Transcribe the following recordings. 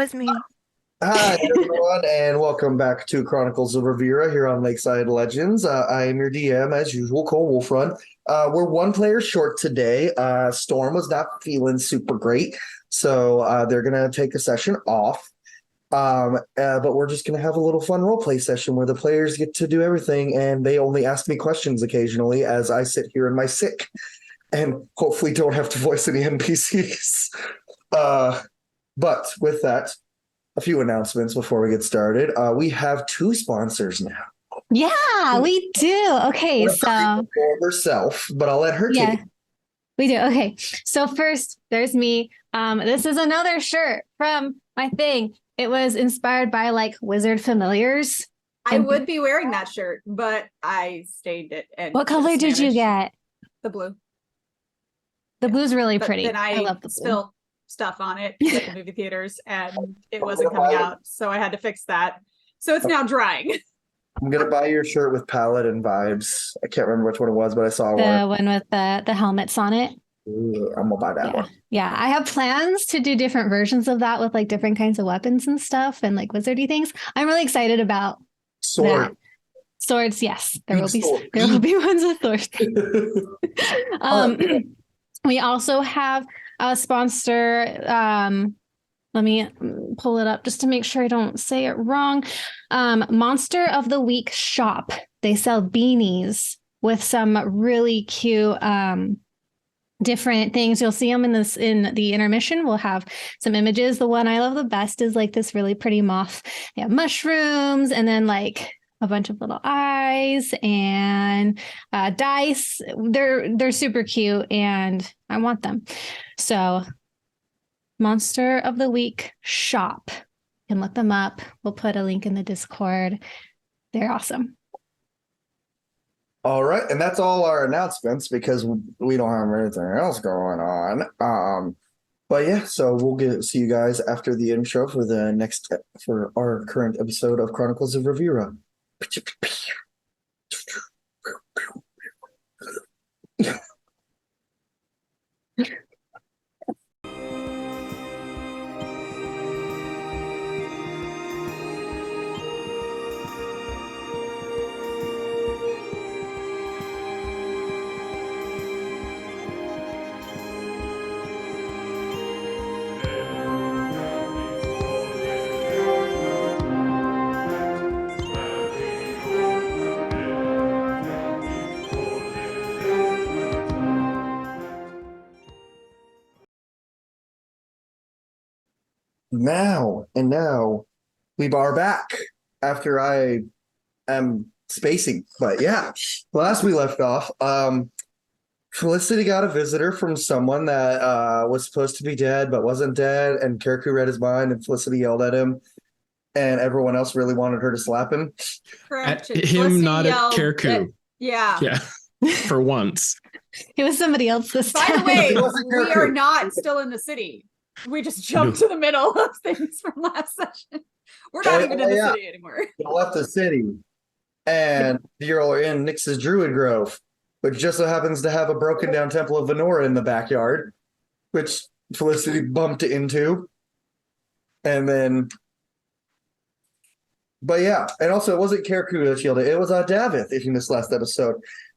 was me. Hi, everyone, and welcome back to Chronicles of Ravira here on Lakeside Legendz. I am your DM, as usual, Cole Wolfrun. We're one player short today. Storm was not feeling super great, so they're going to take a session off. But we're just going to have a little fun roleplay session where the players get to do everything, and they only ask me questions occasionally as I sit here in my sick and hopefully don't have to voice any NPCs. But with that, a few announcements before we get started. We have two sponsors now. Yeah, we do. Okay, so For herself, but I'll let her take it. we do. Okay, so first, there's me. This is another shirt from my thing. It was inspired by like wizard familiars. I would be wearing that shirt, but I stained it. And what color did you get? The blue. The blue's really pretty. Then I love the blue. Spilled stuff on it at the movie theaters, and it wasn't coming out, so I had to fix that. So it's now drying. I'm gonna buy your shirt with palette and vibes. I can't remember which one it was, but I saw the one with the helmets on it. Ooh, I'm gonna buy that one. Yeah, I have plans to do different versions of that with like different kinds of weapons and stuff and like wizardy things. I'm really excited about sword. That. Swords, yes. There will be ones with swords. We also have a sponsor. Let me pull it up just to make sure I don't say it wrong. Monster of the Week shop. They sell beanies with some really cute different things. You'll see them in the intermission. We'll have some images. The one I love the best is like this really pretty moth. They have mushrooms and then like a bunch of little eyes and dice. They're super cute and I want them. So Monster of the Week shop. You can look them up. We'll put a link in the Discord. They're awesome. All right, and that's all our announcements because we don't have anything else going on. But yeah, so we'll see you guys after the intro for our current episode of Chronicles of Ravira. Now we are back after I am spacing. But yeah, last we left off, Felicity got a visitor from someone that was supposed to be dead but wasn't dead, and Kirikou read his mind, and Felicity yelled at him, and everyone else really wanted her to slap him. Correct. At him, not at Kirikou. Yeah. For once. It was somebody else this time. By the way, we are not still in the city. We just jumped to the middle of things from last session. We're not even in the city anymore. We left the city, and you're in Nyx's Druid Grove, which just so happens to have a broken down Temple of Venora in the backyard, which Felicity bumped into. And then, but yeah, and also it wasn't Kirikou that yelled it was Davith, if you missed last episode.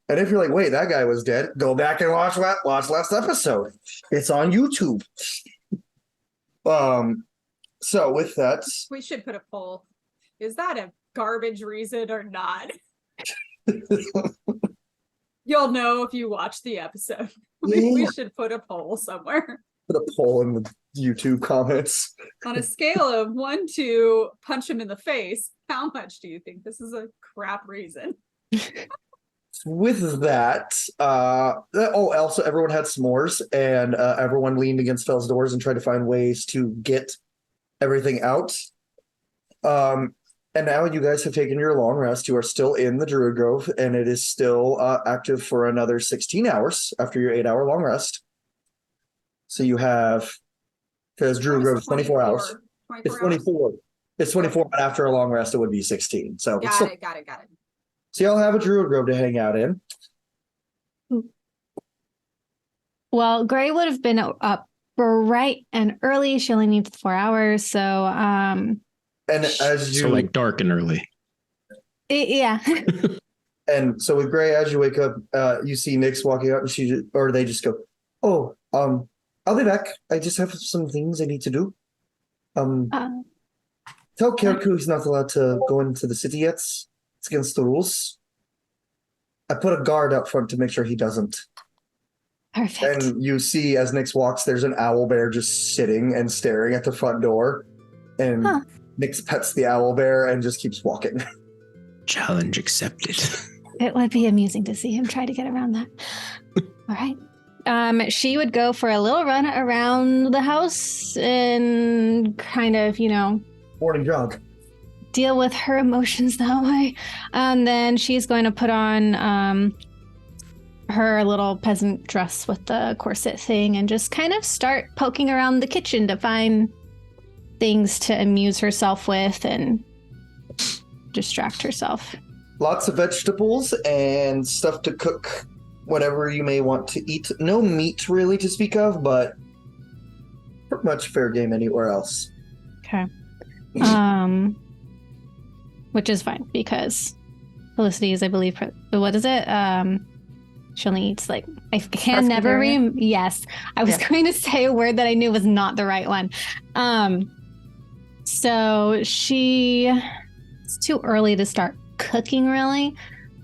And if you're like, wait, that guy was dead, go back and watch last episode. It's on YouTube. So with that, we should put a poll. Is that a garbage reason or not? You'll know if you watch the episode. We should put a poll somewhere. Put a poll in the YouTube comments. On a scale of 1 to punch him in the face, how much do you think this is a crap reason? With that, also everyone had s'mores, and everyone leaned against Fell's doors and tried to find ways to get everything out. And now you guys have taken your long rest. You are still in the Druid Grove, and it is still active for another 16 hours after your 8-hour long rest. So you have, because Druid Grove is 24 hours. It's 24. It's 24, but after a long rest, it would be 16. So got it. So y'all have a Druid Grove to hang out in. Well, Gray would have been up bright and early. She only needs 4 hours. So, And as you So like dark and early. Yeah. And so with Gray, as you wake up, you see Nyx walking up, and they just go, "Oh, I'll be back. I just have some things I need to do. Tell Keriku he's not allowed to go into the city yet. It's against the rules. I put a guard out front to make sure he doesn't." Perfect. And you see as Nyx walks, there's an owl bear just sitting and staring at the front door, and Nyx pets the owl bear and just keeps walking. Challenge accepted. It would be amusing to see him try to get around that. All right. She would go for a little run around the house and kind of, Morning jog. deal with her emotions that way. And then she's going to put on her little peasant dress with the corset thing and just kind of start poking around the kitchen to find things to amuse herself with and distract herself. Lots of vegetables and stuff to cook whatever you may want to eat. No meat really to speak of, but pretty much fair game anywhere else. Okay. Which is fine because Felicity is, I believe, what is it? She only eats I can never yes. I was going to say a word that I knew was not the right one. So it's too early to start cooking really,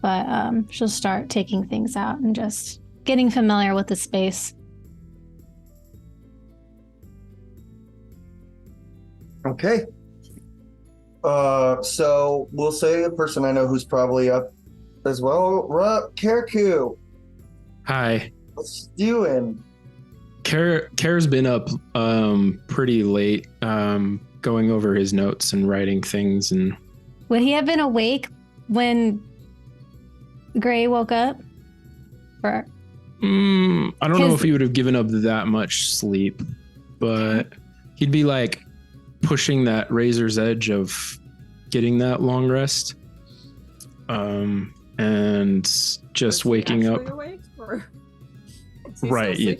but she'll start taking things out and just getting familiar with the space. Okay. So we'll say a person I know who's probably up as well. Keriku. Hi. What's you doing? Ker's been up pretty late, going over his notes and writing things. And would he have been awake when Gray woke up? Or I don't know if he would have given up that much sleep, but he'd be pushing that razor's edge of getting that long rest, and just waking up. Awake, or right. Yeah.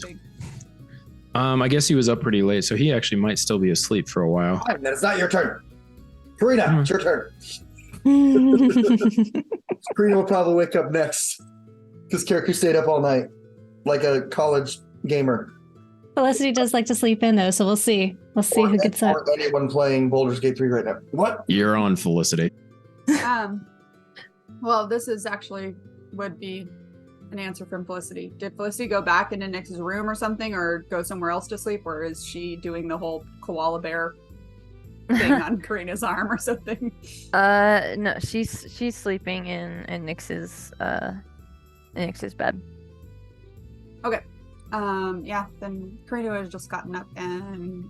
I guess he was up pretty late, so he actually might still be asleep for a while. Fine, then it's not your turn. Karina, it's your turn. Karina will probably wake up next because Keriku stayed up all night like a college gamer. Felicity does like to sleep in though, so we'll see. We'll see who gets up. Or anyone playing Baldur's Gate 3 right now. What? You're on, Felicity. Well, this is actually would be an answer from Felicity. Did Felicity go back into Nyx's room or something, or go somewhere else to sleep, or is she doing the whole koala bear thing on Karina's arm or something? No, she's sleeping in Nyx's bed. Okay. Yeah, then Karina has just gotten up and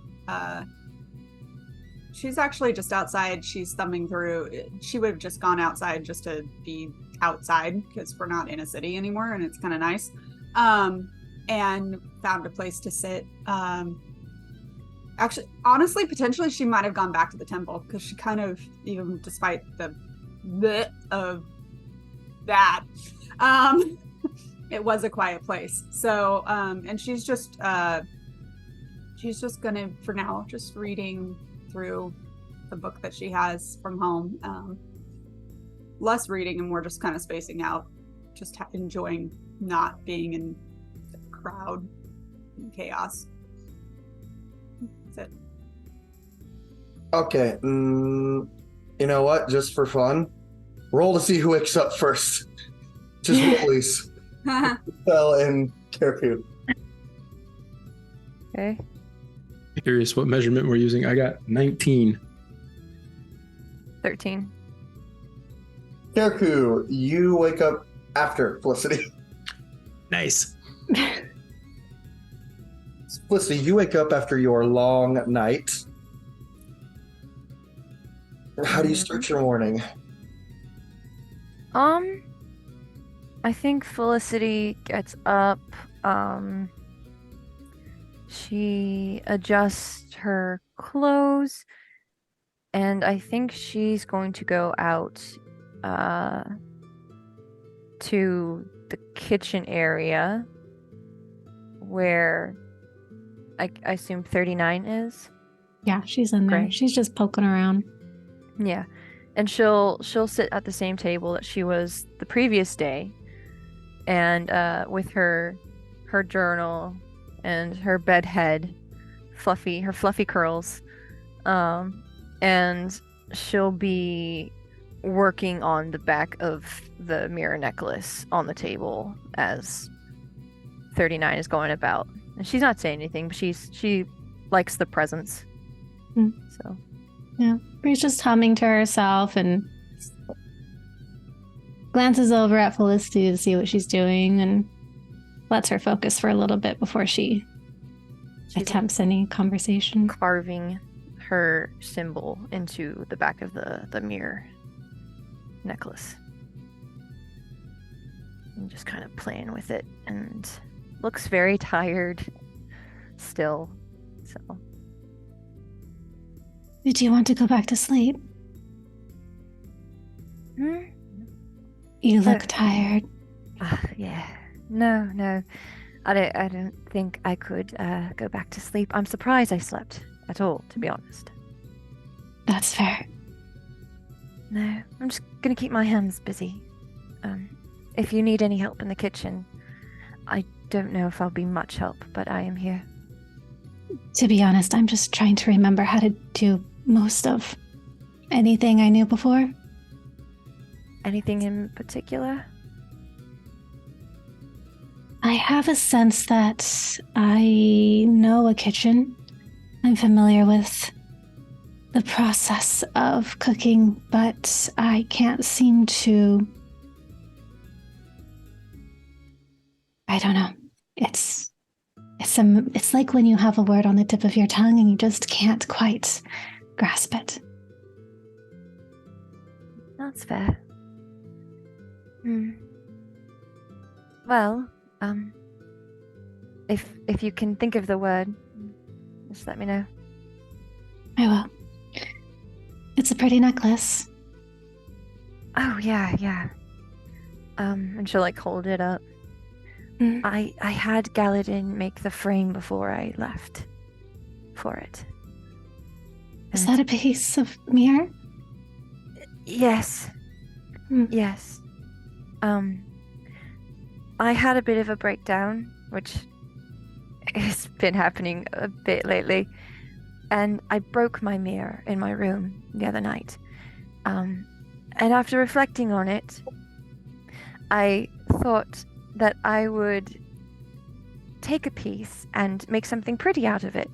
she's actually just outside. She's thumbing through. She would have just gone outside just to be outside because we're not in a city anymore and it's kind of nice. And found a place to sit. Actually, honestly, potentially she might have gone back to the temple because she kind of, even despite the bit of that, it was a quiet place. So, and she's just gonna, for now, just reading through the book that she has from home. Less reading and more just kind of spacing out, just enjoying not being in the crowd and chaos. That's it. Okay. You know what? Just for fun, roll to see who wakes up first. Just roll, please. Bell and Keriku. Okay. Curious what measurement we're using. I got 19. 13. Keriku, you wake up after Felicity. Nice. Felicity, you wake up after your long night. How do you start your morning? I think Felicity gets up. She adjusts her clothes, and I think she's going to go out to the kitchen area where I assume 39 is? Yeah, she's in there. Great. She's just poking around. Yeah. And she'll sit at the same table that she was the previous day, and with her journal and her bed head, her fluffy curls, and she'll be working on the back of the mirror necklace on the table as 39 is going about. And she's not saying anything, but she likes the presence. So yeah, Bree's just humming to herself and glances over at Felicity to see what she's doing and lets her focus for a little bit before she's attempts any conversation. Carving her symbol into the back of the mirror necklace. And just kind of playing with it, and looks very tired still. So do you want to go back to sleep? You look tired. Yeah. No. I don't think I could go back to sleep. I'm surprised I slept at all, to be honest. That's fair. No, I'm just gonna keep my hands busy. If you need any help in the kitchen, I don't know if I'll be much help, but I am here. To be honest, I'm just trying to remember how to do most of anything I knew before. Anything in particular? I have a sense that I know a kitchen. I'm familiar with the process of cooking, but I can't seem to... I don't know. It's like when you have a word on the tip of your tongue and you just can't quite grasp it. That's fair. Well, if you can think of the word, just let me know. I will. It's a pretty necklace. Oh, yeah. And she'll hold it up. I had Galadin make the frame before I left for it. Is that a piece of mirror? Yes. Yes. I had a bit of a breakdown, which has been happening a bit lately, and I broke my mirror in my room the other night. And after reflecting on it, I thought that I would take a piece and make something pretty out of it,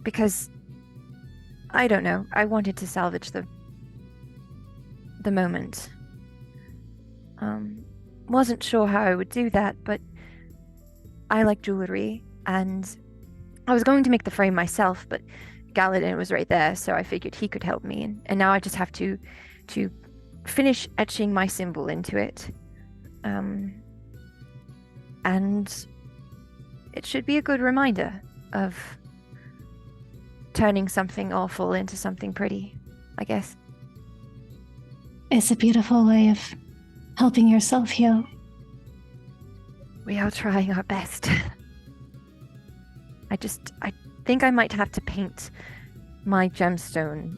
because I don't know, I wanted to salvage the moment. Wasn't sure how I would do that, but I like jewelry, and I was going to make the frame myself, but Galadin was right there, so I figured he could help me, and now I just have to finish etching my symbol into it. And it should be a good reminder of turning something awful into something pretty, I guess. It's a beautiful way of helping yourself heal. We are trying our best. I think I might have to paint my gemstone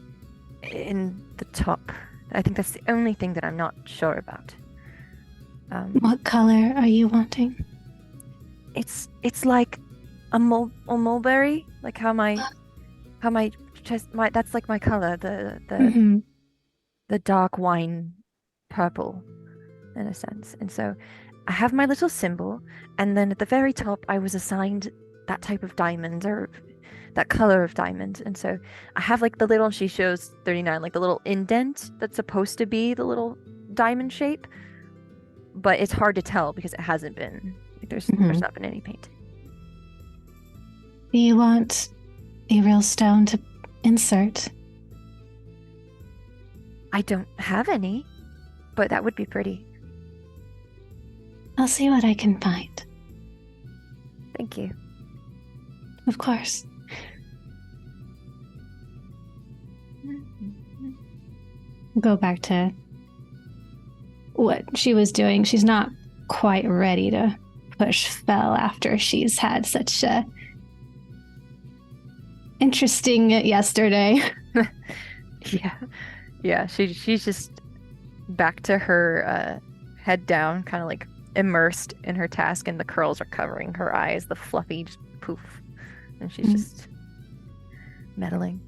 in the top. I think that's the only thing that I'm not sure about. What color are you wanting? It's like a mulberry, like how my chest, that's like my color, the dark wine purple, in a sense. And so I have my little symbol, and then at the very top I was assigned that type of diamond, or that color of diamond. And so I have the little, she shows 39, the little indent that's supposed to be the little diamond shape, but it's hard to tell because it hasn't been, there's not been any painting. Do you want a real stone to insert? I don't have any, but that would be pretty. I'll see what I can find. Thank you. Of course. Go back to what she was doing. She's not quite ready to push Fel after she's had such a interesting yesterday. Yeah. She's just back to her head down, kind of like immersed in her task, and the curls are covering her eyes, the fluffy just poof, and she's just meddling.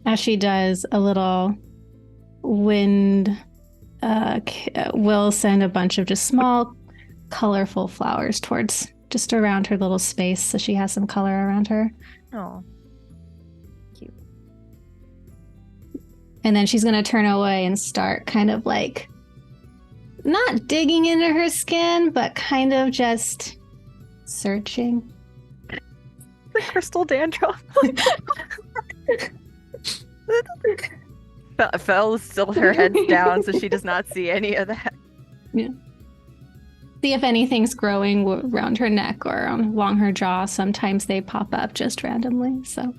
As she does, a little wind will send a bunch of just small, colorful flowers towards just around her little space, so she has some color around her. Oh, cute. And then she's going to turn away and start kind of like not digging into her skin, but kind of just searching. The crystal dandruff. Fel still with her head down, so she does not see any of that. Yeah. See if anything's growing around her neck or along her jaw. Sometimes they pop up just randomly, so.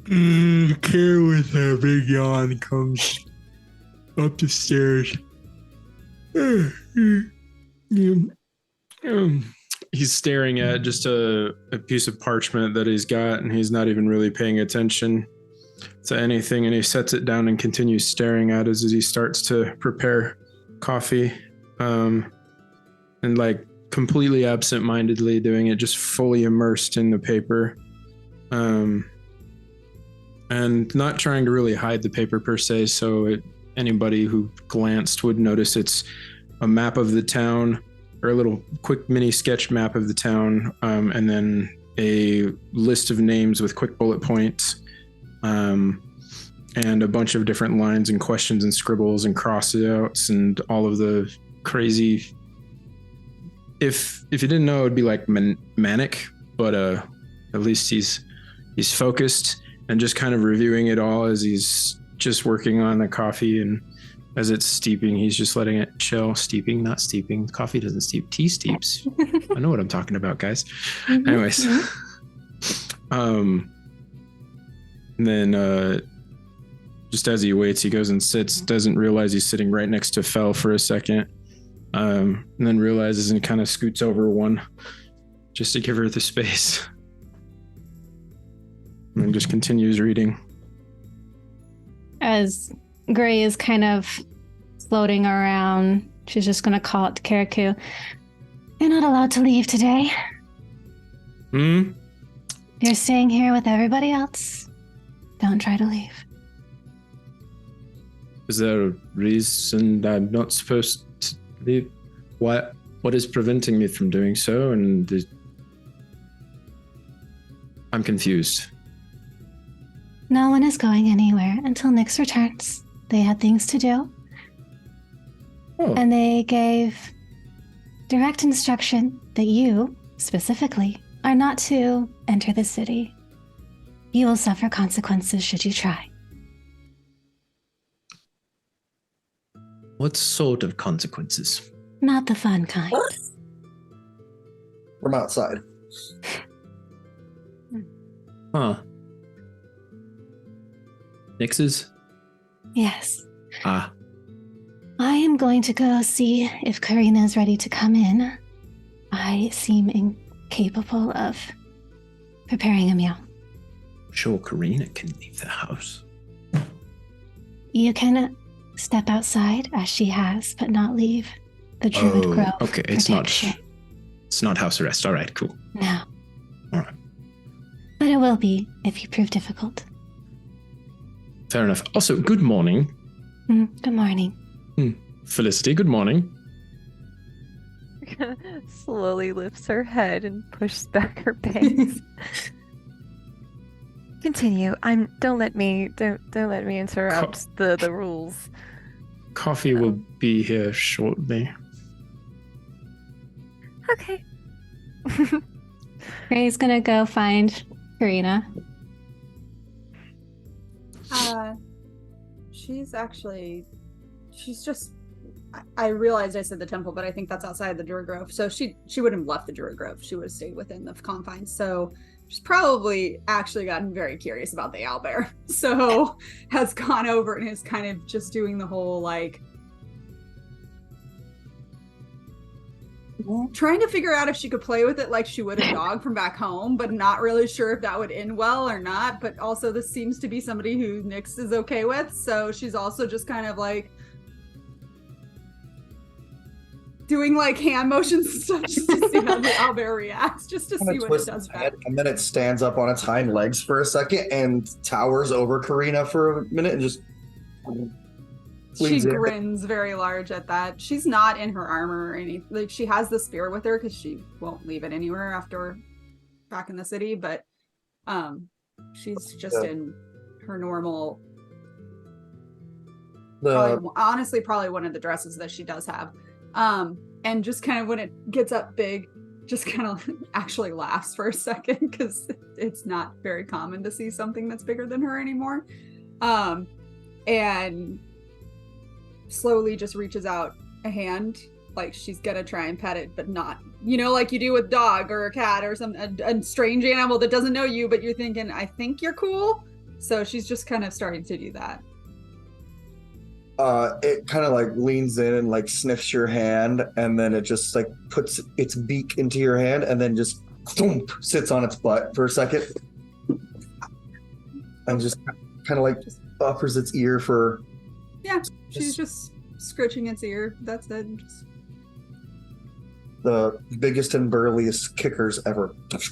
Care with a big yawn comes up the stairs. He's staring at just a piece of parchment that he's got, and he's not even really paying attention to anything, and he sets it down and continues staring at it as he starts to prepare coffee, and like completely absent-mindedly doing it, just fully immersed in the paper, and not trying to really hide the paper per se, so anybody who glanced would notice it's a map of the town, or a little quick mini sketch map of the town, and then a list of names with quick bullet points, and a bunch of different lines and questions and scribbles and cross-outs and all of the crazy. If you didn't know, it'd be like manic, but at least he's focused and just kind of reviewing it all as he's just working on the coffee, and as it's steeping, he's just letting it chill. Steeping, not steeping. Coffee doesn't steep. Tea steeps. I know what I'm talking about, guys. Mm-hmm. Anyways. And then just as he waits, he goes and sits, doesn't realize he's sitting right next to Fel for a second, and then realizes and kind of scoots over one just to give her the space. And then just continues reading. As Gray is kind of floating around, she's just going to call it to Karaku. You're not allowed to leave today. You're staying here with everybody else. Don't try to leave. Is there a reason I'm not supposed to leave? What is preventing me from doing so? And I'm confused. No one is going anywhere until Nyx returns. They had things to do. Oh. And they gave direct instruction that you, specifically, are not to enter the city. You will suffer consequences should you try. What sort of consequences? Not the fun kind. From outside. Huh. Nyx's? Yes. Ah. I am going to go see if Karina is ready to come in. I seem incapable of preparing a meal. Sure, Karina can leave the house. You can step outside as she has, but not leave the Druid Grove. Okay, it's not house arrest. All right, cool. No. All right. But it will be if you prove difficult. Fair enough. Also, good morning. Good morning. Felicity, good morning. Slowly lifts her head and pushes back her bangs. Continue. Don't let me interrupt the rules. Coffee will be here shortly. Okay. Gray's gonna go find Karina. She's just, I realized I said the temple, but I think that's outside the Druid Grove. So she wouldn't have left the Druid Grove. She would have stayed within the confines. So she's probably actually gotten very curious about the owlbear. So has gone over and is kind of just doing the whole like, trying to figure out if she could play with it like she would a dog from back home, but not really sure if that would end well or not. But also this seems to be somebody who Nyx is okay with, so she's also just kind of like doing like hand motions and stuff just to see how the owlbear reacts, just to see what it does back. And then it stands up on its hind legs for a second and towers over Karina for a minute and just she grins very large at that. She's not in her armor or anything. Like, she has the spear with her because she won't leave it anywhere after back in the city, but she's just in her normal, honestly probably one of the dresses that she does have. And just kind of when it gets up big, just kind of actually laughs for a second because it's not very common to see something that's bigger than her anymore. And slowly just reaches out a hand like she's gonna try and pet it, but not, like you do with dog or a cat or a strange animal that doesn't know you, but you're thinking, I think you're cool. So she's just kind of starting to do that. It kind of like leans in and like sniffs your hand, and then it just like puts its beak into your hand and then just thump, sits on its butt for a second and just kind of like offers its ear for. Yeah, she's just scratching its ear. That's it. Just... The biggest and burliest kickers ever. It's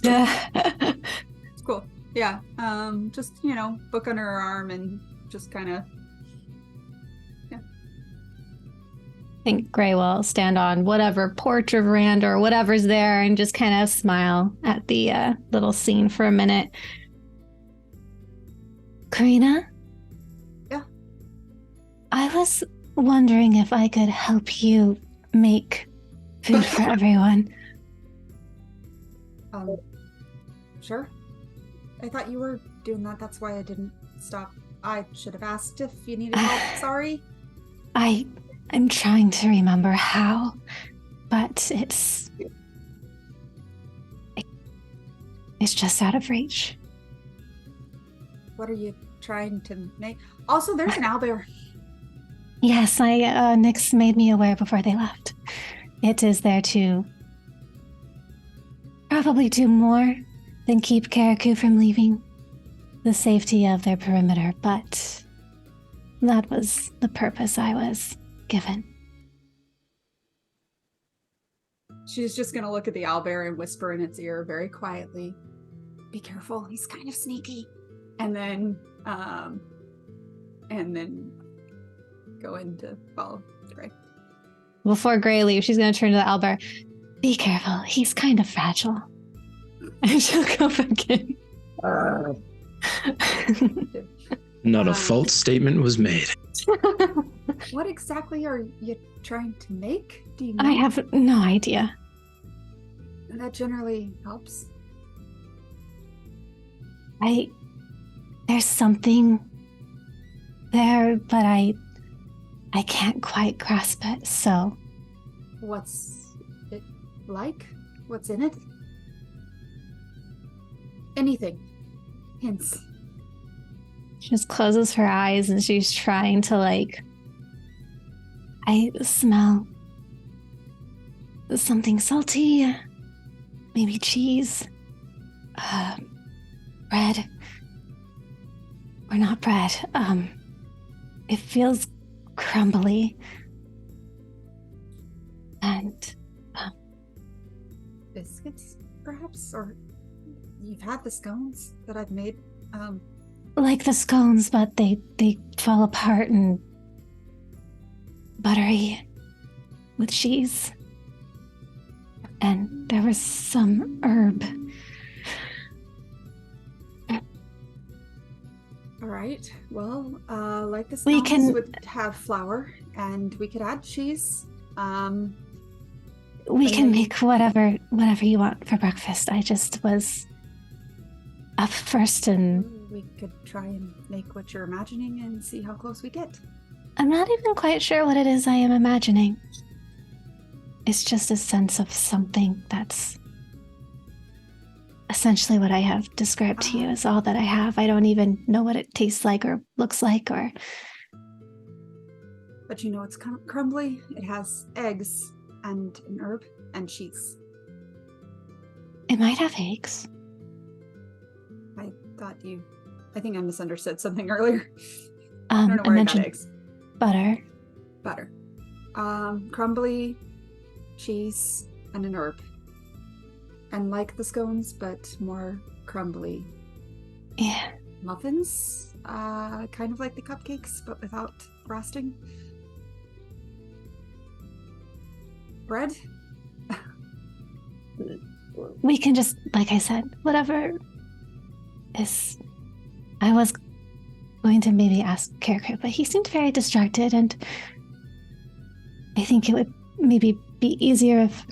cool. Yeah. Just, book under her arm and just kind of. Yeah. I think Gray will stand on whatever porch or veranda or whatever's there and just kind of smile at the little scene for a minute. Karina? I was wondering if I could help you make food for everyone. Sure. I thought you were doing that. That's why I didn't stop. I should have asked if you needed help. Sorry. I'm trying to remember how, but it's just out of reach. What are you trying to make? Also, there's an owlbear. Yes, Nyx made me aware before they left. It is there to probably do more than keep Karaku from leaving the safety of their perimeter, but that was the purpose I was given. She's just going to look at the owlbear and whisper in its ear very quietly, "Be careful, he's kind of sneaky." And then go in to follow Gray. Before Gray leaves, she's going to turn to the owlbear. "Be careful, he's kind of fragile." And she'll go back in. Not a false statement was made. What exactly are you trying to make? Do you know? I have no idea. That generally helps. There's something there, but I can't quite grasp it, so. What's it like? What's in it? Anything. Hints. She just closes her eyes and she's trying to I smell something salty, maybe cheese, bread, or not bread. It feels crumbly, and biscuits, perhaps, or you've had the scones that I've made. Like the scones, but they fall apart and buttery with cheese. And there was some herb. All right. Well, like the scones would have flour, and we could add cheese. We can make whatever you want for breakfast. I just was up first, and we could try and make what you're imagining and see how close we get. I'm not even quite sure what it is I am imagining. It's just a sense of something that's essentially what I have described to you is all that I have. I don't even know what it tastes like or looks like But you know it's crumbly. It has eggs and an herb and cheese. It might have eggs. I think I misunderstood something earlier. I I don't know where I got mentioned eggs. butter. Butter. Crumbly, cheese, and an herb. And like the scones, but more crumbly. Yeah. Muffins, kind of like the cupcakes, but without frosting. Bread. We can just, like I said, whatever is. I was going to maybe ask Kirkir, but he seemed very distracted, and I think it would maybe be easier if,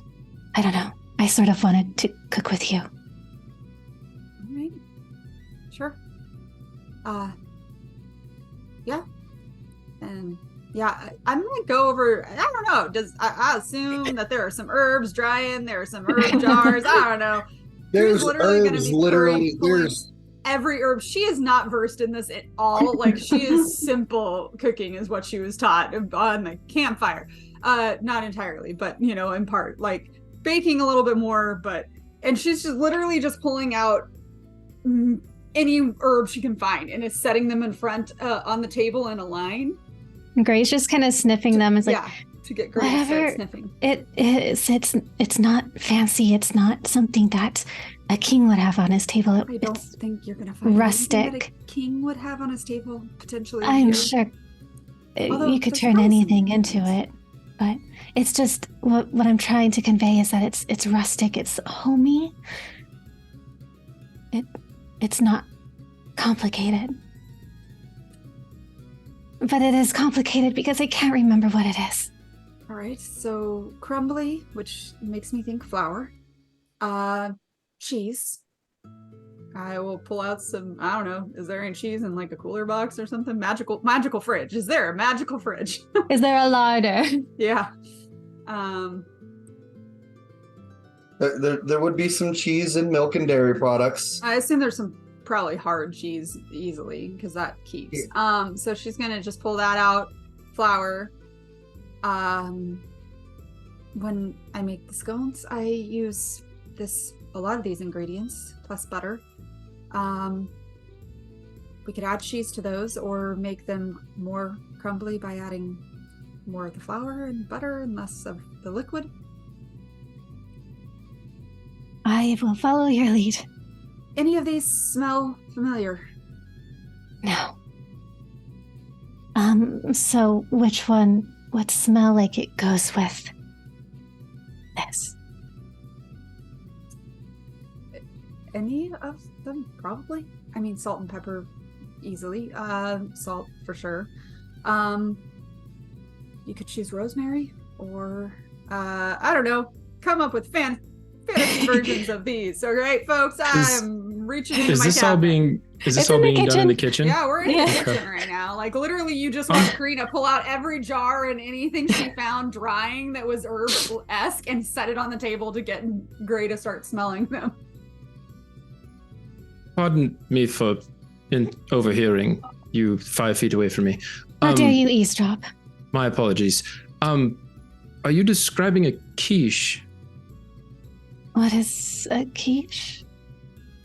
I don't know, I sort of wanted to cook with you. All right. Sure. Yeah. And yeah, I'm gonna go over. I don't know. I assume that there are some herbs drying. There are some herb jars. I don't know. There's literally herbs, literally. pulling There's every herb. She is not versed in this at all. Like, she is simple cooking is what she was taught on the campfire. Not entirely, but in part. Like, baking a little bit more, and she's just literally just pulling out any herb she can find and is setting them in front on the table in a line. Gray's just kind of sniffing them. It's like, yeah, to get Gray to start sniffing. It's not fancy. It's not something that a king would have on his table. I don't think you're gonna find rustic. anything that a king would have on his table potentially. I'm here. sure Although you could there's turn probably anything some into it, but it's just what I'm trying to convey is that it's rustic. It's homey. It's not complicated. But it is complicated because I can't remember what it is. All right, so crumbly, which makes me think flour. Cheese. I will pull out some, I don't know, is there any cheese in like a cooler box or something? Magical fridge. Is there a magical fridge? Is there a larder? Yeah. there would be some cheese and milk and dairy products. I assume there's some probably hard cheese easily because that keeps. So she's gonna just pull that out. Flour. When I make the scones, I use a lot of these ingredients plus butter. We could add cheese to those or make them more crumbly by adding more of the flour and butter and less of the liquid. I will follow your lead. Any of these smell familiar? No. So which one would smell like it goes with this? Any of them, probably. I mean, salt and pepper, easily. Salt, for sure. You could choose rosemary, or, I don't know, come up with fantasy versions of these. All right, folks, I'm reaching into my cabinet. Is this all being done in the kitchen? Yeah, we're in the kitchen right now. Like, literally, you just want Karina pull out every jar and anything she found drying that was herb-esque and set it on the table to get Gray to start smelling them. Pardon me for overhearing you 5 feet away from me. How dare you eavesdrop? My apologies. Are you describing a quiche? What is a quiche?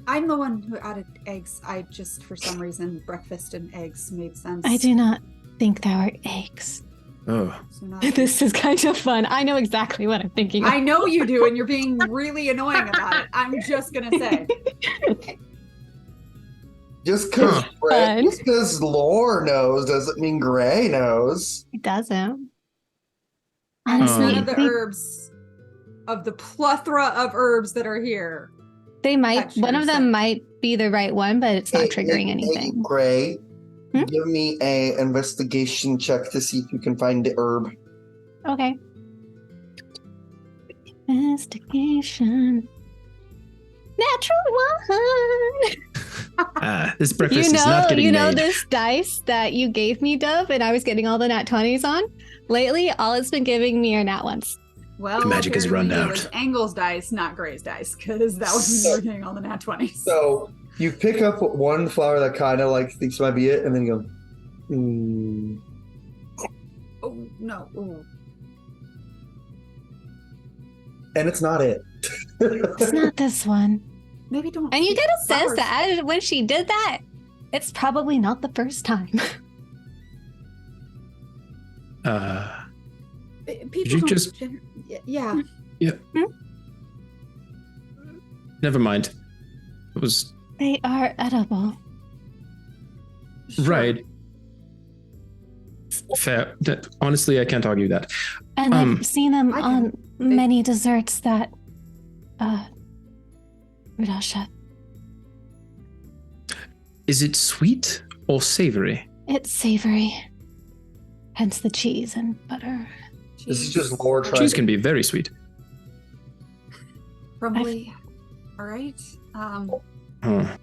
I'm the one who added eggs. I just, for some reason, breakfast and eggs made sense. I do not think there are eggs. Oh. So This is kind of fun. I know exactly what I'm thinking of. I know you do, and you're being really annoying about it. I'm just gonna say. Just because Lore knows doesn't mean Gray knows. It doesn't. None Honestly, of the herbs, of the plethora of herbs that are here. they might. That's One of true. them might be the right one, but it's not triggering anything. Gray, Hmm? give me a investigation check to see if you can find the herb. Okay. Investigation. Natural one. This breakfast is not getting made. This dice that you gave me, Dove, and I was getting all the nat 20s on. Lately, all it's been giving me are nat ones. Well, The magic has run apparently out. It was Engel's dice, not Gray's dice, because that was when you were getting all the nat 20s. So you pick up one flower that kind of like thinks might be it, and then you go, Oh, no. Ooh. And it's not it. It's not this one. Maybe don't. And you get a sense flowers. that when she did that, it's probably not the first time. People you don't just- yeah. Never mind. It was They are edible. Sure. right. Fair. Honestly, I can't argue that. And I've seen them I on can- many desserts that Rudolph chef. Is it sweet or savory? It's savory. Hence the cheese and butter. This is just lore trying Cheese to can be very sweet. Probably. All right. Huh. I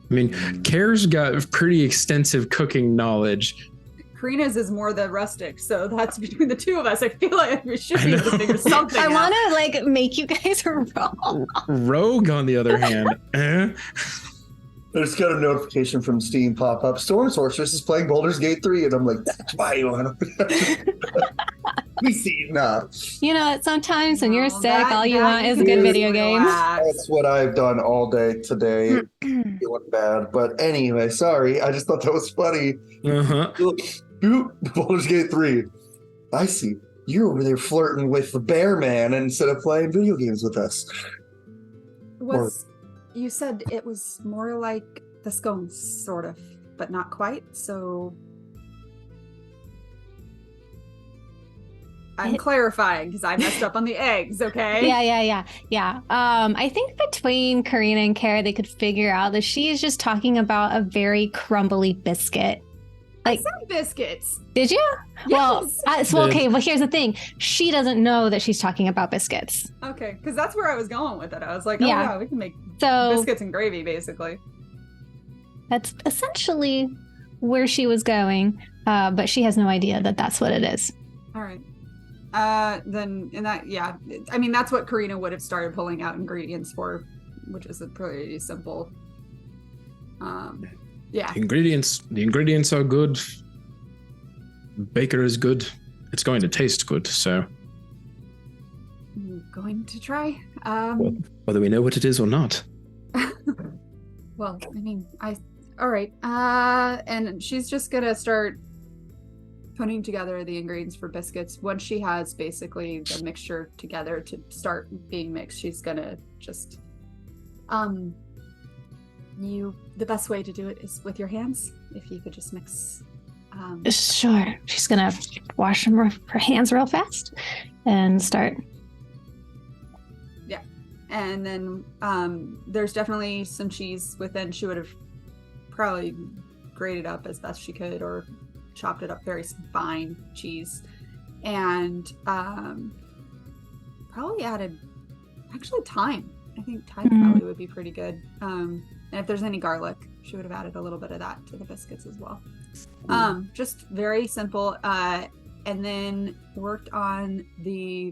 mean, Kare's got pretty extensive cooking knowledge. Karina's is more the rustic, so that's between the two of us. I feel like we should I be able to know. figure something I out. want to like make you guys wrong. Rogue, on the other hand, I just got a notification from Steam pop up. Storm Sorceress is playing Baldur's Gate 3, and I'm like, that's why you want to. We see now. You know, sometimes when you're No, sick, all you want is a good video game. That's what I've done all day today. Feeling bad, but anyway, sorry. I just thought that was funny. Baldur's Gate 3. I see. You're over there flirting with the bear man instead of playing video games with us. You said it was more like the scones, sort of, but not quite. So I'm clarifying because I messed up on the eggs. Okay. Yeah. I think between Karina and Kara, they could figure out that she is just talking about a very crumbly biscuit. Like Some biscuits. Did you? Yes. Well, okay. Well, here's the thing. She doesn't know that she's talking about biscuits. Okay, because that's where I was going with it. I was like, oh Yeah. yeah, we can make So biscuits and gravy, basically. that's essentially where she was going. But she has no idea that that's what it is. All right. Then in that, yeah, I mean that's what Karina would have started pulling out ingredients for, which is a pretty simple. Yeah. The ingredients are good. Baker is good. It's going to taste good. So I'm going to try. whether we know what it is or not. Well, I mean, all right. And she's just gonna start putting together the ingredients for biscuits. Once she has basically the mixture together to start being mixed, she's gonna just the best way to do it is with your hands. If you could just mix. Sure. She's gonna wash her hands real fast and start. Yeah, and then there's definitely some cheese within. She would have probably grated up as best she could or chopped it up very fine cheese, and probably added actually thyme. I think thyme probably would be pretty good. And if there's any garlic, she would have added a little bit of that to the biscuits as well. Just very simple. And then worked on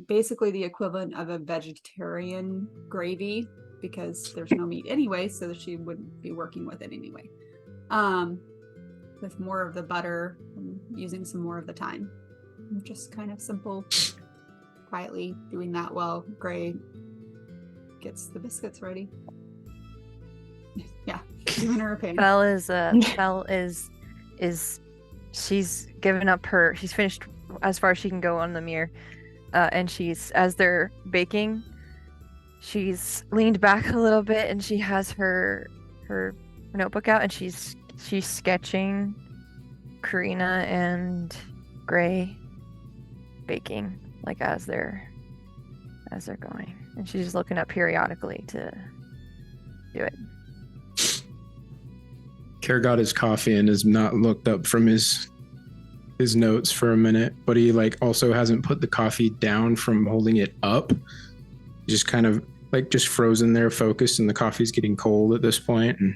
basically the equivalent of a vegetarian gravy because there's no meat anyway, so that she wouldn't be working with it anyway. With more of the butter and using some more of the thyme. Just kind of simple, quietly doing that while Gray gets the biscuits ready. Yeah, doing her opinion. Belle is she's given up she's finished as far as she can go on the mirror, and as they're baking, she's leaned back a little bit and she has her notebook out and she's sketching Karina and Gray baking like as they're going, and she's just looking up periodically to do it. Care got his coffee and has not looked up from his notes for a minute, but he also hasn't put the coffee down from holding it up. Just kind of just frozen there, focused, and the coffee's getting cold at this point. And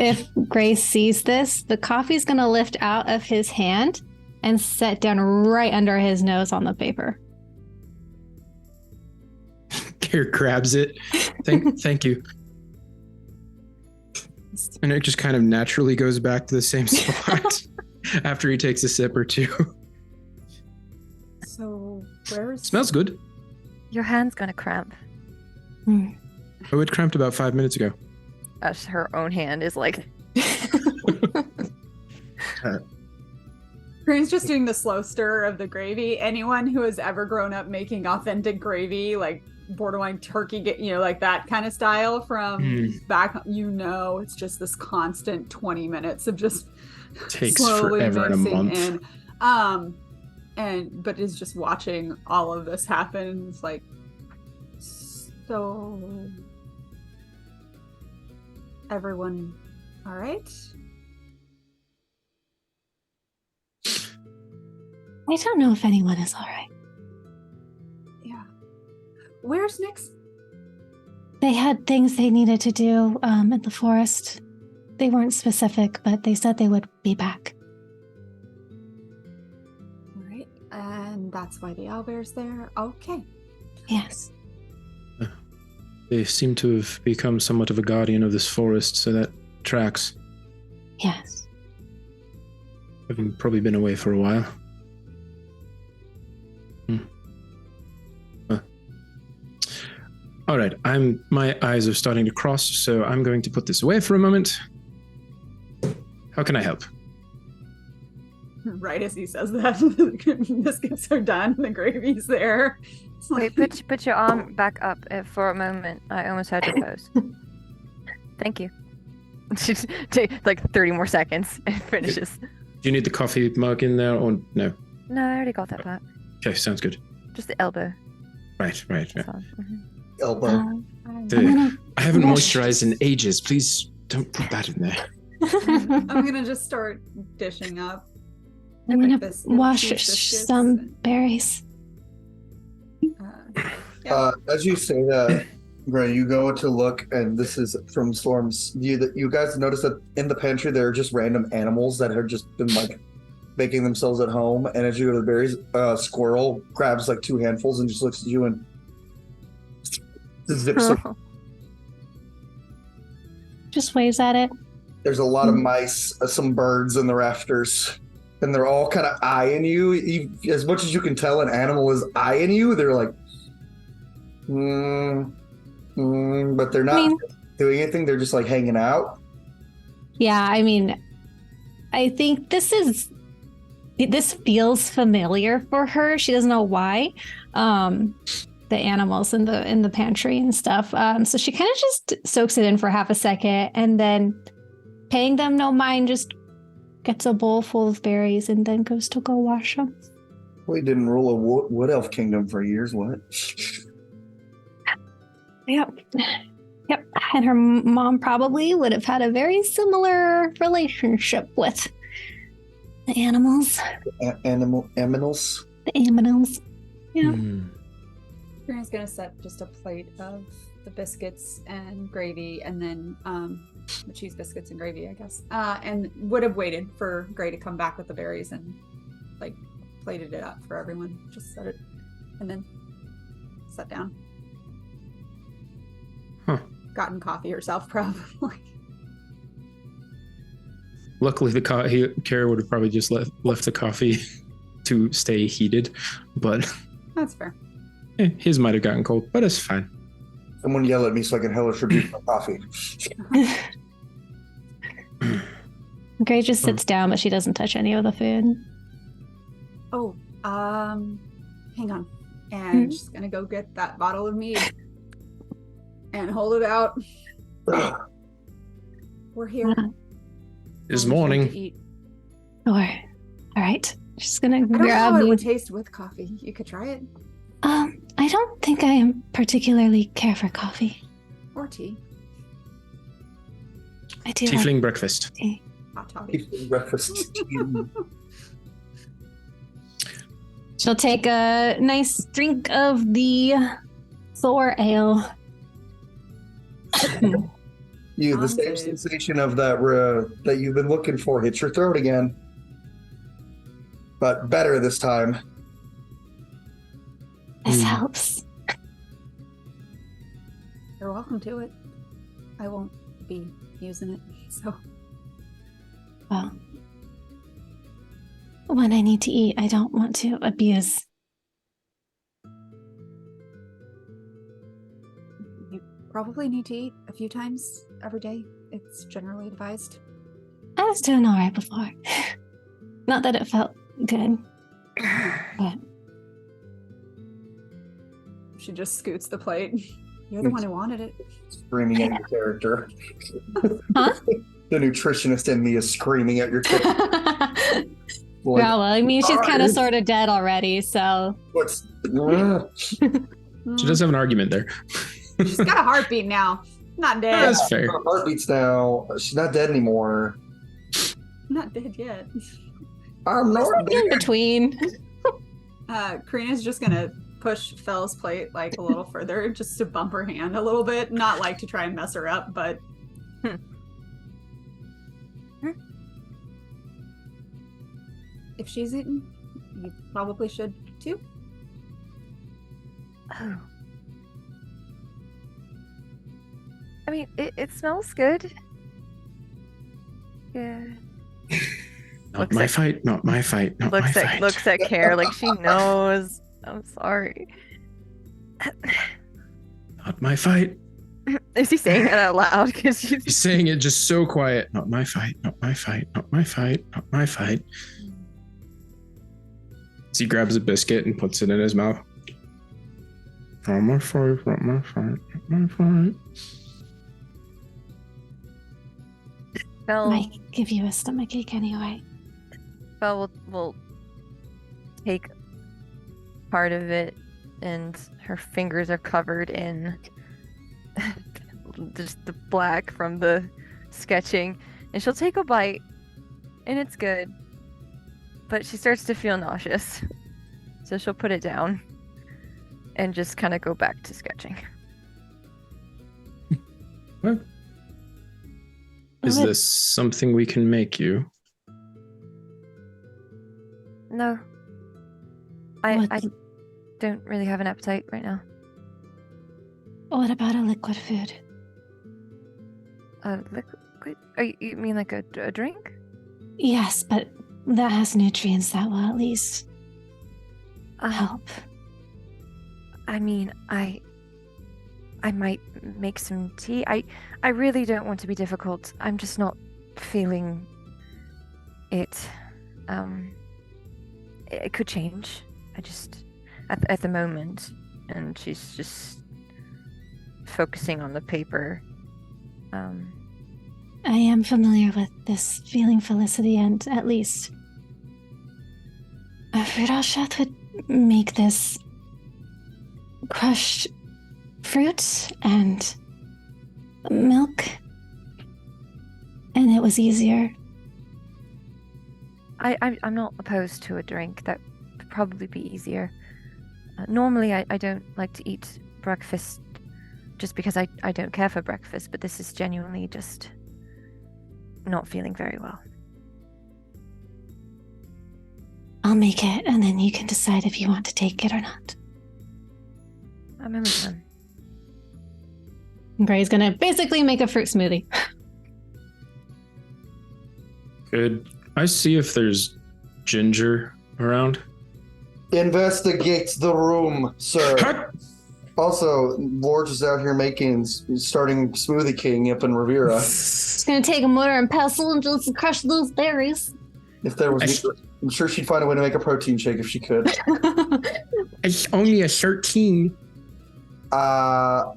if Grace sees this, the coffee's gonna lift out of his hand and set down right under his nose on the paper. Care grabs it. Thank you. And it just kind of naturally goes back to the same spot after he takes a sip or two. So where's Smells good. Your hand's gonna cramp. Oh, it cramped about 5 minutes ago. As her own hand is like. Corinne's just doing the slow stir of the gravy. Anyone who has ever grown up making authentic gravy, like borderline turkey, like that kind of style from back, it's just this constant 20 minutes of just Takes slowly forever and a mixing month. but is just watching all of this happen. It's like, so everyone all right? I don't know if anyone is all right. Yeah. Where's Nyx? They had things they needed to do in the forest. They weren't specific, but they said they would be back. All right. And that's why the owlbear's there. Okay. Yes. They seem to have become somewhat of a guardian of this forest, so that tracks. Yes. Having probably been away for a while. All right, my eyes are starting to cross, so I'm going to put this away for a moment. How can I help? Right as he says that, the biscuits are done, the gravy's there. It's Wait, put your arm back up for a moment. I almost had your pose. Thank you. Take like 30 more seconds and finishes. Do you need the coffee mug in there or no? No, I already got that part. Okay, sounds good. Just the elbow. Right. Elbow. I haven't moisturized in ages. Please don't put that in there. I'm gonna just start dishing up. I'm gonna This- wash these biscuits some and- berries. As you say that, Gray, you go to look, and this is from Storm's view, that you guys notice that in the pantry there are just random animals that have just been like making themselves at home. And as you go to the berries, squirrel grabs like 2 handfuls and just looks at you and zips them. Just waves at it. There's a lot of mice, some birds in the rafters, and they're all kind of eyeing you. As much as you can tell an animal is eyeing you, they're like, but they're not doing anything. They're just like hanging out. Yeah, I mean, I think this feels familiar for her. She doesn't know why. The animals in the pantry and stuff. So she kind of just soaks it in for half a second, and then, paying them no mind, just gets a bowl full of berries and then goes to go wash them. We didn't rule a wood elf kingdom for years. What? Yep. And her mom probably would have had a very similar relationship with the animals. Aminals. The aminals. Yeah. Grant's gonna set just a plate of the biscuits and gravy, and then the cheese biscuits and gravy, I guess. And would have waited for Gray to come back with the berries and like plated it up for everyone. Just set it and then sat down. Huh. Gotten coffee herself, probably. Luckily, Kara would have probably just left the coffee to stay heated, but That's fair. His might have gotten cold, but it's fine. Someone yell at me so I can hellish rebuke my coffee. Gray just sits down, but she doesn't touch any of the food. Oh, hang on. And just gonna go get that bottle of mead and hold it out. We're here. It's We're trying morning. to eat. Sure. All right. She's gonna I don't know grab how it me. would taste with coffee. You could try it. I don't think I particularly care for coffee. Or tea. I do Tiefling breakfast. like tea. Hot toddy. Breakfast. She'll take a nice drink of the Thor ale. The same Good. sensation of that you've been looking for hits your throat again. But better this time. This helps. You're welcome to it. I won't be using it, so. Well, when I need to eat, I don't want to abuse probably need to eat a few times every day. It's generally advised. I was doing all right before. Not that it felt good, but She just scoots the plate. You're the one who wanted it. Screaming at your character. Huh? The nutritionist in me is screaming at your character. Yeah, well, I mean, she's kind of sort of dead already, so. What's She does have an argument there. She's got a heartbeat now. Not dead. That's fair. her heartbeats now? She's not dead anymore. Not dead yet. I'm not In dead. between. Karina's just gonna push Fel's plate like a little further, just to bump her hand a little bit. Not like to try and mess her up, but. If she's eaten, you probably should too. Oh. I mean, it smells good. Yeah. Not my fight. Not my fight. Not my fight. Looks at Care like she knows. I'm sorry. Not my fight. Is he saying that out loud? Because He's saying it just so quiet. Not my fight. Not my fight. Not my fight. Not my fight. So he grabs a biscuit and puts it in his mouth. Not my fight. Not my fight. Not my fight. Fel Might give you a stomachache anyway. will take part of it, and her fingers are covered in just the black from the sketching, and she'll take a bite, and it's good, but she starts to feel nauseous, so she'll put it down and just kind of go back to sketching. What? Is this something we can make you? No, I What- don't really have an appetite right now. What about a liquid food? Liquid? You mean like a drink? Yes, but that has nutrients that will at least help. I mean, I might make some tea. I really don't want to be difficult. I'm just not feeling it. It could change. I just at the moment, and she's just focusing on the paper. I am familiar with this feeling, Felicity, and at least Rudolph would make this crushed fruit and milk, and it was easier. I'm not opposed to a drink. That would probably be easier. Normally, I don't like to eat breakfast just because I don't care for breakfast, but this is genuinely just not feeling very well. I'll make it, and then you can decide if you want to take it or not. I'm in with them. Gray's gonna basically make a fruit smoothie. Could I see if there's ginger around? Investigate the room, sir. Also, Lorge is out here starting Smoothie King up in Ravira. Just gonna take a mortar and pestle and just crush those berries. If there was, I'm sure she'd find a way to make a protein shake if she could. It's only a 13. And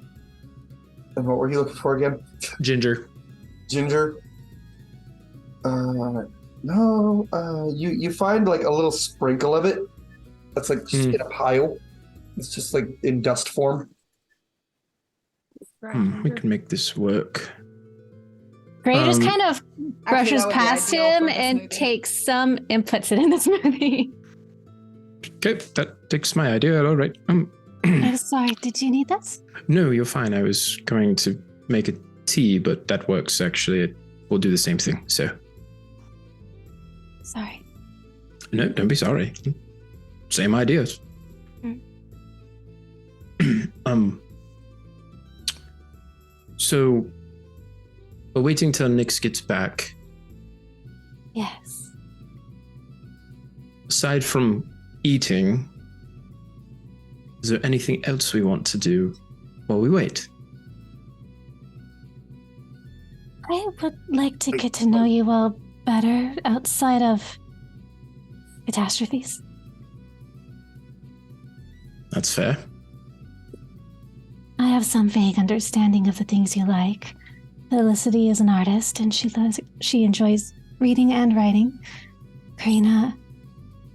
what were you looking for again? Ginger. Ginger? No. You find like a little sprinkle of it. That's like just in a pile. It's just like in dust form. We can make this work. Gray just kind of brushes that would be past ideal him for the and smoothie. takes some and puts it in the smoothie. Okay, that takes my idea. All right. I'm sorry, did you need this? No, you're fine. I was going to make a tea, but that works actually. We'll do the same thing. So, Sorry. no, don't be sorry. Same ideas. So we're waiting till Nyx gets back. Yes. Aside from eating, is there anything else we want to do while we wait? I would like to get to know you all better outside of catastrophes. That's fair. I have some vague understanding of the things you like. Felicity is an artist, and she enjoys reading and writing. Karina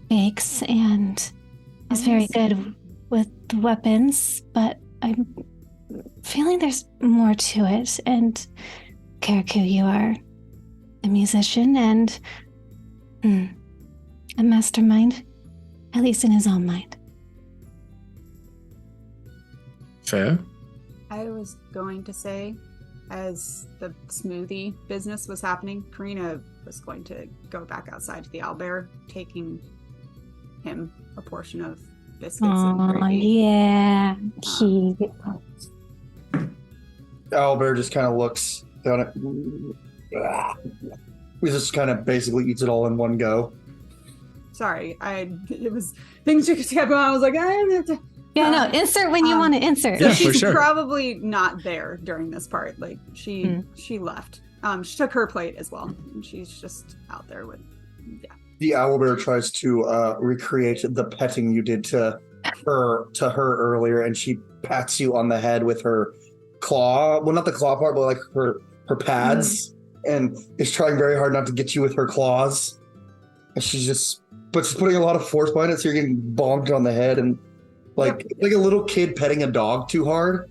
bakes and is very good with weapons, but I'm feeling there's more to it. And Karaku, you are a musician and a mastermind, at least in his own mind. Fair. I was going to say, as the smoothie business was happening, Karina was going to go back outside to the owlbear, taking him a portion of biscuits and gravy. Yeah. Owlbear just kind of looks down at. He just kind of basically eats it all in one go. Sorry, it was things you kept going. I was like, I have to. Yeah, no, insert when you want to insert. So Yeah, for she's sure. probably not there during this part. Like she left. She took her plate as well. And she's just out there with The owlbear tries to recreate the petting you did to her earlier, and she pats you on the head with her claw. Well, not the claw part, but like her pads, and is trying very hard not to get you with her claws. And she's putting a lot of force behind it, so you're getting bonked on the head, and like a little kid petting a dog too hard.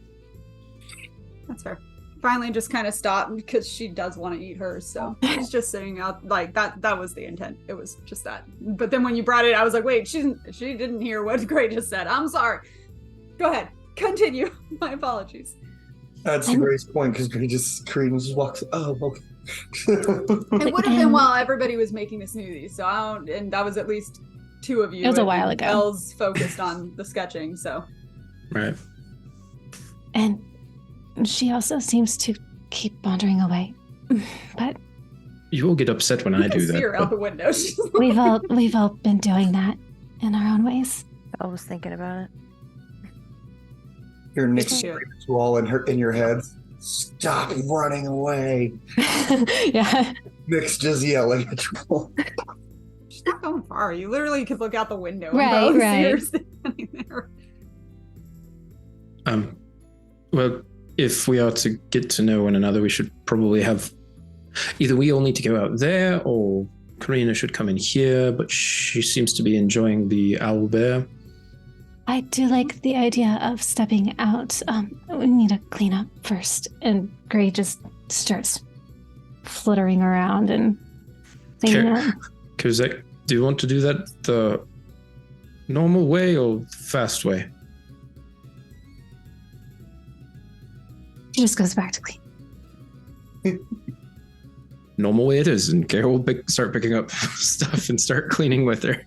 That's fair. Finally just kind of stopped because she does want to eat hers, so she's just sitting out like that was the intent. It was just that. But then when you brought it, I was like, wait, she didn't hear what Gray just said. I'm sorry. Go ahead. Continue. My apologies. That's Gray's point, because Gray Karina just walks. Oh, okay. It would have been while everybody was making the smoothie, so and that was at least two of you. It was a while ago. Elle's focused on the sketching, so. Right. And she also seems to keep wandering away. But You will get upset when I do see her that. out the But window. we've all been doing that in our own ways. I was thinking about it. Your Nick's Just- screams all in your head. Stop running away. Yeah. Nick's just yelling at you. She's not going far. You literally could look out the window Right, and probably right. see her standing there. well, if we are to get to know one another, we should probably have either we all need to go out there, or Karina should come in here. But she seems to be enjoying the owlbear. I do like the idea of stepping out. We need to clean up first. And Gray just starts fluttering around and cleaning up. Kozek, do you want to do that the normal way or the fast way? She just goes back to clean. Normal way it is, and Carol will start picking up stuff and start cleaning with her.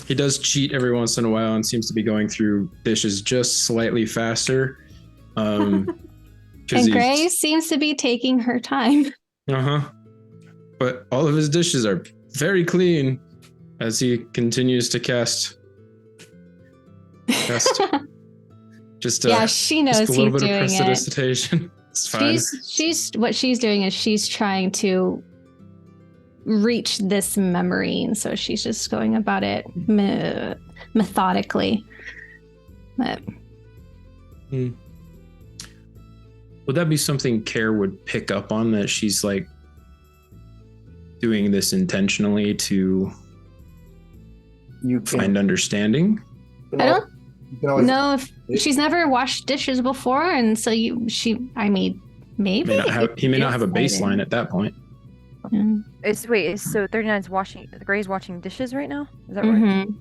He does cheat every once in a while and seems to be going through dishes just slightly faster. And Gray seems to be taking her time. But all of his dishes are very clean as he continues to cast. Just Yeah, she knows just a he's little bit doing of it. prestidigitation. It's fine. She's what she's doing is she's trying to reach this memory, and so she's just going about it methodically. But Would that be something Care would pick up on, that she's like doing this intentionally to You find understanding? I don't You can always, know if she's never washed dishes before, and so maybe He may not have a Yes, I baseline at that point. Yeah. So 39's washing. Gray's washing dishes right now. Is that right? Mhm.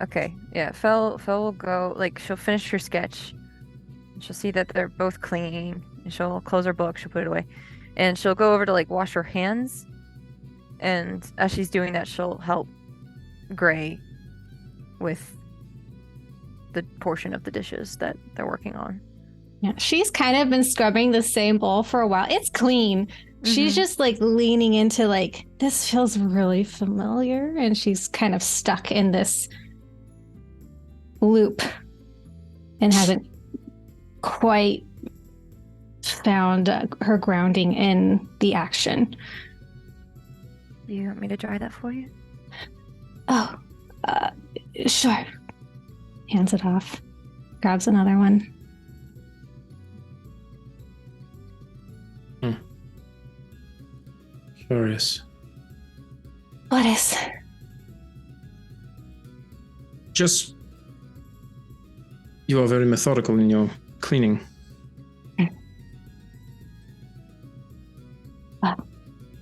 Okay. Yeah. Fel will go. Like she'll finish her sketch. She'll see that they're both clean, and she'll close her book. She'll put it away, and she'll go over to like wash her hands. And as she's doing that, she'll help Gray with the portion of the dishes that they're working on. Yeah, she's kind of been scrubbing the same bowl for a while. It's clean. She's Mhm. just like leaning into like, this feels really familiar, and she's kind of stuck in this loop and hasn't quite found her grounding in the action. Do you want me to try that for you? Oh, sure. Hands it off. Grabs another one. Curious. What is? Just, you are very methodical in your cleaning.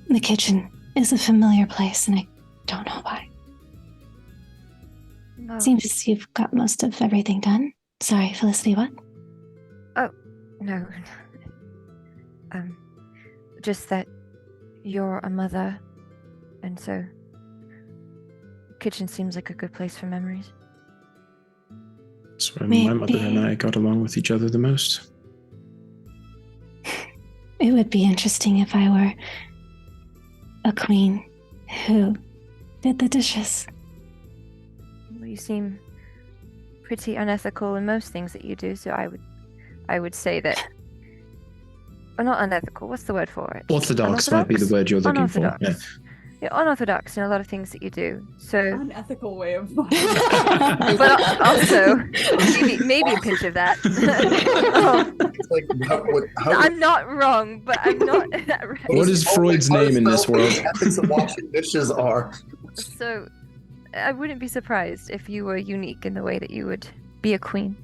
The kitchen is a familiar place, and I don't know why. No. Seems you've got most of everything done. Sorry, Felicity, what? No. Just that you're a mother, and so kitchen seems like a good place for memories. That's where my mother and I got along with each other the most. It would be interesting if I were a queen who did the dishes. Well, you seem pretty unethical in most things that you do, so I would say that. Or not unethical. What's the word for it? Orthodox might be the word you're looking for. Unorthodox. Yeah. You're unorthodox in a lot of things that you do. So, Unethical way of life. but also maybe a pinch of that. It's like, how I'm not wrong, but I'm not. What is Freud's name in this world? Ethics of washing dishes are. So, I wouldn't be surprised if you were unique in the way that you would be a queen.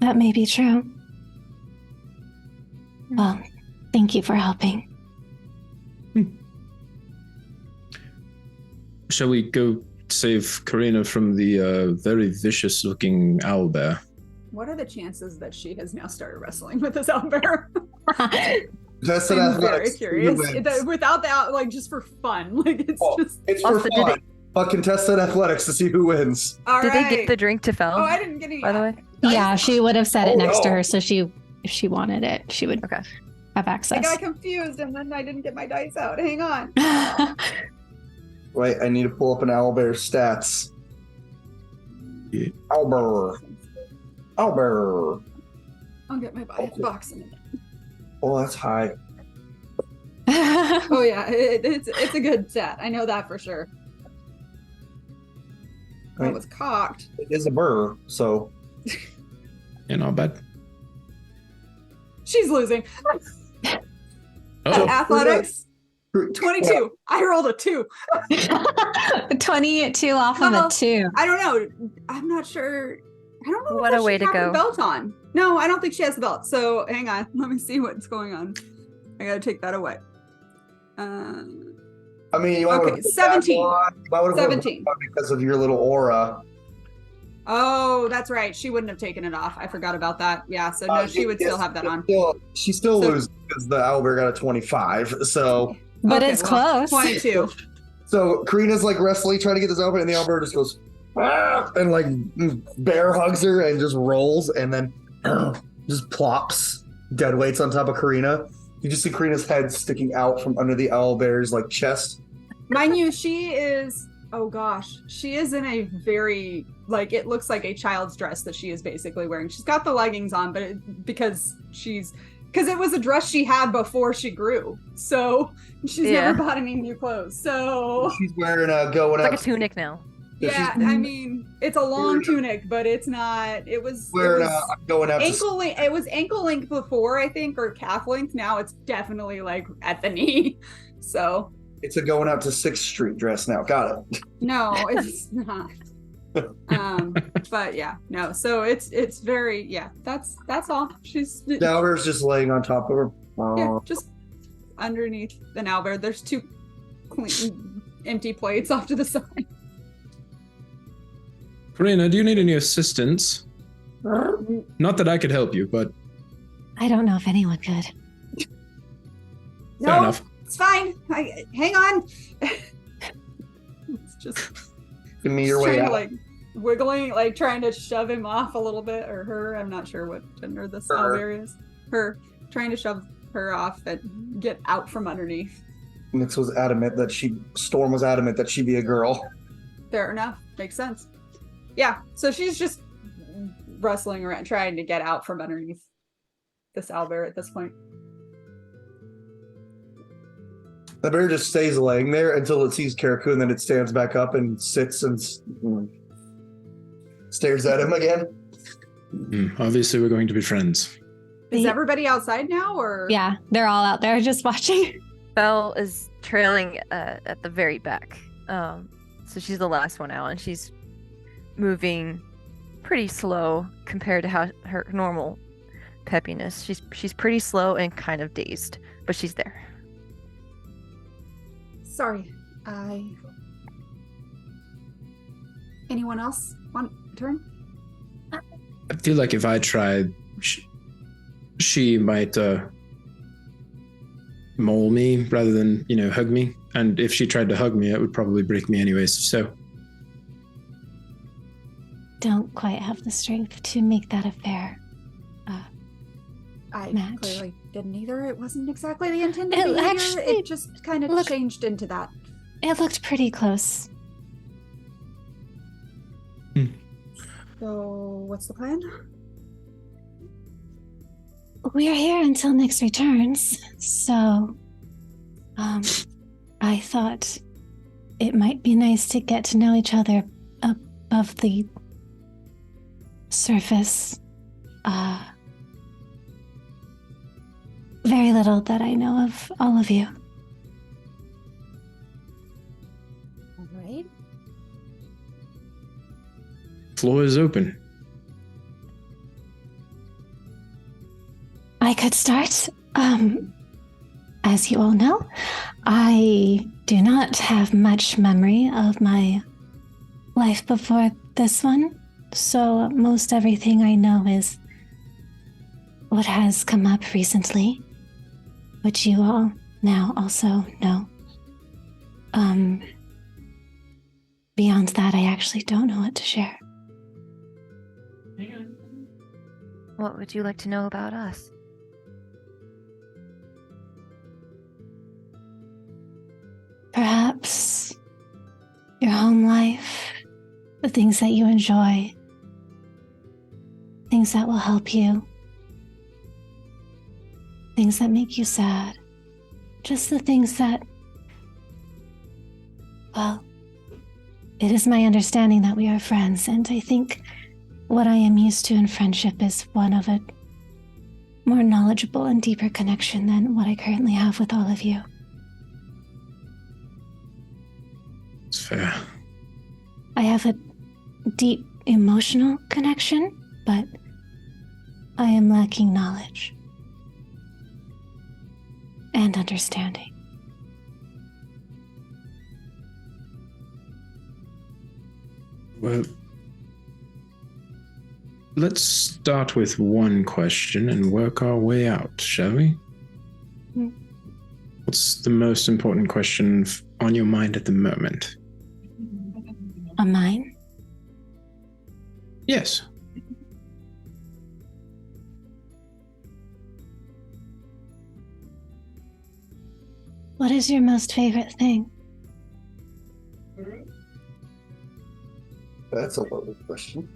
That may be true. Well, thank you for helping. Shall we go save Karina from the very vicious-looking owlbear? What are the chances that she has now started wrestling with this owlbear? Just an I'm very athletics. curious. Without that, like, just for fun. Like, It's for Also, fun. But contested athletics to see who wins. All Did right. they get the drink to Fel? Oh, I didn't get any. By the way? Yeah, she would have set it next to no. her, so if she wanted it, she would Okay. have I access. got confused and then I didn't get my dice out. Hang on. Wait, I need to pull up an owlbear stats. Yeah. Owlbear. Owlbear. I'll get my box in a minute. Oh, that's high. Oh yeah, it's a good stat. I know that for sure. Right. That was cocked. It is a burr, so. Yeah, not bad. She's losing. Oh, Athletics, 22. I rolled a 2. 22 off of Well, a 2. I don't know. I'm not sure. I don't know. What if a way she to has go. The belt on. No, I don't think she has the belt. So hang on. Let me see what's going on. I gotta take that away. I mean, you might Okay, would've 17. You might would've 17. because of your little aura. Oh, that's right. She wouldn't have taken it off. I forgot about that. Yeah, so no, she would still have that on. She still So- loses because the owlbear got a 25. So, But Okay, it's well, close. 22. so Karina's like wrestling, trying to get this owlbear, and the owlbear just goes, "Ah," and like bear hugs her and just rolls, and then just plops dead weights on top of Karina. You just see Karina's head sticking out from under the owlbear's like chest. Mind you, she is, oh gosh, she is in a very, like, it looks like a child's dress that she is basically wearing. She's got the leggings on, but because it was a dress she had before she grew. So she's Yeah. never bought any new clothes. So She's wearing a going It's up. like a tunic now. yeah, I mean, it's a long tunic, but it's not, it was Wearing a going out. ankle length. It was ankle length before, I think, or calf length. Now it's definitely like at the knee. So It's a going out to 6th Street dress now. Got it. no, it's not. But yeah, no. So it's very, yeah. That's all. She's The owlbear's just laying on top of her. yeah, just underneath the owlbear. There's 2 clean empty plates off to the side. Karina, do you need any assistance? Not that I could help you, but I don't know if anyone could. fair enough. It's fine. Hang on. It's just Give me your way trying out. to, like, wiggling, like trying to shove him off a little bit, or her. I'm not sure what gender this Her. owlbear is. Her trying to shove her off and get out from underneath. Nix was adamant that Storm was adamant that she be a girl. Fair enough. Makes sense. Yeah. So she's just wrestling around, trying to get out from underneath this owlbear at this point. The bear just stays laying there until it sees Karaku, and then it stands back up and sits and stares at him again. Obviously, we're going to be friends. Is everybody outside now, or? Yeah, they're all out there just watching. Belle is trailing at the very back. So she's the last one out, and she's moving pretty slow compared to how her normal peppiness. She's pretty slow and kind of dazed, but she's there. Sorry, anyone else want a turn? I feel like if I tried, she might maul me rather than, hug me. And if she tried to hug me, it would probably break me anyways. So. Don't quite have the strength to make that a fair I match. clearly didn't either. It wasn't exactly the intended It behavior. actually It just kind of changed into that. It looked pretty close. So, what's the plan? We're here until Nyx returns, so I thought it might be nice to get to know each other above the surface. Very little that I know of all of you. All right. Floor is open. I could start. As you all know, I do not have much memory of my life before this one, so most everything I know is what has come up recently, which you all now also know. Beyond that, I actually don't know what to share. What would you like to know about us? Perhaps your home life, the things that you enjoy, things that will help you, things that make you sad, just the things that, well, it is my understanding that we are friends, and I think what I am used to in friendship is one of a more knowledgeable and deeper connection than what I currently have with all of you. It's fair. I have a deep emotional connection, but I am lacking knowledge and understanding. Well, let's start with one question and work our way out, shall we? What's the most important question on your mind at the moment? A mine? Yes. What is your most favorite thing? That's a loaded question.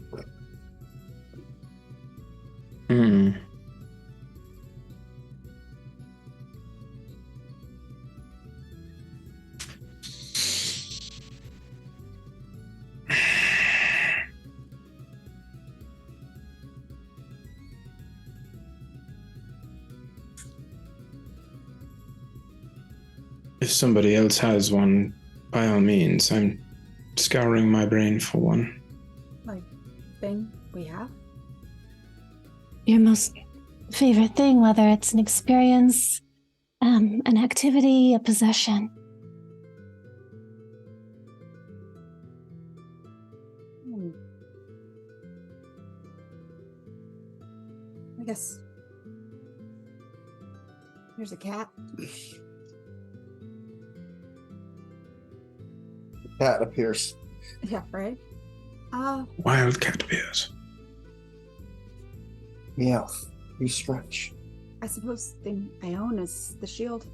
If somebody else has one, by all means, I'm scouring my brain for one. Like, thing we have? Your most favorite thing, whether it's an experience, an activity, a possession. I guess. Here's a cat. Cat appears. Yeah, right? Wildcat appears. Meowth. You stretch. I suppose the thing I own is the shield.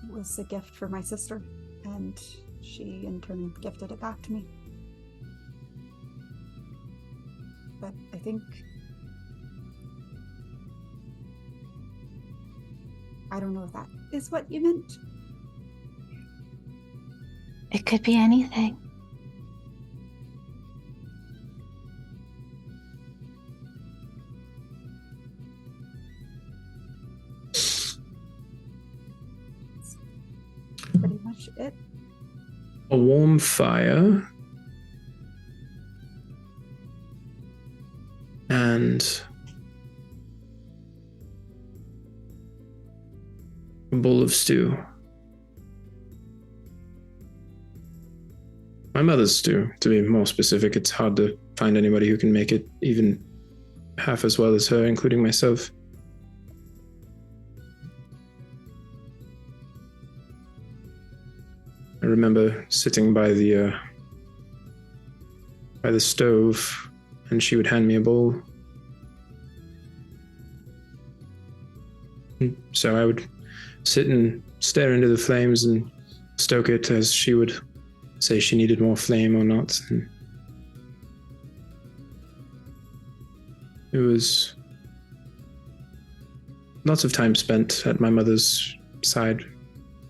It was a gift for my sister, and she in turn gifted it back to me. But I think I don't know if that is what you meant. It could be anything. Pretty much it. A warm fire. And a bowl of stew. My mother's stew, to be more specific. It's hard to find anybody who can make it even half as well as her, including myself. I remember sitting by the stove, and she would hand me a bowl. So I would sit and stare into the flames and stoke it as she would say she needed more flame or not. And it was lots of time spent at my mother's side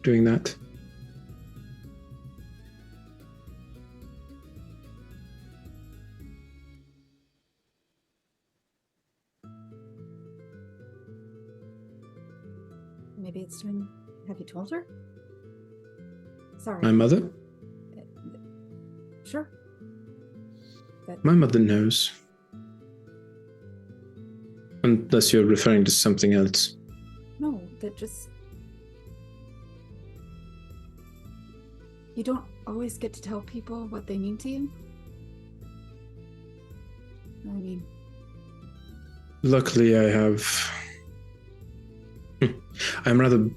doing that. Maybe it's time. Have you told her? Sorry. My mother? Sure. My mother knows. Unless you're referring to something else. No, that just... You don't always get to tell people what they mean to you. I mean... Luckily, I have... I'm rather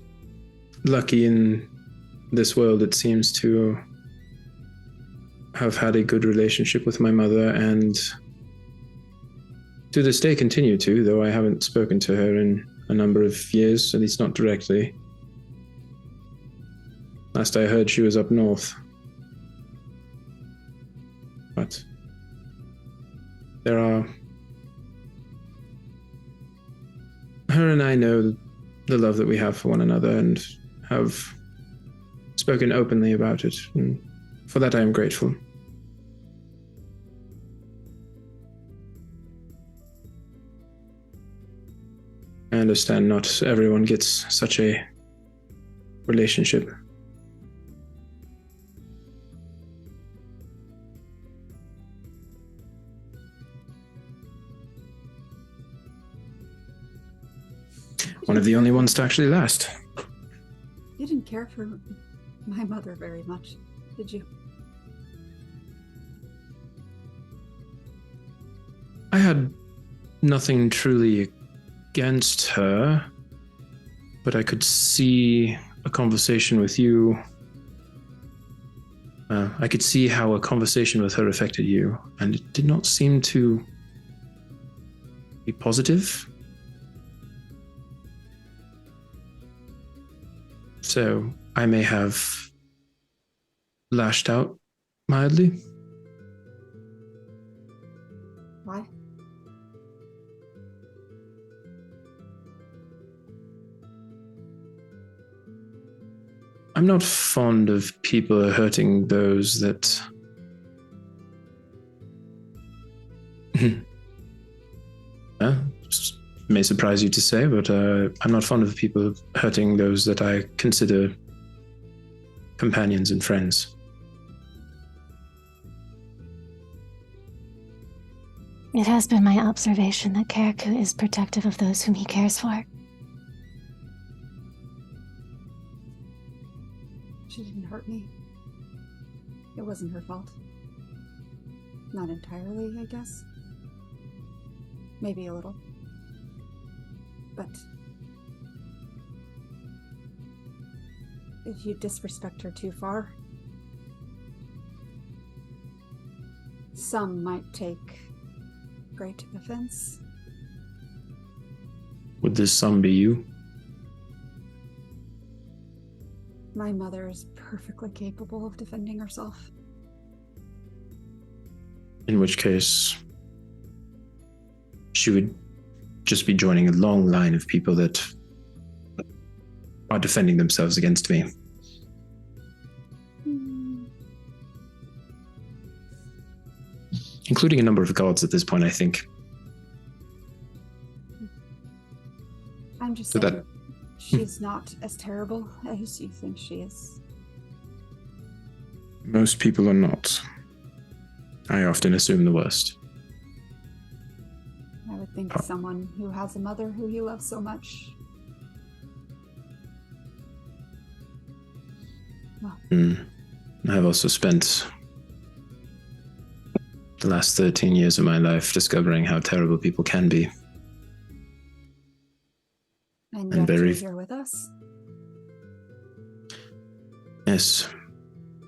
lucky in this world, it seems, to have had a good relationship with my mother, and to this day continue to, though I haven't spoken to her in a number of years, at least not directly. Last I heard, she was up north. But there are... Her and I know the love that we have for one another and have spoken openly about it, and for that I am grateful. I understand not everyone gets such a relationship. One of the only ones to actually last. You didn't care for my mother very much, did you? I had nothing truly against her, but I could see a conversation with you. I could see how a conversation with her affected you, and it did not seem to be positive. So I may have lashed out mildly. Why? I'm not fond of people hurting those that... may surprise you to say, but I'm not fond of people hurting those that I consider companions and friends. It has been my observation that Karaku is protective of those whom he cares for. She didn't hurt me. It wasn't her fault. Not entirely, I guess. Maybe a little. But if you disrespect her too far, some might take great offense. Would this some be you? My mother is perfectly capable of defending herself. In which case, she would just be joining a long line of people that are defending themselves against me. Including a number of gods at this point, I think. I'm just So saying, that- she's not as terrible as you think she is. Most people are not. I often assume the worst. I would think someone who has a mother who he loves so much. I have also spent the last 13 years of my life discovering how terrible people can be. And And yet very- you're here with us. Yes,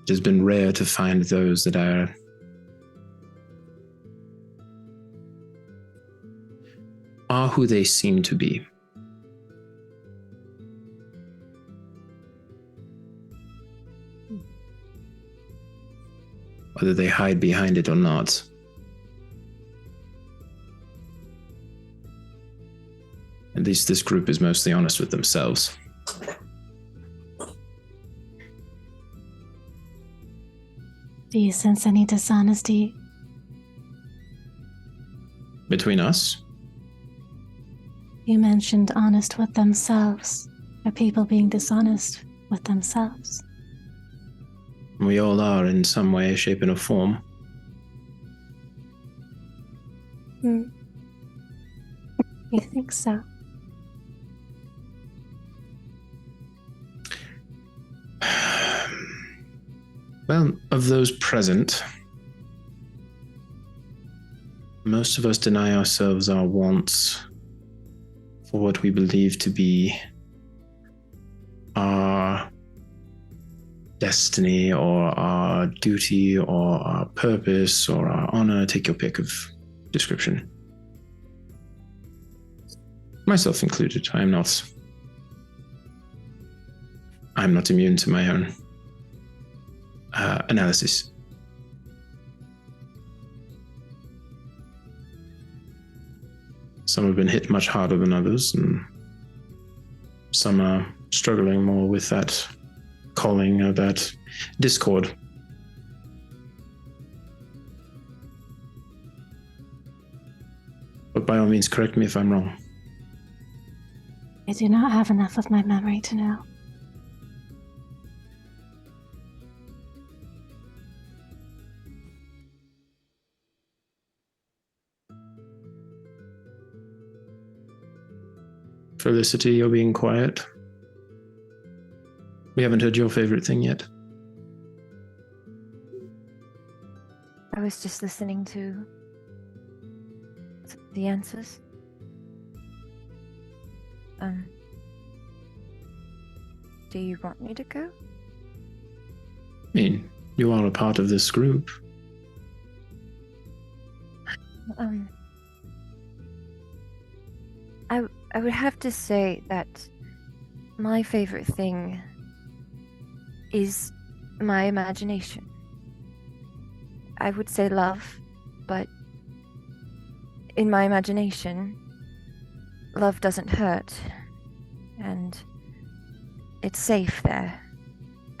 it has been rare to find those that are who they seem to be. Whether they hide behind it or not. At least this group is mostly honest with themselves. Do you sense any dishonesty? Between us? You mentioned honest with themselves. Are people being dishonest with themselves? We all are in some way, shape, or form. You think so? Well, of those present, most of us deny ourselves our wants for what we believe to be our destiny or our duty or our purpose or our honor. Take your pick of description. Myself included. I'm not immune to my own analysis. Some have been hit much harder than others, and some are struggling more with that calling or that discord. But by all means, correct me if I'm wrong. I do not have enough of my memory to know. Felicity, you're being quiet. We haven't heard your favorite thing yet. I was just listening to the answers. Do you want me to go? I mean, you are a part of this group. I would have to say that my favorite thing is my imagination. I would say love, but in my imagination, love doesn't hurt, and it's safe there,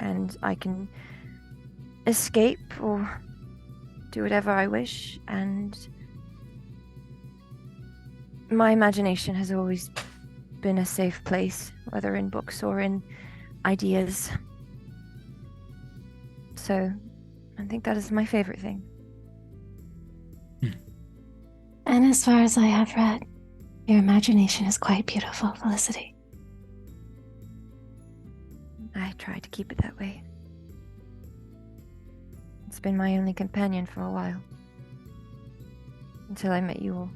and I can escape or do whatever I wish, and my imagination has always been a safe place, whether in books or in ideas. So I think that is my favorite thing. And as far as I have read, your imagination is quite beautiful, Felicity. I try to keep it that way. It's been my only companion for a while. Until I met you all.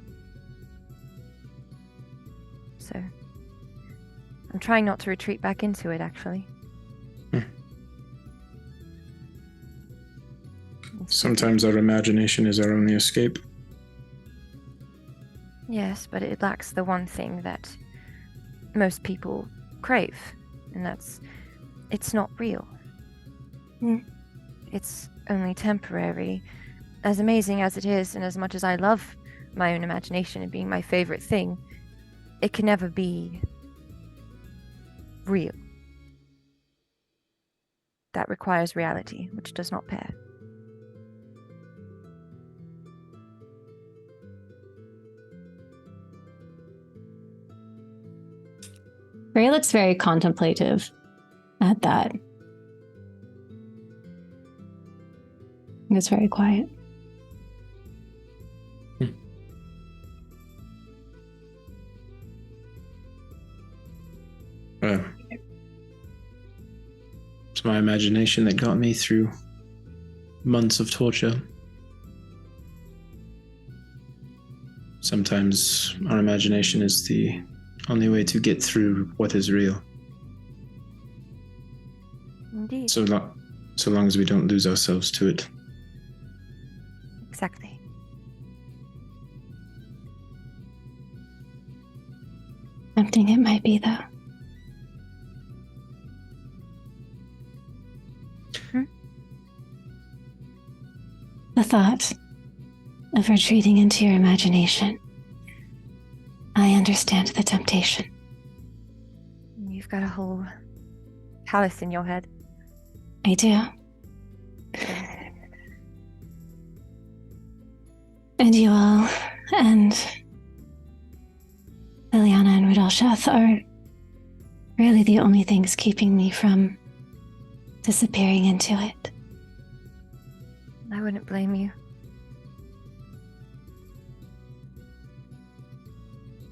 So I'm trying not to retreat back into it, actually. Sometimes our imagination is our only escape. Yes, but it lacks the one thing that most people crave, and that's it's not real. It's only temporary. As amazing as it is, and as much as I love my own imagination and being my favorite thing, it can never be real. that requires reality, which does not pair. Ray looks very contemplative at that. It's very quiet. It's my imagination that got me through months of torture. Sometimes our imagination is the only way to get through what is real. Indeed. So long as we don't lose ourselves to it. Exactly. Tempting it might be, though. The thought of retreating into your imagination. I understand the temptation. You've got a whole palace in your head. I do. And you all, and Liliana and Rudolsheth are really the only things keeping me from disappearing into it. I wouldn't blame you.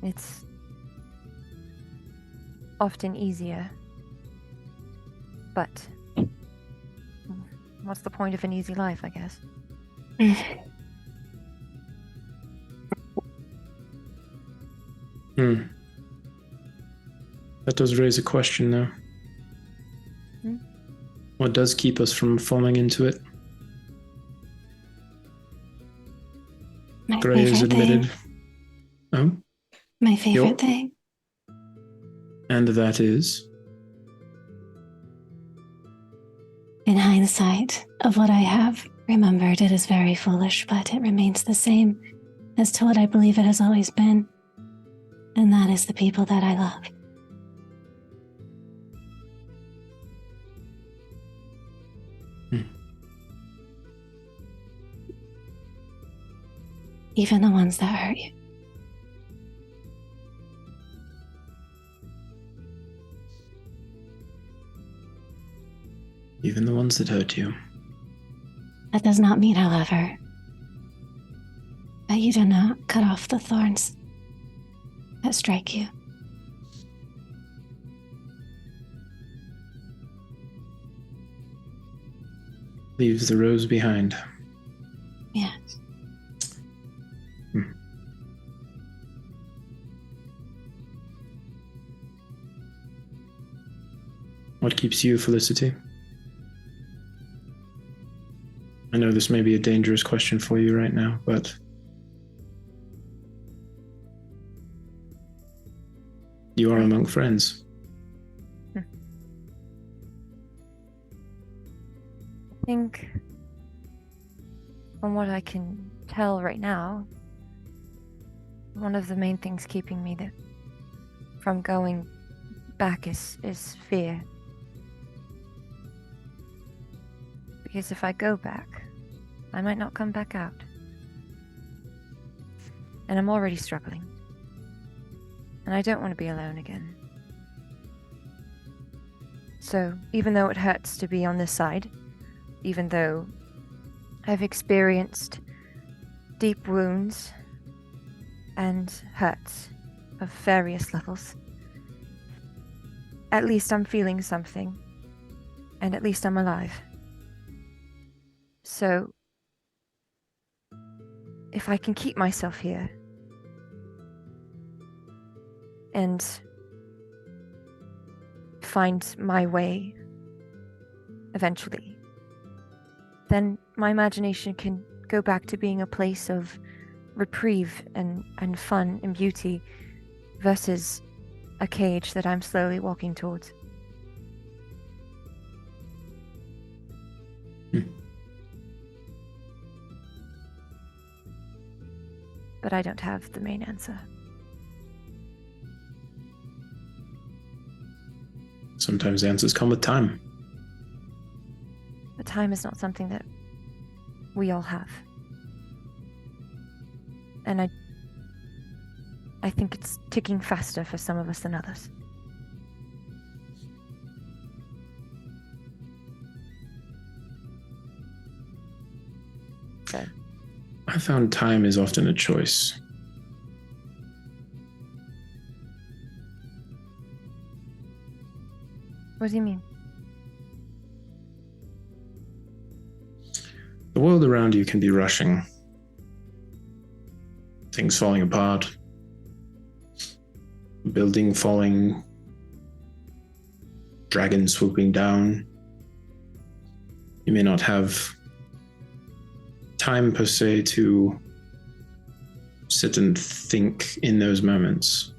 It's often easier, but what's the point of an easy life, I guess? That does raise a question, though. What does keep us from falling into it? My Gray has favorite admitted. thing. Oh? My favorite Yup. thing. And that is? In hindsight of what I have remembered, it is very foolish, but it remains the same as to what I believe it has always been. And that is the people that I love. Even the ones that hurt you. Even the ones that hurt you. That does not mean, however, that you do not cut off the thorns that strike you. Leaves the rose behind. Yes. What keeps you, Felicity? I know this may be a dangerous question for you right now, but you are among friends. I think, from what I can tell right now, one of the main things keeping me from going back is fear. Because if I go back, I might not come back out. And I'm already struggling. And I don't want to be alone again. So, even though it hurts to be on this side, even though I've experienced deep wounds and hurts of various levels, at least I'm feeling something. And at least I'm alive. So, if I can keep myself here and find my way eventually, then my imagination can go back to being a place of reprieve and fun and beauty versus a cage that I'm slowly walking towards. But I don't have the main answer. Sometimes answers come with time. time is not something that we all have. And I think it's ticking faster for some of us than others. So. I found time is often a choice. What do you mean? The world around you can be rushing. Things falling apart. Building falling. Dragons swooping down. You may not have time per se to sit and think in those moments.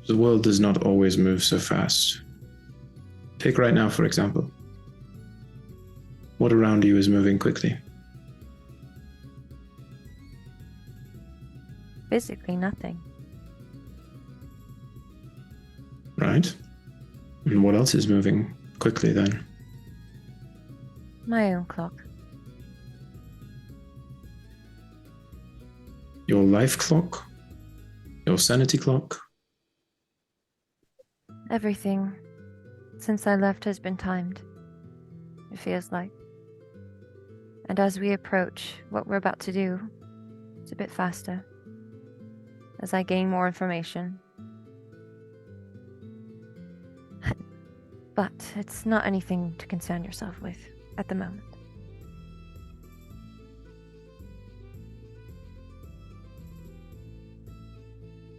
The world does not always move so fast. Take right now, for example. What around you is moving quickly? Basically nothing. Right? And what else is moving quickly then? My own clock. Your life clock? Your sanity clock? Everything since I left has been timed, it feels like. And as we approach what we're about to do, it's a bit faster. As I gain more information. But it's not anything to concern yourself with at the moment.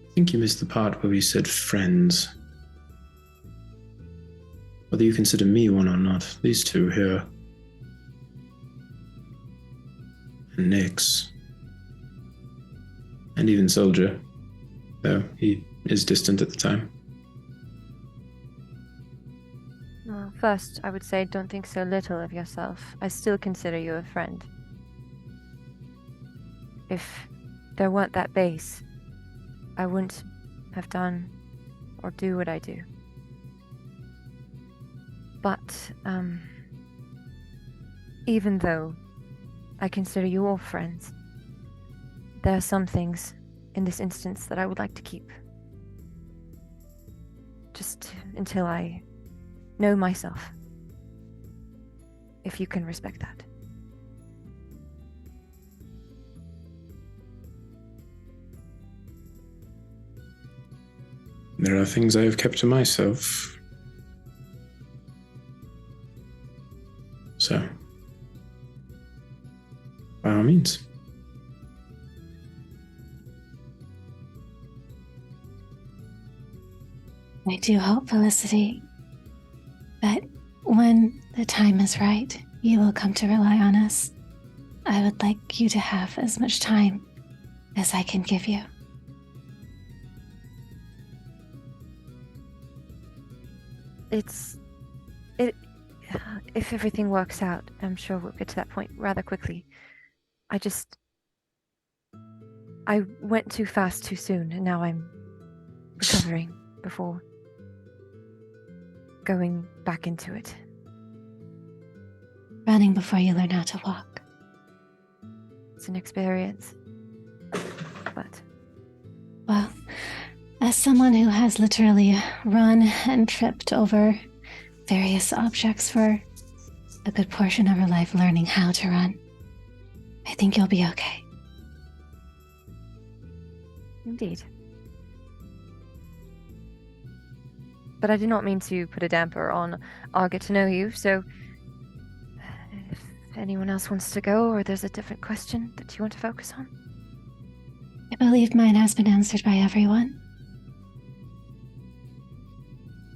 I think you missed the part where we said friends. Whether you consider me one or not, these two here. And Nyx. And even Soldier, though he is distant at the time. Well, first, I would say don't think so little of yourself. I still consider you a friend. If there weren't that base, I wouldn't have done or do what I do. But, even though I consider you all friends, there are some things in this instance that I would like to keep. Just until I know myself. If you can respect that. There are things I have kept to myself. So, by all means. I do hope, Felicity, that when the time is right, you will come to rely on us. I would like you to have as much time as I can give you. If everything works out, I'm sure we'll get to that point rather quickly. I went too fast too soon, and now I'm recovering before going back into it. Running before you learn how to walk. It's an experience. But well, as someone who has literally run and tripped over various objects for a good portion of her life learning how to run, I think you'll be okay. Indeed. But I did not mean to put a damper on our get to know you, so if anyone else wants to go or there's a different question that you want to focus on. I believe mine has been answered by everyone.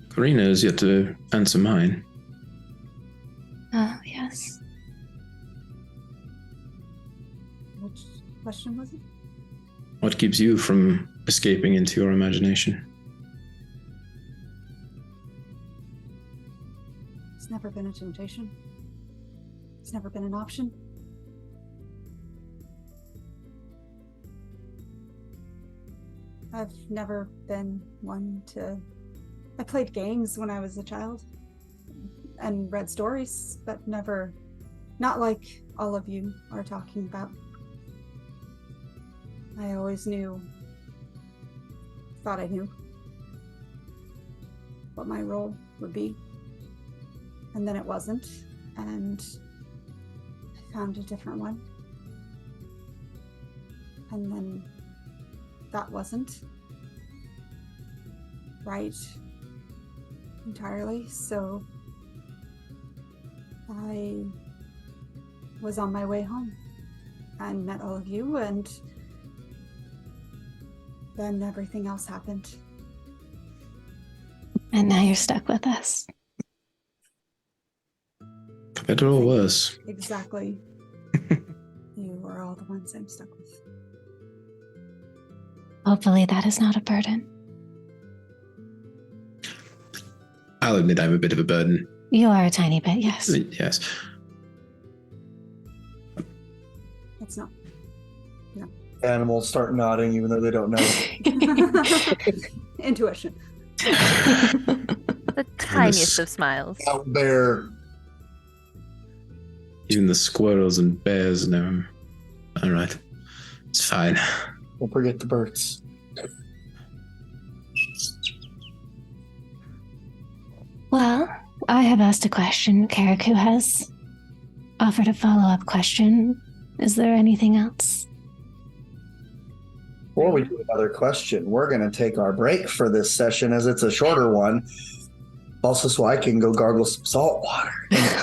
Karina is yet to answer mine. Oh, yes. Which question was it? What keeps you from escaping into your imagination? It's never been a temptation. It's never been an option. I've never been one to... I played games when I was a child. and read stories, but never, not like all of you are talking about. I always thought I knew what my role would be. And then it wasn't, and I found a different one. And then that wasn't right entirely, so I was on my way home and met all of you, and then everything else happened. And now you're stuck with us. It all was. Exactly. You are all the ones I'm stuck with. Hopefully that is not a burden. I'll admit I'm a bit of a burden. You are a tiny bit, yes. Yes. It's not. No. Animals start nodding even though they don't know. Intuition. The tiniest of smiles. Out there. Even the squirrels and bears know. All right. It's fine. Don't forget the birds. Well, I have asked a question. Karaku has offered a follow-up question. Is there anything else? Before we do another question, we're going to take our break for this session as it's a shorter one. Also, so I can go gargle some salt water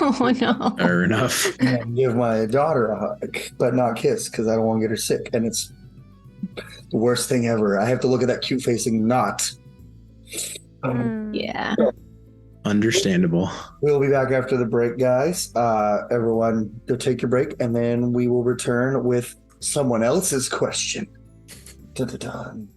Oh no. Fair enough. and give my daughter a hug, but not kiss because I don't want to get her sick. And it's the worst thing ever. I have to look at that cute facing knot. Yeah. Understandable. We'll be back after the break, guys. Everyone, go take your break, and then we will return with someone else's question. Dun-dun-dun.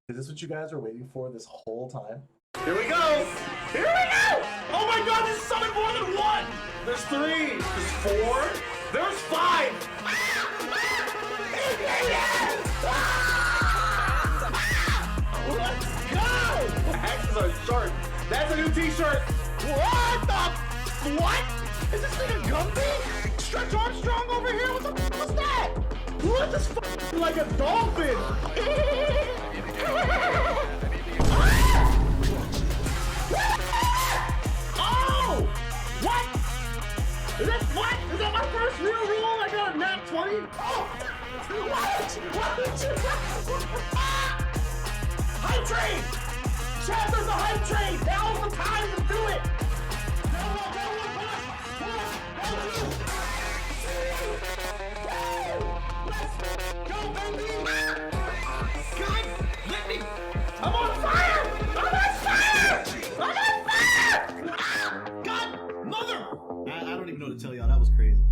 Is this what you guys are waiting for this whole time? Here we go! Here we go! Oh my god, there's something more than one! There's 3, there's 4, there's 5! Let's go! Axes are sharp. That's a new t-shirt! What? Is this thing a Gumby? Stretch Armstrong over here? What the f was that? What this f like a dolphin? Oh! What? Is that my first real roll? I got a nat 20? Oh! What? Hydrate! chat, there's a hype train. Now's the time to do it. Go, baby. God, let me. I'm on fire. I'm on fire. I'm on fire. God, mother. I don't even know what to tell y'all. That was crazy.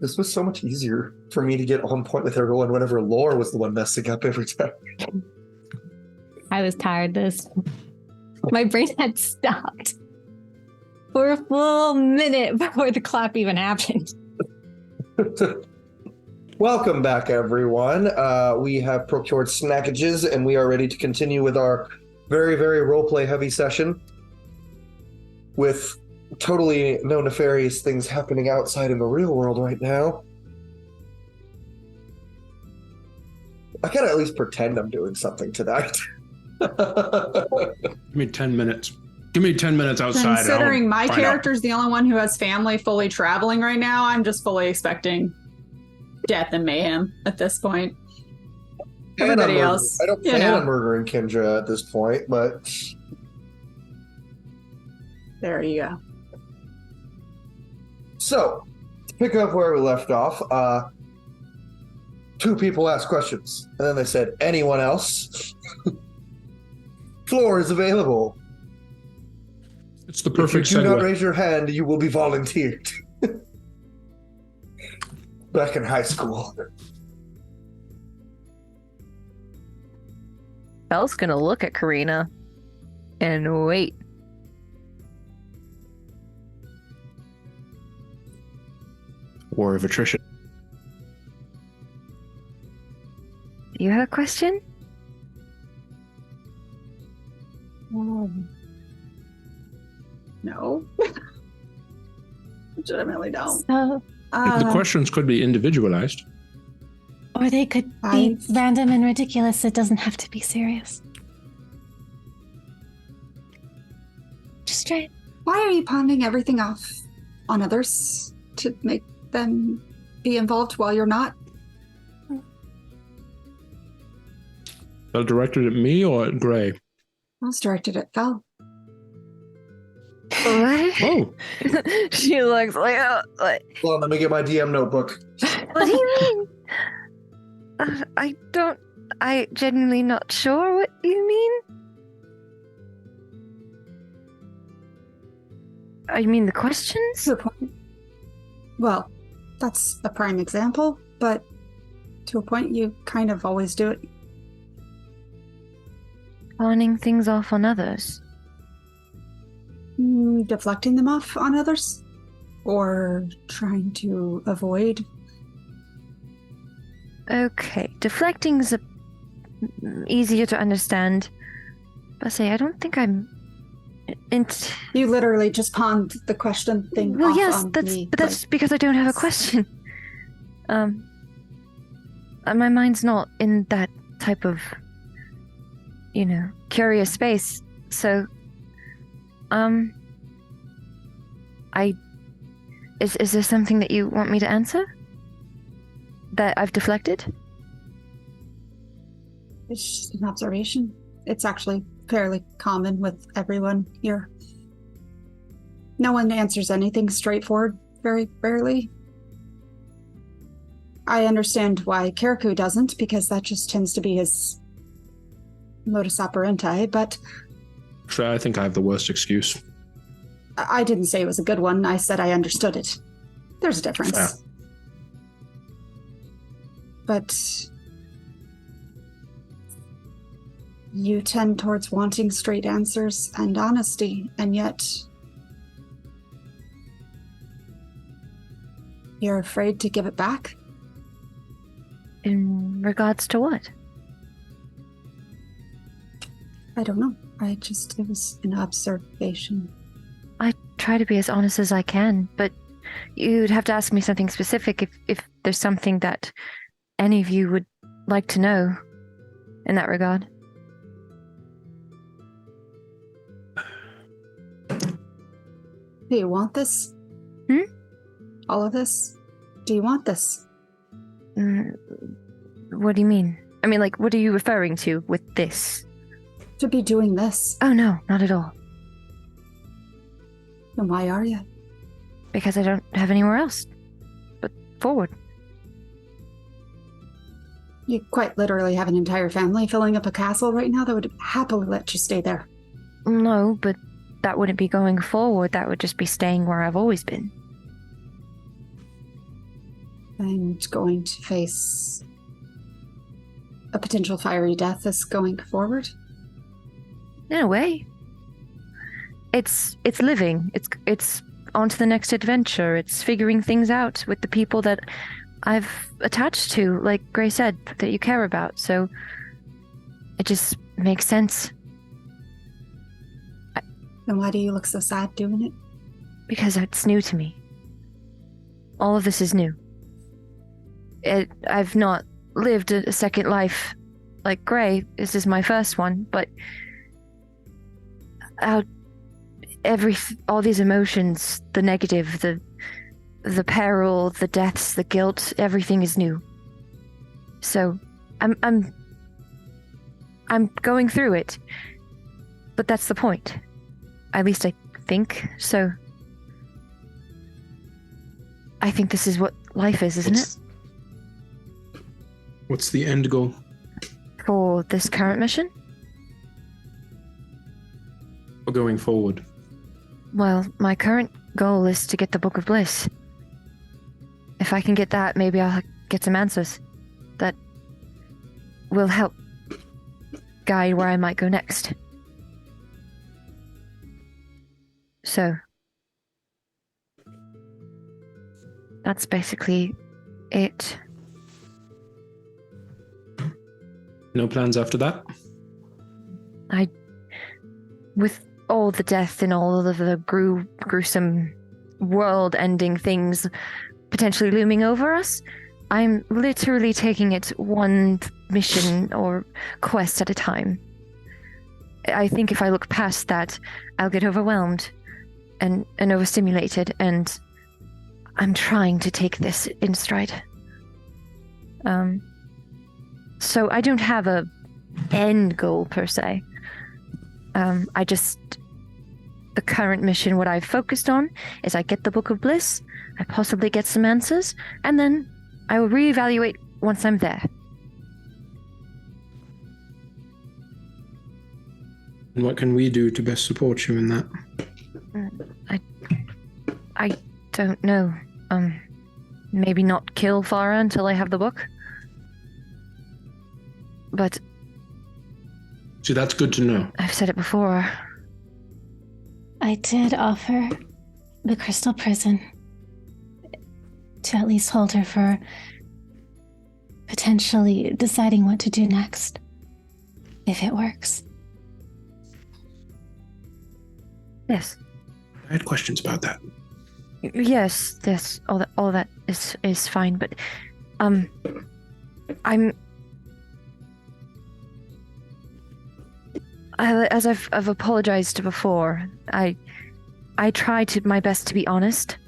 This was so much easier for me to get on point with everyone whenever Lore was the one messing up every time. I was tired this. My brain had stopped for a full minute before the clap even happened. Welcome back, everyone. We have procured snackages, and we are ready to continue with our very, very roleplay heavy session with totally no nefarious things happening outside in the real world right now. I gotta at least pretend I'm doing something tonight. Give me 10 minutes. Give me 10 minutes outside. Considering my character's the only one who has family fully traveling right now, I'm just fully expecting death and mayhem at this point. Everybody else, I don't plan on murdering Kendra at this point, but there you go. So, to pick up where we left off, two people asked questions, and then they said, anyone else? Floor is available. It's the perfect If you do segue. not raise your hand, you will be volunteered. Back in high school. Belle's gonna look at Karina and wait. War of attrition. Do you have a question? No. Legitimately don't. So, The questions could be individualized. or they could be random and ridiculous. It doesn't have to be serious. Just try it. Why are you pawning everything off on others to make them be involved while you're not? That directed at me or at Gray? I was directed at Fel. What? Oh, She looks like, Hold on, let me get my DM notebook. what do you mean? I genuinely not sure what you mean. I mean the questions? To a point. Well, that's a prime example, but to a point, you kind of always do it. Pawning things off on others. Deflecting them off on others? Or trying to avoid? Okay, deflecting's easier to understand. But I don't think I'm. You literally just pawned the question thing Well, off yes, on that's me. but that's because I don't have a question. My mind's not in that type of, curious space. So, is there something that you want me to answer? That I've deflected? It's just an observation. It's actually fairly common with everyone here. No one answers anything straightforward very rarely. I understand why Kirikou doesn't, because that just tends to be his modus operandi, but so I think I have the worst excuse. I didn't say it was a good one. I said I understood it. There's a difference. Fair. But you tend towards wanting straight answers and honesty, and yet you're afraid to give it back? In regards to what? I don't know. It was an observation. I try to be as honest as I can, but you'd have to ask me something specific if there's something that any of you would like to know in that regard. Do you want this? All of this? Do you want this? What do you mean? I mean, what are you referring to with this? To be doing this? Oh, no, not at all. Then why are you? Because I don't have anywhere else but forward. You quite literally have an entire family filling up a castle right now that would happily let you stay there. No, but that wouldn't be going forward. That would just be staying where I've always been. and going to face a potential fiery death as going forward? In a way. It's living. It's on to the next adventure. It's figuring things out with the people that I've attached to, like Gray said, that you care about. So it just makes sense. Then why do you look so sad doing it? Because it's new to me. All of this is new. I've not lived a second life like Gray. This is my first one, but all these emotions, the negative, the peril, the deaths, the guilt, everything is new. So I'm going through it. But that's the point. At least I think so. I think this is what life is, isn't it? What's the end goal? For this current mission? Or going forward? Well, my current goal is to get the Book of Bliss. If I can get that, maybe I'll get some answers that will help guide where I might go next. So, that's basically it. No plans after that? With all the death and all of the gruesome world-ending things potentially looming over us, I'm literally taking it one mission or quest at a time. I think if I look past that, I'll get overwhelmed and overstimulated, and I'm trying to take this in stride. So I don't have a end goal per se. The current mission, what I've focused on is I get the Book of Bliss, I possibly get some answers, and then I will reevaluate once I'm there. And what can we do to best support you in that? I don't know. Maybe not kill Farah until I have the book. But See, that's good to know. I've said it before. I did offer the Crystal Prison to at least hold her for potentially deciding what to do next, if it works. Yes. I had questions about that. Yes. All that is fine, but as I've apologized before, I try my best to be honest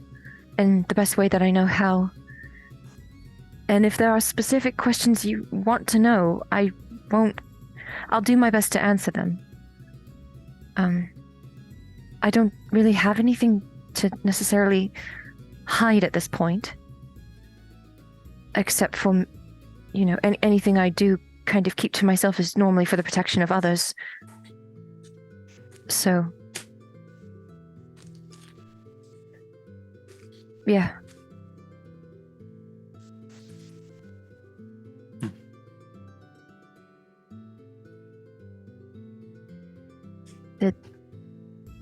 in the best way that I know how. And if there are specific questions you want to know, I'll do my best to answer them. I don't really have anything to necessarily hide at this point. Except for, anything I do kind of keep to myself is normally for the protection of others. So, yeah.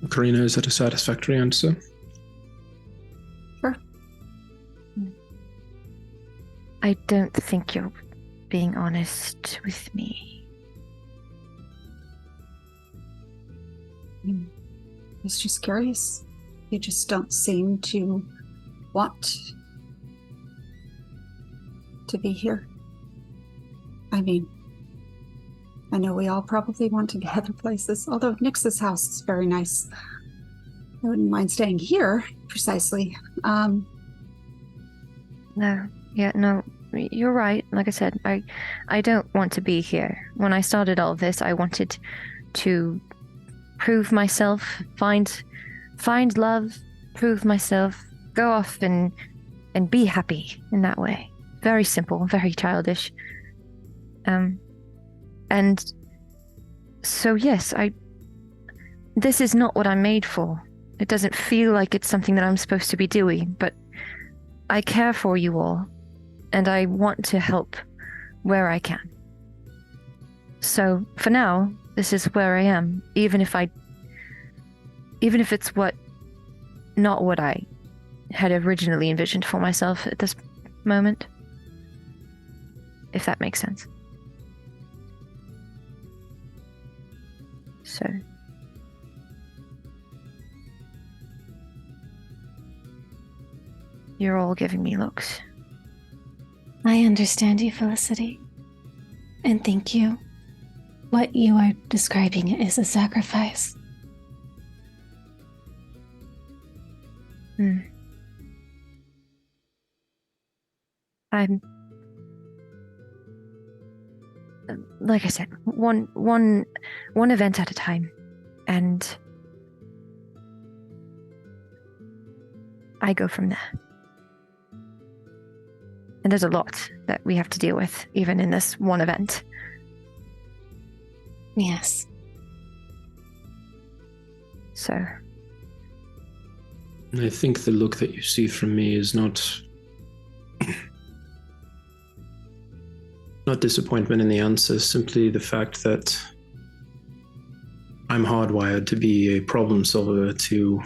Karina, is that a satisfactory answer? Sure. I don't think you're being honest with me. I was just curious. You just don't seem to want to be here. I mean, I know we all probably want to get other places, although Nyx's house is very nice. I wouldn't mind staying here, precisely. No, you're right. Like I said, I don't want to be here. When I started all this, I wanted to prove myself, find love, prove myself, go off and be happy in that way. Very simple, very childish. And so yes, this is not what I'm made for. It doesn't feel like it's something that I'm supposed to be doing, but I care for you all. and I want to help where I can. So for now, this is where I am, even if it's not what I had originally envisioned for myself at this moment. If that makes sense. So. You're all giving me looks. I understand you, Felicity. And thank you. What you are describing is a sacrifice. I'm, like I said, one event at a time, and I go from there. And there's a lot that we have to deal with, even in this one event. Yes. So. I think the look that you see from me is not disappointment in the answer, simply the fact that I'm hardwired to be a problem solver, to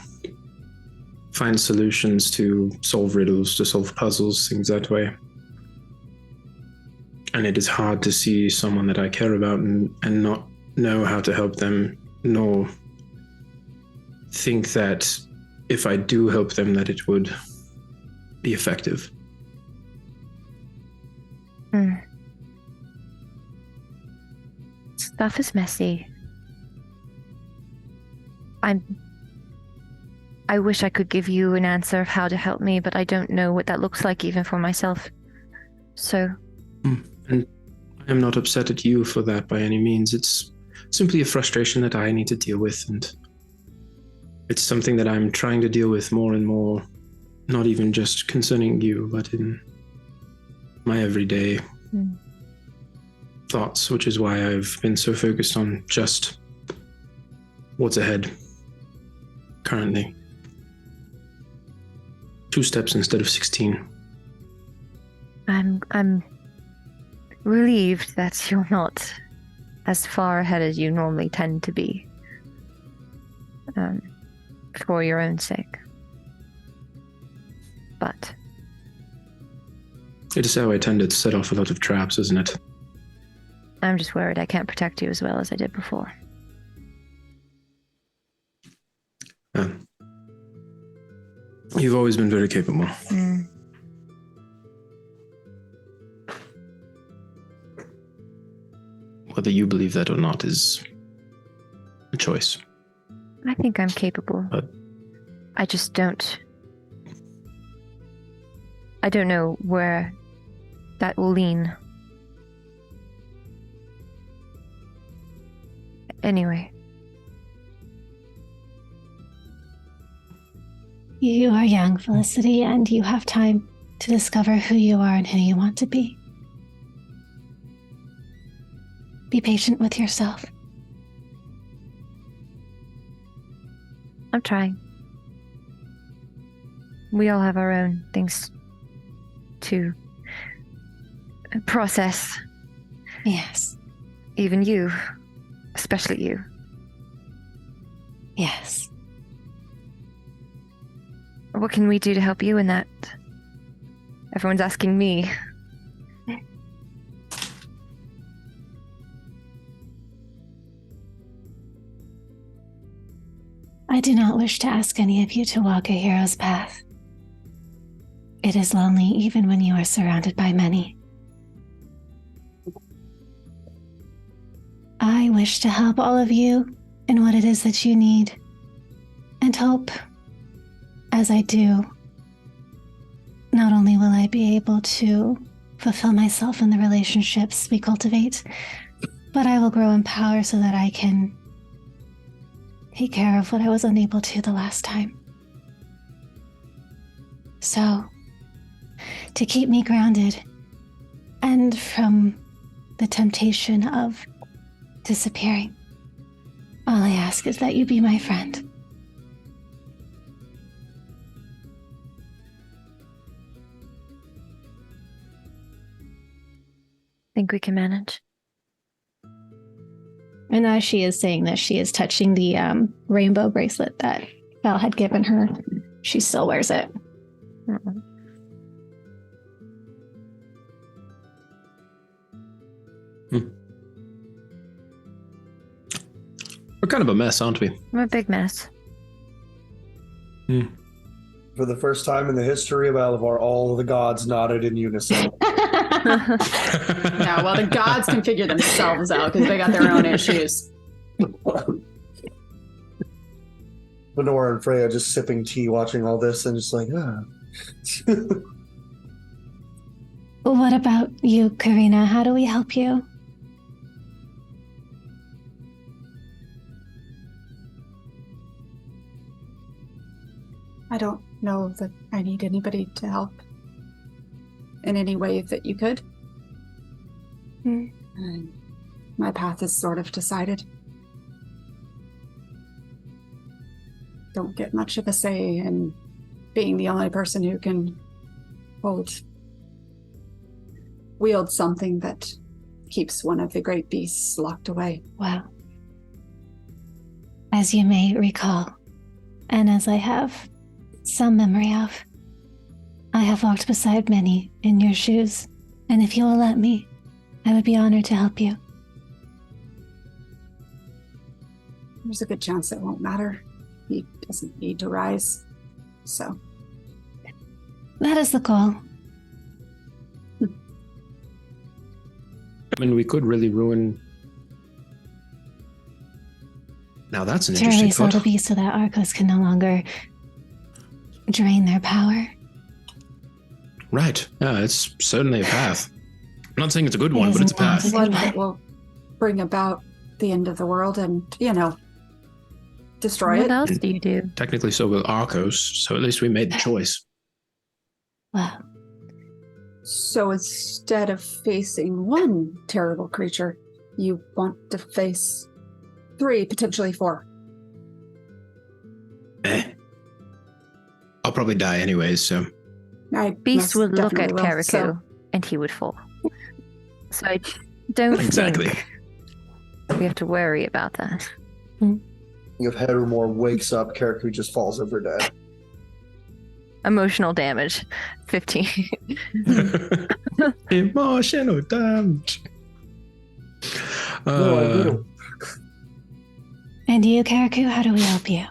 find solutions, to solve riddles, to solve puzzles, things that way. And it is hard to see someone that I care about and not know how to help them, nor think that if I do help them, that it would be effective. Stuff is messy. I wish I could give you an answer of how to help me, but I don't know what that looks like even for myself. So. And I am not upset at you for that by any means. It's simply a frustration that I need to deal with, and it's something that I'm trying to deal with more and more, not even just concerning you, but in my everyday thoughts, which is why I've been so focused on just what's ahead currently. 2 steps instead of 16. I'm relieved that you're not as far ahead as you normally tend to be. For your own sake. But it is how I tend to set off a lot of traps, isn't it? I'm just worried I can't protect you as well as I did before. You've always been very capable. Whether you believe that or not is a choice. I think I'm capable. But I just don't. I don't know where that will lean. Anyway. You are young, Felicity, and you have time to discover who you are and who you want to be. Be patient with yourself. I'm trying. We all have our own things to process. Yes. Even you. Especially you. Yes. What can we do to help you in that? Everyone's asking me. I do not wish to ask any of you to walk a hero's path. It is lonely even when you are surrounded by many. I wish to help all of you in what it is that you need, and hope, as I do, not only will I be able to fulfill myself in the relationships we cultivate, but I will grow in power so that I can take care of what I was unable to the last time. So, to keep me grounded and from the temptation of disappearing, all I ask is that you be my friend. think we can manage. And as she is saying this, she is touching the rainbow bracelet that Val had given her. She still wears it. Mm-mm. We're kind of a mess, aren't we? I'm a big mess. For the first time in the history of Alavar, all of the gods nodded in unison. Yeah, well, the gods can figure themselves out because they got their own issues. Lenora and Freya just sipping tea, watching all this, and just like, ah. What about you, Karina? How do we help you? I don't know that I need anybody to help in any way that you could. My path is sort of decided. Don't get much of a say in being the only person who can wield something that keeps one of the great beasts locked away. Well, as you may recall, and as I have some memory of, I have walked beside many in your shoes, and if you will let me, I would be honored to help you. There's a good chance it won't matter. He doesn't need to rise, so. That is the goal. I mean, we could really ruin. Now that's an To interesting release all thought. the beasts so that Arcos can no longer drain their power. Right. Yeah, it's certainly a path. I'm not saying it's a good It one, but it's a isn't path. It's One good. that will bring about the end of the world and, destroy What it. else do you do? Technically, so will Arcos, so at least we made the choice. Well, So instead of facing one terrible creature, you want to face 3, potentially 4. I'll probably die anyways, so. Beast would look at Karakou Karakou and he would fall. So I don't Exactly. think we have to worry about that. If Heathermore wakes up, Karakou just falls over dead. Emotional damage, 15. Emotional damage. What do I do? and you, Karakou, how do we help you?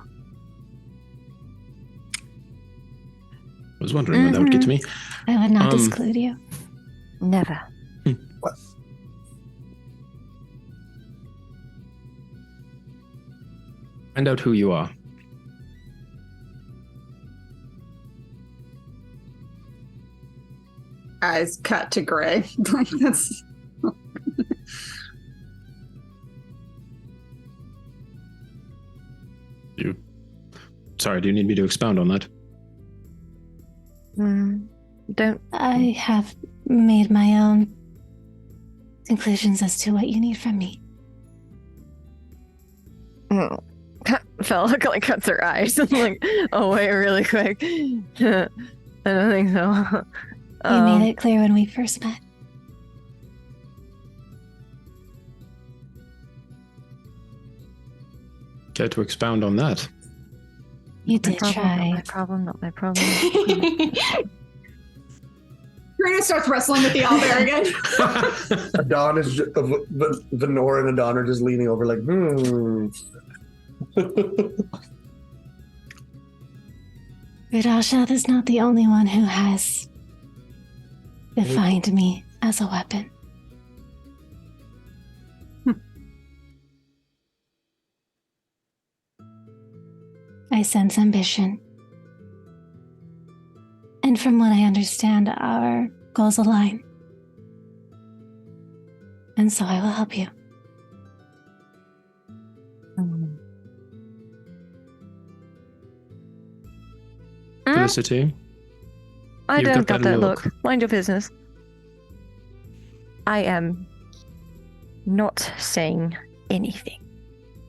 I was wondering when that would get to me. I would not exclude you. Never. What? Find out who you are. Eyes cut to gray. That's Sorry, do you need me to expound on that? Don't. I have made my own conclusions as to what you need from me. Fell like cuts her eyes. I'm like, oh wait, really quick. I don't think so. You made it clear when we first met. Care to expound on that? You Not my did problem, try. Not my problem. Not my problem. Karina starts wrestling with the owlbear again. Adon is just, Venora and Adon are just leaning over like, Rudolshath is not the only one who has defined me as a weapon. I sense ambition. And from what I understand, our goals align. And so I will help you. Felicity? I You've don't got got that that look. look. Mind your business. I am not saying anything.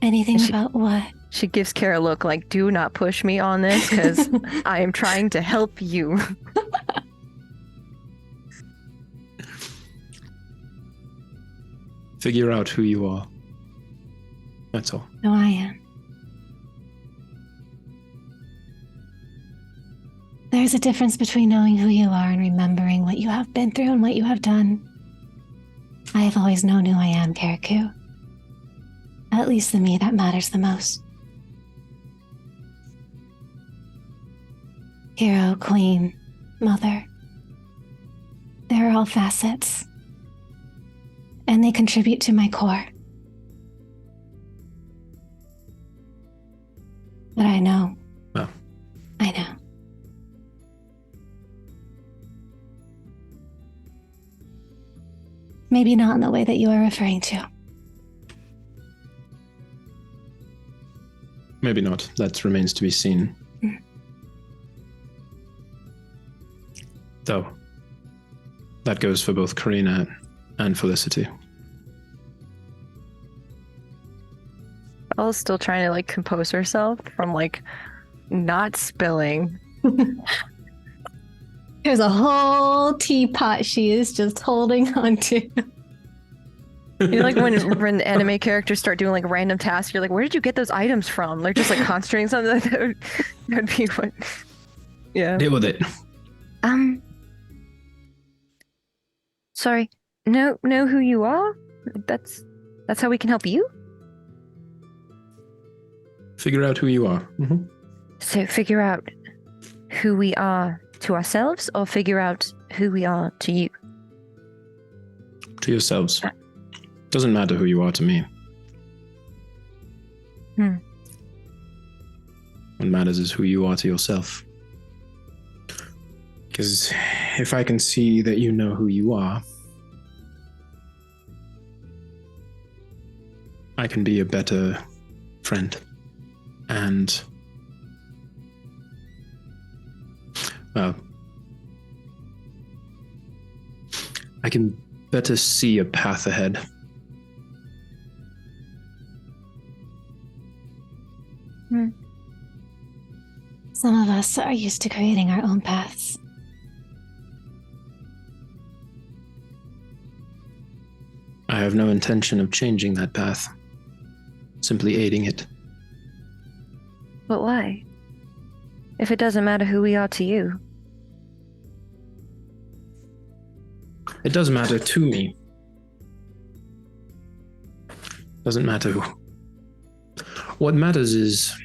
Anything Is she- about what? She gives Kara a look like, do not push me on this because I am trying to help you. Figure out who you are. That's all. Who I am. There's a difference between knowing who you are and remembering what you have been through and what you have done. I have always known who I am, Karaku. At least the me that matters the most. Hero, queen, mother. They're all facets. And they contribute to my core. But I know. Oh. I know. Maybe not in the way that you are referring to. Maybe not. That remains to be seen. Though, that goes for both Karina and Felicity. Bella's still trying to, like, compose herself from, like, not spilling. There's a whole teapot she is just holding on to. You know, like when the anime characters start doing like random tasks, you're like, where did you get those items from? Like just like concentrating something like that would be what. Yeah. Deal with it. Sorry. Know who you are? That's how we can help you? Figure out who you are. Mm-hmm. So figure out who we are to ourselves or figure out who we are to you? To yourselves. Doesn't matter who you are to me. What matters is who you are to yourself. Because if I can see that you know who you are, I can be a better friend. And, well, I can better see a path ahead. Some of us are used to creating our own paths. I have no intention of changing that path, simply aiding it. But why? If it doesn't matter who we are to you. It does matter to me. Doesn't matter who. What matters is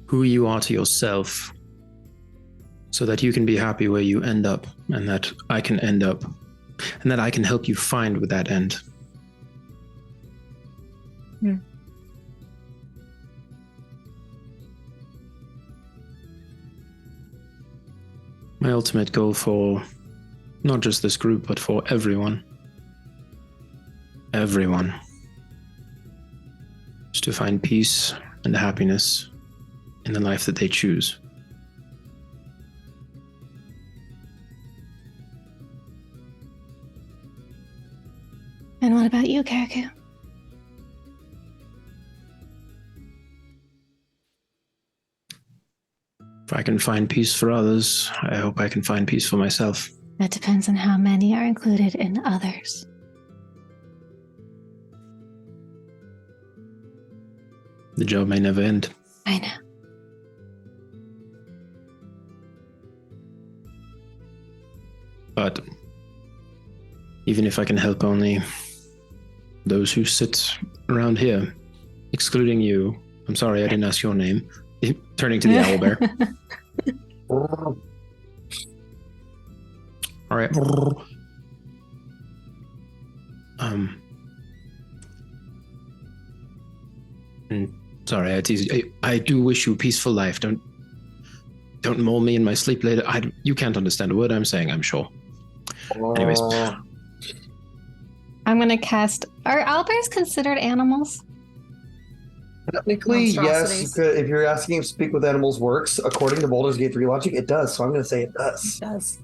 who you are to yourself, so that you can be happy where you end up, and that I can end up, and that I can help you find with that end. My ultimate goal for not just this group, but for everyone, is to find peace and happiness in the life that they choose. And what about you, Karaku? If I can find peace for others, I hope I can find peace for myself. That depends on how many are included in others. The job may never end. I know. But even if I can help only those who sit around here, excluding you, I'm sorry I didn't ask your name, turning to the owlbear. All right. Sorry, I tease you. I do wish you a peaceful life. Don't maul me in my sleep later. You can't understand a word I'm saying, I'm sure. Anyways. I'm going to cast... Are owlbears considered animals? Technically, yes. Monstrosities. If you're asking if Speak with Animals works, according to Baldur's Gate 3 logic, it does. So I'm going to say it does. It does.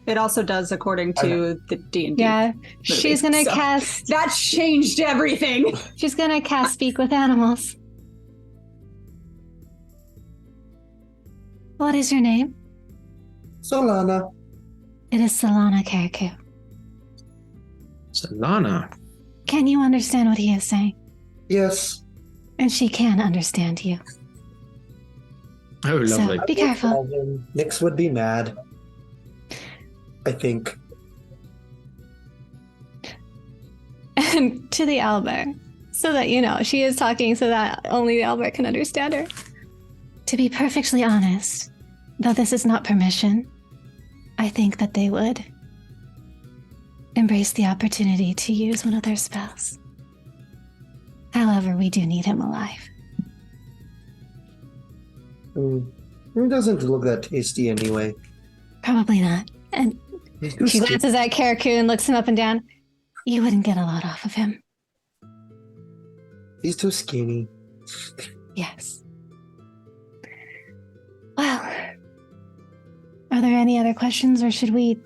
It also does according to the D&D. Yeah. movie, She's going to so cast... That changed everything. She's going to cast Speak with Animals. What is your name? Solana. It is Solana Karaku. Solana. Can you understand what he is saying? Yes. And she can understand you. Oh, lovely. So be careful. Nyx would be mad. I think. And to the Albert, so that you know, she is talking so that only the Albert can understand her. To be perfectly honest, though this is not permission, I think that they would embrace the opportunity to use one of their spells. However, we do need him alive. It doesn't look that tasty anyway. Probably not. And she glances at Karaku and looks him up and down. You wouldn't get a lot off of him. He's too skinny. Yes. Well, are there any other questions, or should we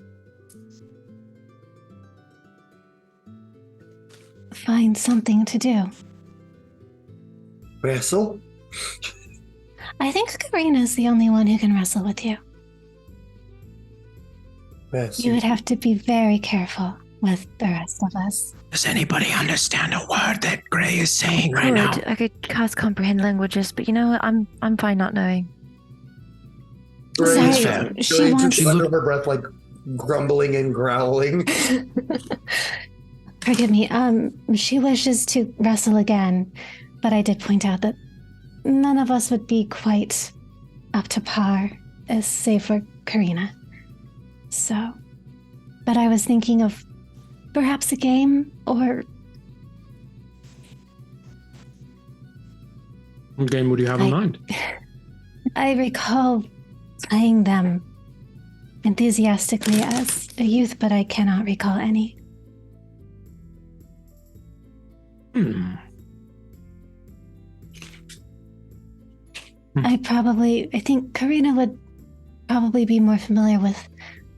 find something to do? Wrestle? I think Karina's the only one who can wrestle with you. Wrestle. You would have to be very careful with the rest of us. Does anybody understand a word that Gray is saying right now? I could cast comprehend languages, but you know what? I'm fine not knowing. Sorry, Sorry, she she wants... under her breath, like grumbling and growling. Forgive me, she wishes to wrestle again, but I did point out that none of us would be quite up to par, save for Karina. So, but I was thinking of perhaps a game, or... What game would you have in mind? I recall playing them enthusiastically as a youth, but I cannot recall any. I think Karina would probably be more familiar with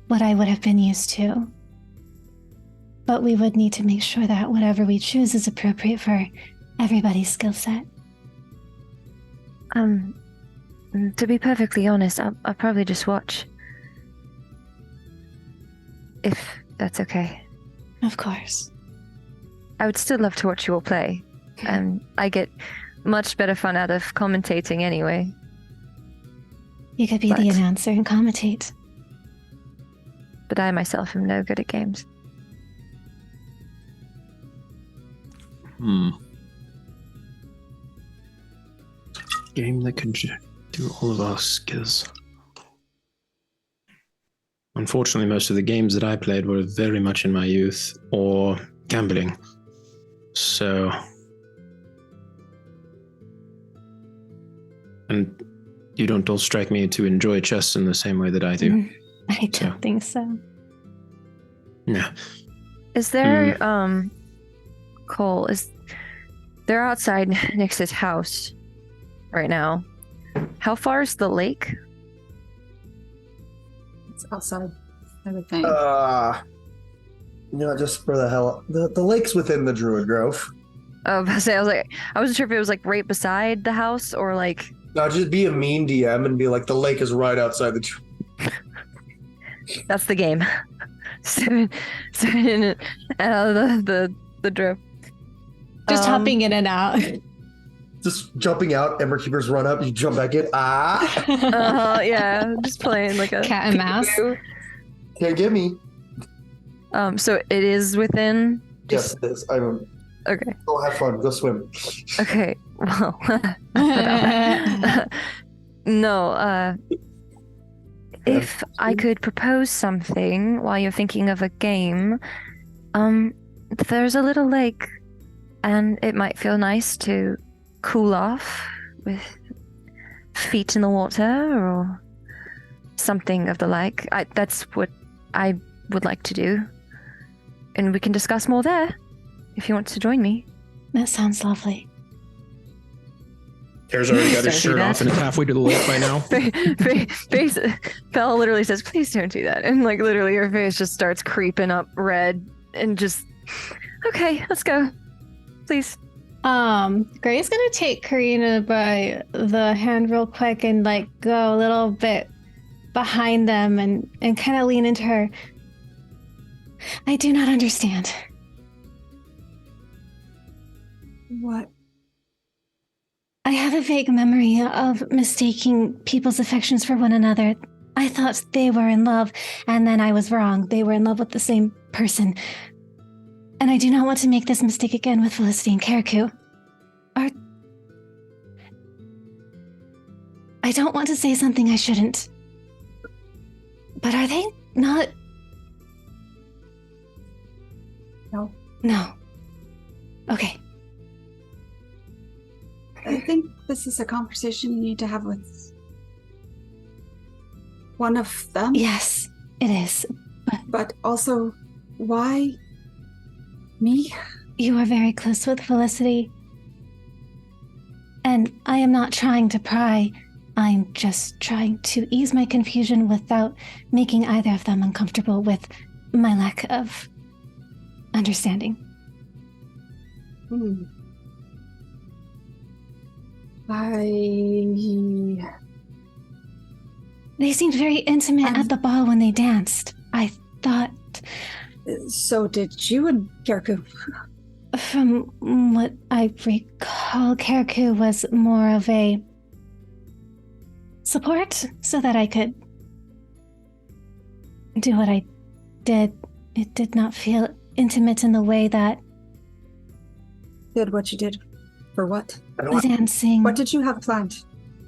what I would have been used to. But we would need to make sure that whatever we choose is appropriate for everybody's skill set. To be perfectly honest, I'll probably just watch. If that's okay. Of course. I would still love to watch you all play. And I get much better fun out of commentating anyway. You could be the announcer and commentate. But I myself am no good at games. Game that could do all of our skills. Unfortunately, most of the games that I played were very much in my youth or gambling. So... And you don't all strike me to enjoy chess in the same way that I do. I don't think so. No. Is there, Cole, they're outside Nyx's house right now. How far is the lake? It's outside, I would think. Just for the hell, the lake's within the Druid Grove. I wasn't sure if it was like right beside the house or like. No, just be a mean DM and be like, the lake is right outside the Druid. That's the game. Seven out of the drip. Just hopping in and out. Just jumping out, Ember Keepers run up, you jump back in. Yeah, just playing like a cat and mouse. Can't get me. So it is within. Yes, it is. Okay. Go have fun. Go swim. Okay. Well. No. If I could propose something while you're thinking of a game, there's a little lake, and it might feel nice to cool off with feet in the water or something of the like. That's what I would like to do, and we can discuss more there if you want to join me. That sounds lovely. Hare's already got his shirt off and is halfway to the lake by now. Belle literally says, "Please don't do that," and like literally her face just starts creeping up red and just, okay, let's go, please. Gray's gonna take Karina by the hand real quick and like go a little bit behind them and kind of lean into her. I do not understand. What? I have a vague memory of mistaking people's affections for one another. I thought they were in love, and then I was wrong. They were in love with the same person. And I do not want to make this mistake again with Felicity and Karaku. I don't want to say something I shouldn't. But are they not? No. No. Okay. I think this is a conversation you need to have with one of them. Yes, it is. But also, why me? You are very close with Felicity. And I am not trying to pry. I'm just trying to ease my confusion without making either of them uncomfortable with my lack of understanding. They seemed very intimate at the ball when they danced. I thought... So did you and Karaku? From what I recall, Karaku was more of a support so that I could do what I did. It did not feel intimate in the way that... Did what you did? For what? The dancing... What did you have planned?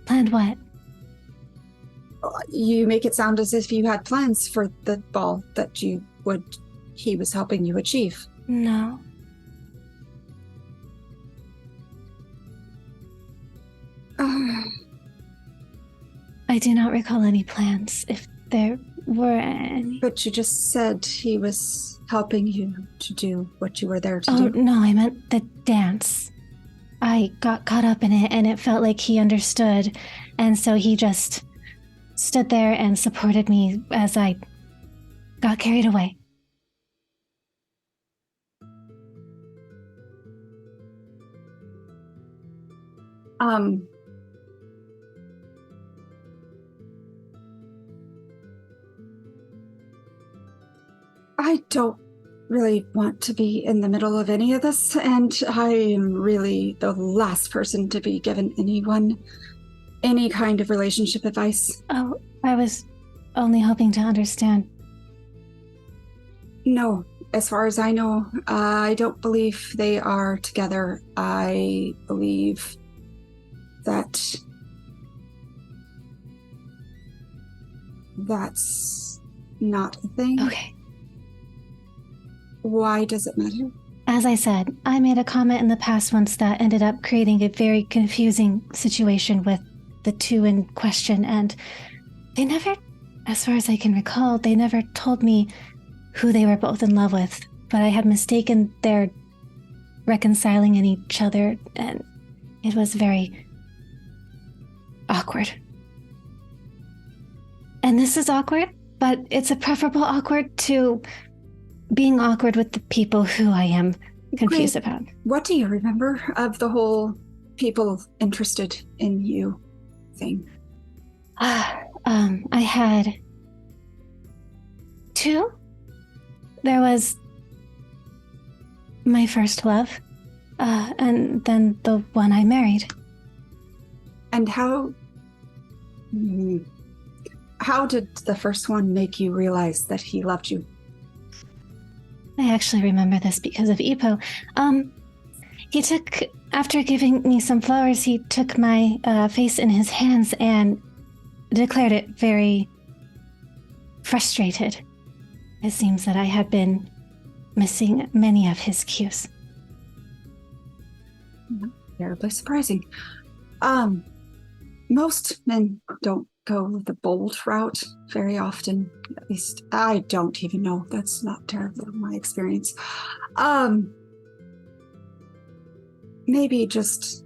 Planned what? You make it sound as if you had plans for the ball that he was helping you achieve. No. I do not recall any plans, if there were any. But you just said he was helping you to do what you were there to do. Oh, no, I meant the dance. I got caught up in it, and it felt like he understood, and so he just stood there and supported me as I got carried away. I don't really want to be in the middle of any of this, and I am really the last person to be given anyone any kind of relationship advice. Oh, I was only hoping to understand. No, as far as I know, I don't believe they are together. I believe that that's not a thing. Okay. Why does it matter? As I said, I made a comment in the past once that ended up creating a very confusing situation with the two in question, and they never, as far as I can recall, they never told me who they were both in love with, but I had mistaken their reconciling in each other, and it was very awkward. And this is awkward, but it's a preferable awkward to being awkward with the people who I am confused about. What do you remember of the whole people interested in you thing? I had two. There was my first love, and then the one I married. And how did the first one make you realize that he loved you? I actually remember this because of Ipo. He took, after giving me some flowers, he took my face in his hands and declared it very frustrated. It seems that I had been missing many of his cues. Terribly surprising. Most men don't go the bold route very often. At least I don't even know. That's not terribly my experience. Maybe just,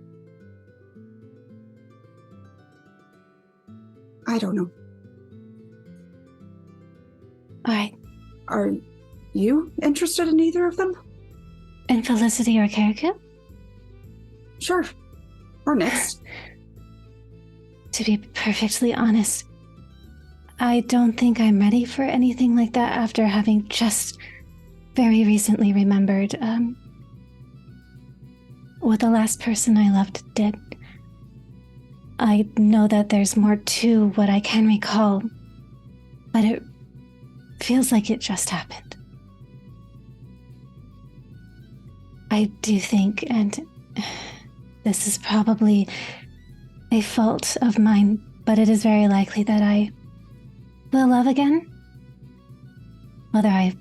I don't know. All right. Are you interested in either of them? In Felicity or Karaku? Sure. Or next. To be perfectly honest, I don't think I'm ready for anything like that after having just very recently remembered what the last person I loved did. I know that there's more to what I can recall, but it feels like it just happened. I do think, and this is probably a fault of mine, but it is very likely that I will love again, whether I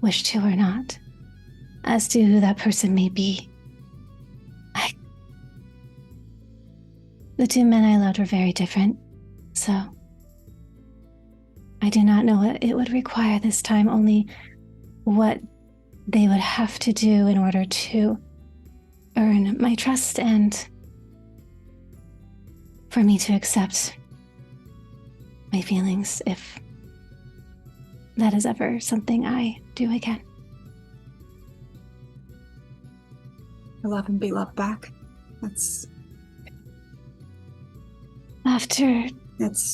wish to or not. As to who that person may be, the two men I loved were very different, so I do not know what it would require this time, only what they would have to do in order to earn my trust and for me to accept my feelings, if that is ever something I do again. Love and be loved back. That's After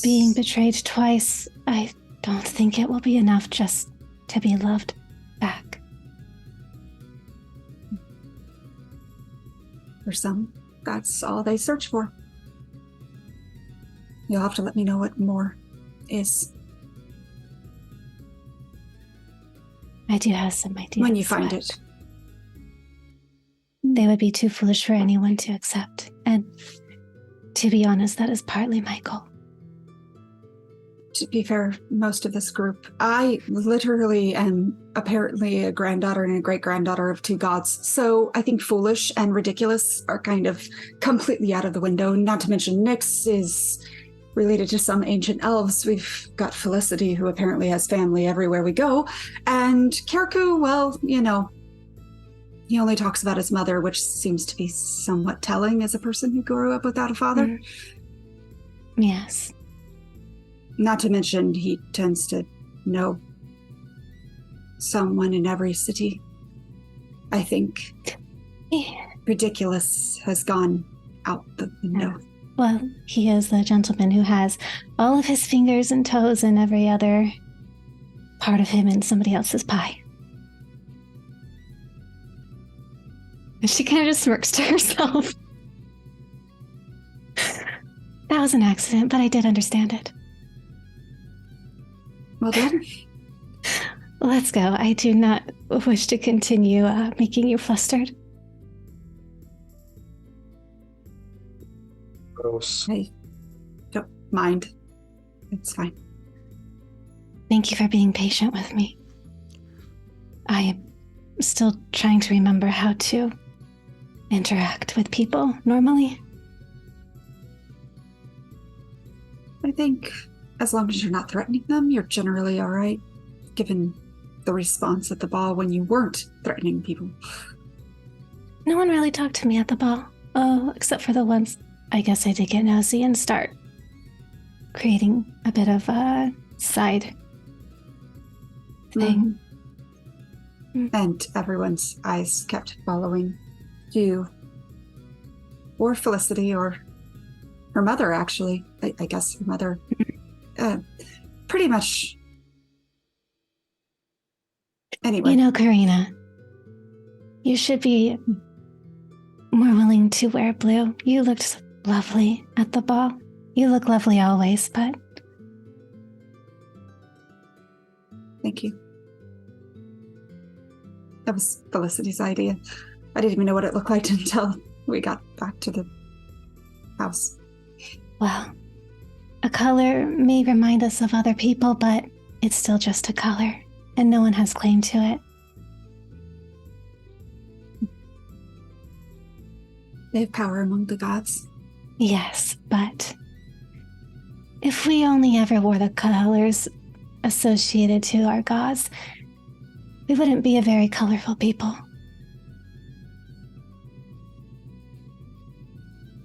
being betrayed twice, I don't think it will be enough just to be loved back. For some, that's all they search for. You'll have to let me know what more is. I do have some ideas. When you find it. They would be too foolish for anyone to accept. And to be honest, that is partly my goal. To be fair, most of this group, I literally am apparently a granddaughter and a great-granddaughter of two gods. So I think foolish and ridiculous are kind of completely out of the window. Not to mention Nyx is related to some ancient elves. We've got Felicity, who apparently has family everywhere we go. And Kirikou, well, you know, he only talks about his mother, which seems to be somewhat telling as a person who grew up without a father. Mm. Yes. Not to mention, he tends to know someone in every city. I think ridiculous has gone out the window. Well, he is the gentleman who has all of his fingers and toes and every other part of him in somebody else's pie. And she kind of just smirks to herself. That was an accident, but I did understand it. Well done. Let's go. I do not wish to continue making you flustered. Gross. I don't mind. It's fine. Thank you for being patient with me. I am still trying to remember how to interact with people normally. I think as long as you're not threatening them, you're generally all right, given the response at the ball when you weren't threatening people. No one really talked to me at the ball. Oh, except for the ones I guess I did get nosy and start creating a bit of a side thing. And everyone's eyes kept following you. Or Felicity, or her mother, actually. I guess her mother. Pretty much. Anyway. You know, Karina, you should be more willing to wear blue. You looked lovely at the ball. You look lovely always, but... Thank you. That was Felicity's idea. I didn't even know what it looked like until we got back to the house. Well, a color may remind us of other people, but it's still just a color, and no one has claim to it. They have power among the gods. Yes, but if we only ever wore the colors associated to our gods, we wouldn't be a very colorful people.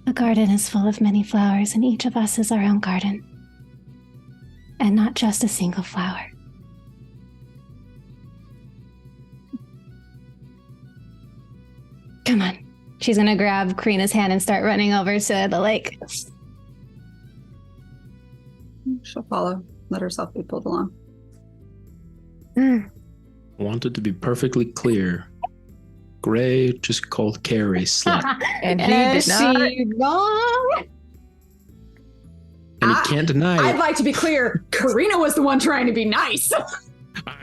A garden is full of many flowers, and each of us is our own garden. And not just a single flower. Come on. She's gonna grab Karina's hand and start running over to the lake. She'll follow, let herself be pulled along. I want it to be perfectly clear. Gray just called Carrie slut. And he did not. She wrong. And he can't deny I'd it. like to be clear. Karina was the one trying to be nice.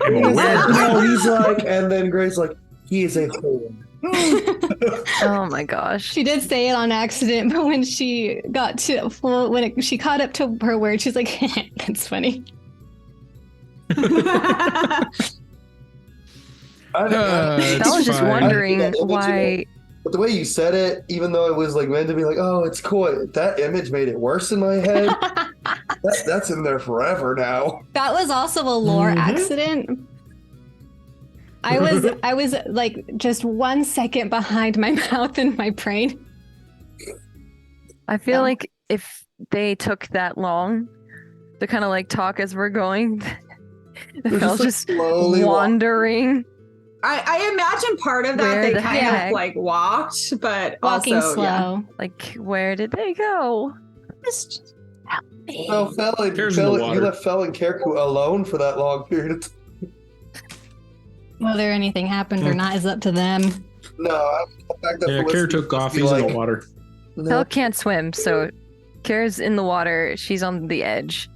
I'm aware. No, he's like, and then Gray's like, he is a whore. Oh my gosh. She did say it on accident, but when she got to she caught up to her word, she's like, "That's funny." I was just wondering why. But the way you said it, even though it was like meant to be like, oh, it's cool, that image made it worse in my head. That's in there forever now. That was also a lore accident. I was like just 1 second behind my mouth and my brain. I feel like if they took that long to kind of like talk as we're going, Phil's just slowly wandering. I imagine part of that Where they the kind heck? of like walked, but Walking also slow. yeah. Like, where did they go? Just help me. So Cares in the you water. left Fel and Kerku alone for that long period of time. Whether anything happened or not is up to them. No, the fact that Yeah, Felicity Carrie took was off. just He's in like, the water. no. Phil can't swim, so Kara's in the water. She's on the edge.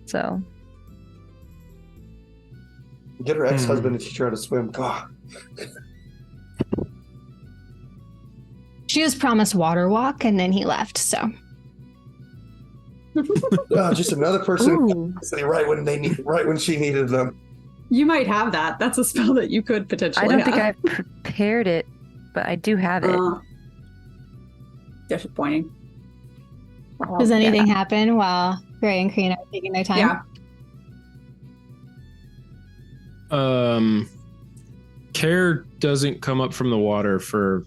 So Get her ex-husband to teach her how to swim. God. She was promised water walk, and then he left. So Oh, just another person Ooh. right when she needed them. You might have that. That's a spell that you could potentially I don't think have. I prepared it, but I do have it. Disappointing. does Yeah. anything happen while Gray and Karina are taking their time? Yeah. Care doesn't come up from the water for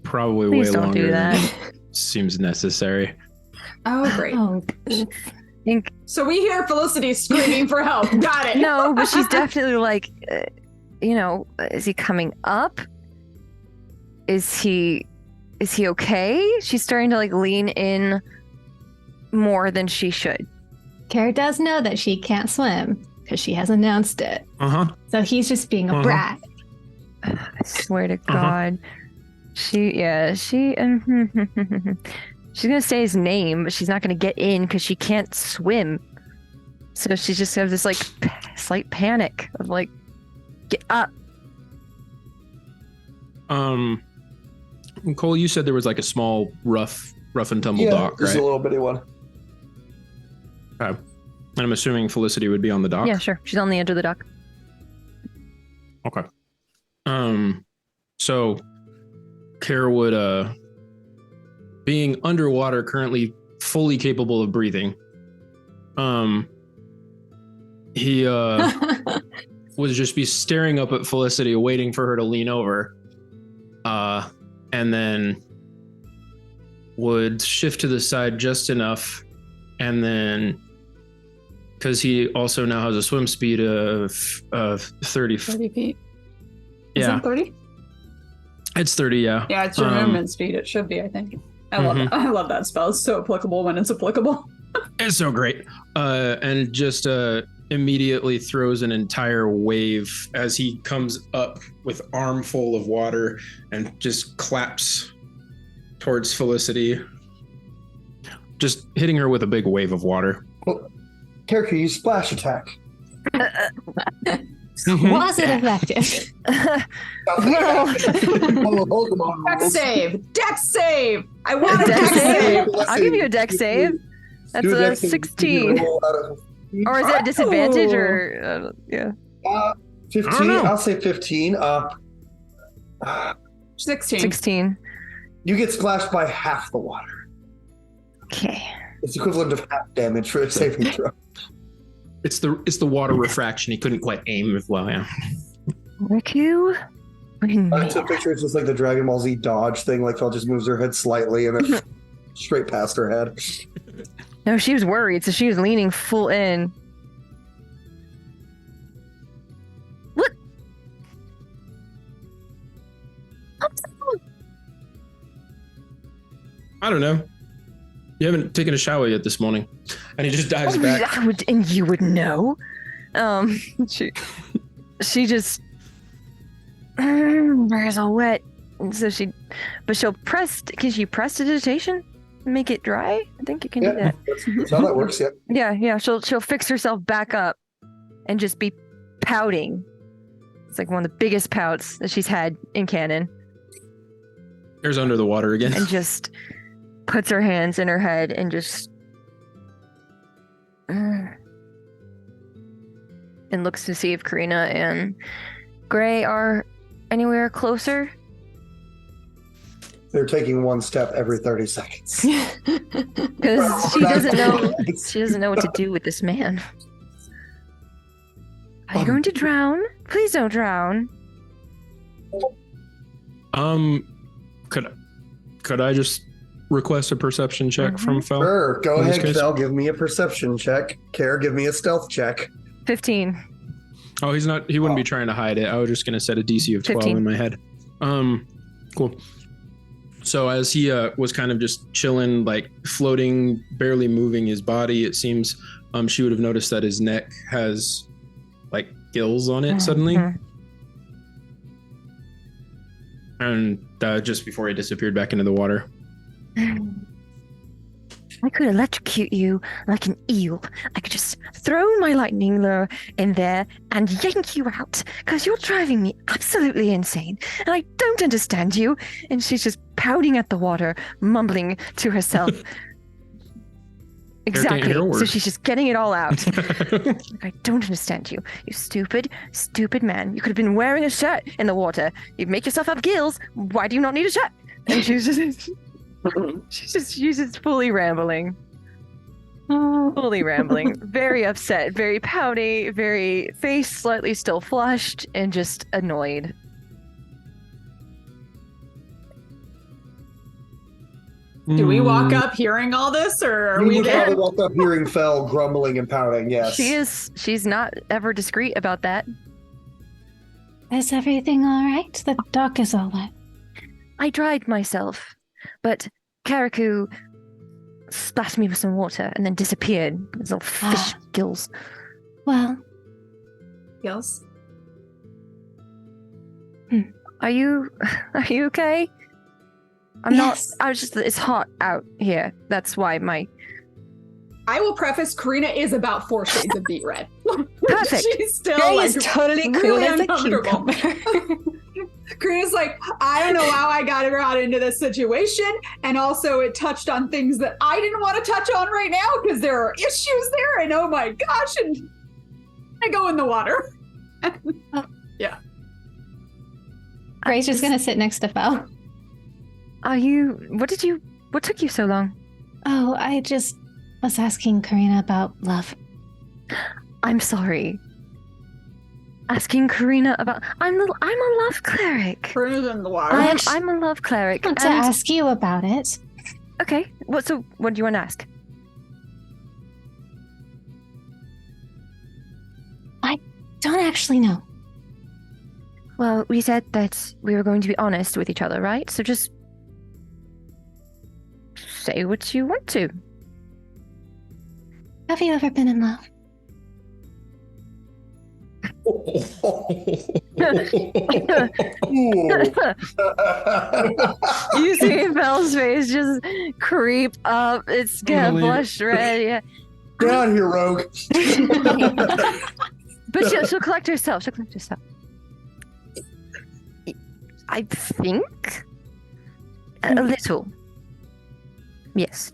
probably Please way don't longer do than that. seems necessary. Oh, great. Oh, I think So we hear Felicity screaming for help. Got it. no, but she's definitely like, is he coming up? Is he okay? She's starting to like lean in more than she should. Kara does know that she can't swim because she has announced it. Uh-huh. So he's just being a brat. I swear to God, she's gonna say his name, but she's not gonna get in because she can't swim. So she just has this like slight panic of like, get up. Cole, you said there was like a small rough and tumble dock, just right? a little bitty one. Okay. And I'm assuming Felicity would be on the dock. Yeah, sure. She's on the edge of the dock. Okay. So Care would being underwater, currently fully capable of breathing. He would just be staring up at Felicity, waiting for her to lean over. And then would shift to the side just enough, and then because he also now has a swim speed of 30 feet. Is Yeah, it 30? it's 30. Yeah. Yeah, it's your movement speed. It should be, I think. I love that spell. It's so applicable when it's applicable. It's so great. And just immediately throws an entire wave as he comes up with armful of water and just claps towards Felicity, just hitting her with a big wave of water. Kerku, use splash attack. Was it effective? Dex save. Dex save. I want a Dex dex save. I'll give you a dex save. That's a 16. Or is that a disadvantage or yeah? 15. I'll say 15. 16. 16. You get splashed by half the water. Okay. It's equivalent of half damage for a saving throw. It's the water refraction. He couldn't quite aim as well. Yeah. Riku? I took a picture. It's just like the Dragon Ball Z dodge thing. Like, Phil just moves her head slightly and then straight past her head. No, she was worried, so she was leaning full in. What? I don't know. You haven't taken a shower yet this morning, and he just dives back. And you would know. She just There's all wet. And so she'll press, can she press to digitation? Make it dry? I think you can do that. That's how that works, yeah. Yeah, she'll fix herself back up and just be pouting. It's like one of the biggest pouts that she's had in canon. There's under the water again. And just puts her hands in her head and just and looks to see if Karina and Gray are anywhere closer. They're taking one step every 30 seconds. Because she doesn't know what to do with this man. Are you going to drown? Please don't drown. Could I just request a perception check from Fel? Sure, go ahead, Fel. Give me a perception check. Care, give me a stealth check. 15. Oh, he wouldn't be trying to hide it. I was just going to set a DC of 12 in my head. Cool. So as he was kind of just chilling, like floating, barely moving his body, it seems she would have noticed that his neck has like gills on it suddenly. And just before he disappeared back into the water. I could electrocute you like an eel. I could just throw my lightning lure in there and yank you out because you're driving me absolutely insane and I don't understand you. And she's just pouting at the water, mumbling to herself. Exactly. So she's just getting it all out. I don't understand you. You stupid, stupid man. You could have been wearing a shirt in the water. You make yourself have gills. Why do you not need a shirt? And she's just fully rambling. Fully rambling. Very upset, very pouty, very face slightly still flushed, and just annoyed. Do we walk up hearing all this, or are we there? Probably walk up hearing Fel grumbling and pouting, yes. She's not ever discreet about that. Is everything all right? The dock is all wet. I dried myself, but Karaku splashed me with some water and then disappeared. His little fish gills. Well. Gills? Are you okay? I'm not. I was just. It's hot out here. That's why I will preface. Karina is about 4 shades of beet red. Perfect. She's still Gray like is totally cool really as a uncomfortable. Karina's like, I don't know how I got her out into this situation, and also it touched on things that I didn't want to touch on right now because there are issues there, and oh my gosh, and I go in the water. Yeah. Gray's just gonna sit next to Fel. What took you so long? Oh, I just was asking Karina about love. I'm sorry. Asking Karina about I'm a love cleric. Karina's in the water. I'm a love cleric. I want to ask you about it. Okay. What do you want to ask? I don't actually know. Well, we said that we were going to be honest with each other, right? So just say what you want to. Have you ever been in love? You see Fel's face just creep up. It's gonna blush red. Yeah. Get out of here, rogue. But she'll collect herself. She'll collect herself. I think a little. Yes.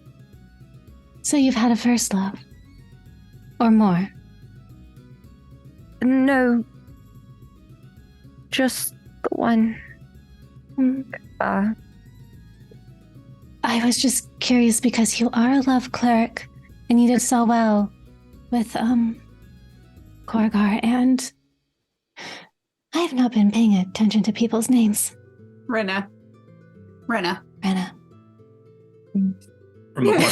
So you've had a first love? Or more? No. Just the one. I was just curious because you are a love cleric and you did so well with Korgar, and I have not been paying attention to people's names. Renna. From the water.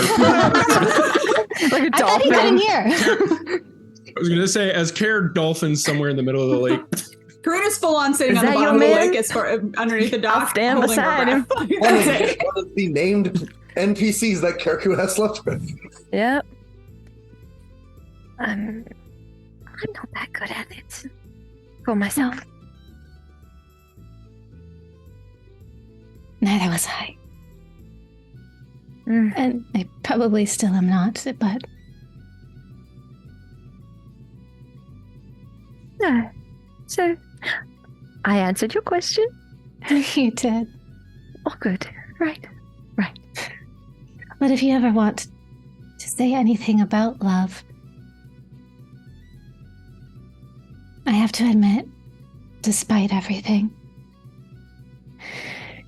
Like a I dolphin. thought he couldn't hear. I was gonna say, as Care dolphins somewhere in the middle of the lake. Karina's full on sitting Is on the that bottom of your the man? lake as far underneath the dock. I'll stand holding her beside him. breath. One of the named NPCs that Karaku has left with. Yep. I'm not that good at it. For myself. Neither was I. Mm. And I probably still am not, but No. So, I answered your question. you did. Oh, good. Right. But if you ever want to say anything about love, I have to admit, despite everything,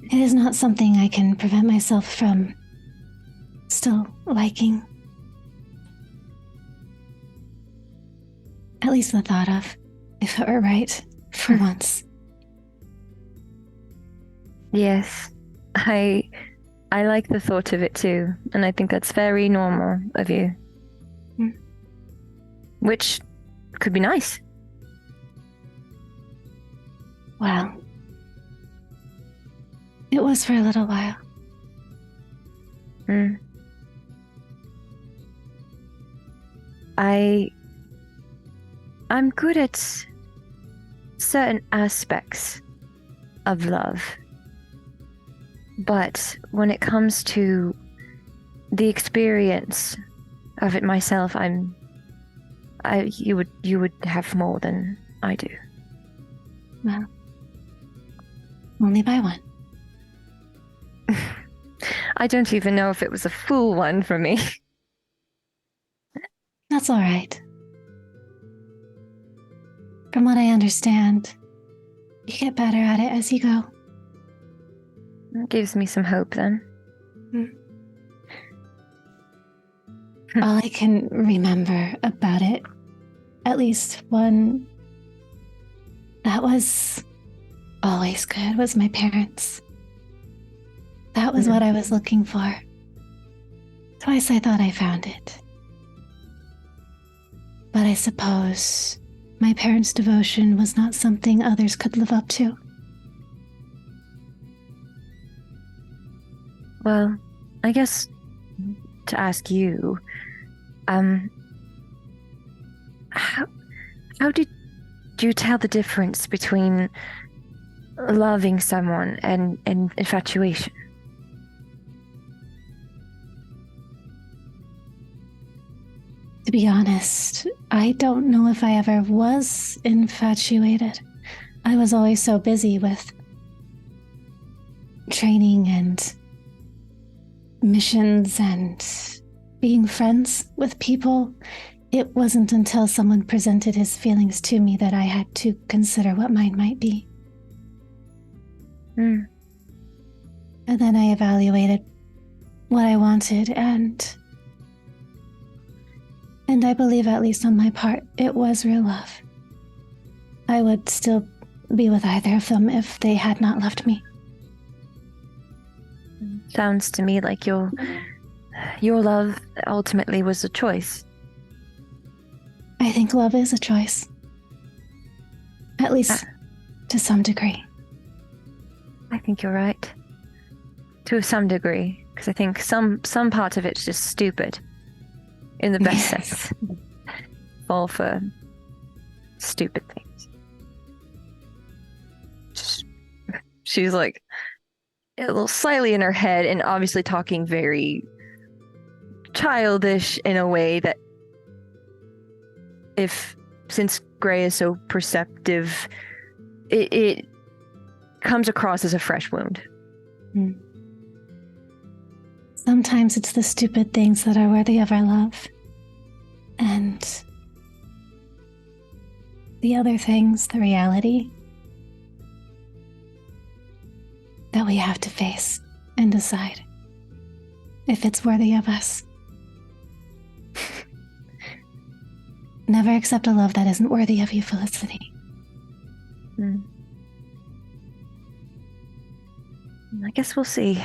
it is not something I can prevent myself from still liking. At least the thought of, if it were right, for once. Yes. I like the thought of it too, and I think that's very normal of you. Mm. Which could be nice. Well, it was for a little while. Mm. I'm good at certain aspects of love. But when it comes to the experience of it myself, you would have more than I do. Well, only by one. I don't even know if it was a full one for me. That's all right. From what I understand, you get better at it as you go. That gives me some hope then. All I can remember about it, at least one that was always good, was my parents. That was what I was looking for. Twice I thought I found it. But I suppose my parents' devotion was not something others could live up to. Well, I guess to ask you, how did you tell the difference between loving someone and infatuation? To be honest, I don't know if I ever was infatuated. I was always so busy with training and missions and being friends with people. It wasn't until someone presented his feelings to me that I had to consider what mine might be. Mm. And then I evaluated what I wanted, and I believe, at least on my part, it was real love. I would still be with either of them if they had not loved me. Sounds to me like your love ultimately was a choice. I think love is a choice. At least to some degree. I think you're right. To some degree, because I think some part of it's just stupid. In the best sense. Fall for stupid things. She's like a little slightly in her head and obviously talking very childish in a way that since Gray is so perceptive, it comes across as a fresh wound. Mm. Sometimes it's the stupid things that are worthy of our love. And the other things, the reality, that we have to face and decide if it's worthy of us. Never accept a love that isn't worthy of you, Felicity. Mm. I guess we'll see.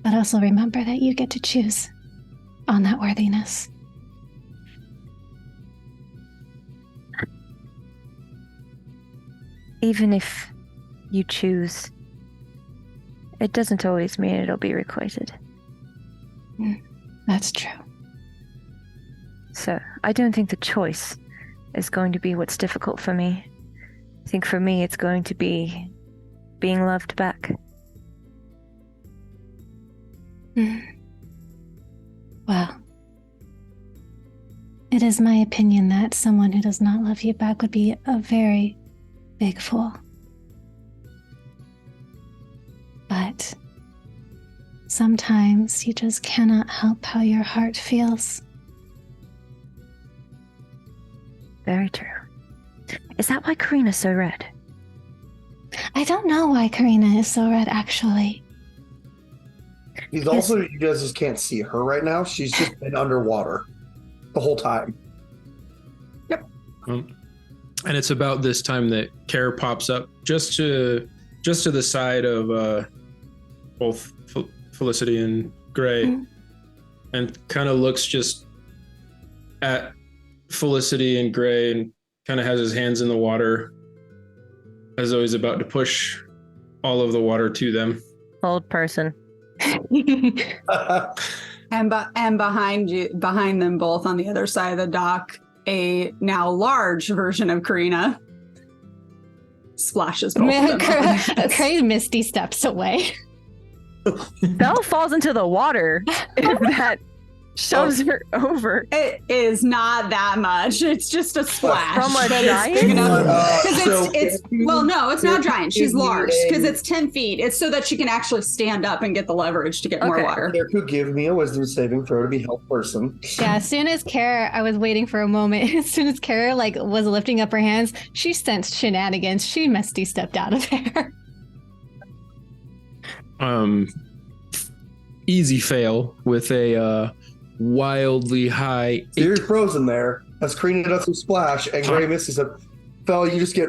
But also remember that you get to choose on that worthiness. Even if you choose, it doesn't always mean it'll be requited. That's true. So I don't think the choice is going to be what's difficult for me. I think for me it's going to be being loved back. Well, it is my opinion that someone who does not love you back would be a very big fool. But sometimes you just cannot help how your heart feels. Very true. Is that why Karina's so red? I don't know why Karina is so red, actually. She's also, you guys just can't see her right now. She's just been underwater the whole time. Yep. And it's about this time that Care pops up just to the side of both Felicity and Gray, and kind of looks just at Felicity and Gray and kind of has his hands in the water as though he's about to push all of the water to them. Old person. And behind them both on the other side of the dock, a now large version of Karina splashes both of them. Cray Misty steps away. Belle falls into the water if that shoves her over. It is not that much. It's just a splash. From a but giant? It's big enough. So No, it's not giant. She's give me large because it's 10 feet. It's so that she can actually stand up and get the leverage to get more water. There could give me a wisdom saving throw to be help person. Yeah, as soon as Kara, I was waiting for a moment. As soon as Kara was lifting up her hands, she sensed shenanigans. She Misty stepped out of there. Easy fail with a wildly high. So you're frozen there as Karina does some splash, and Gray Misty said, "Fell, you just get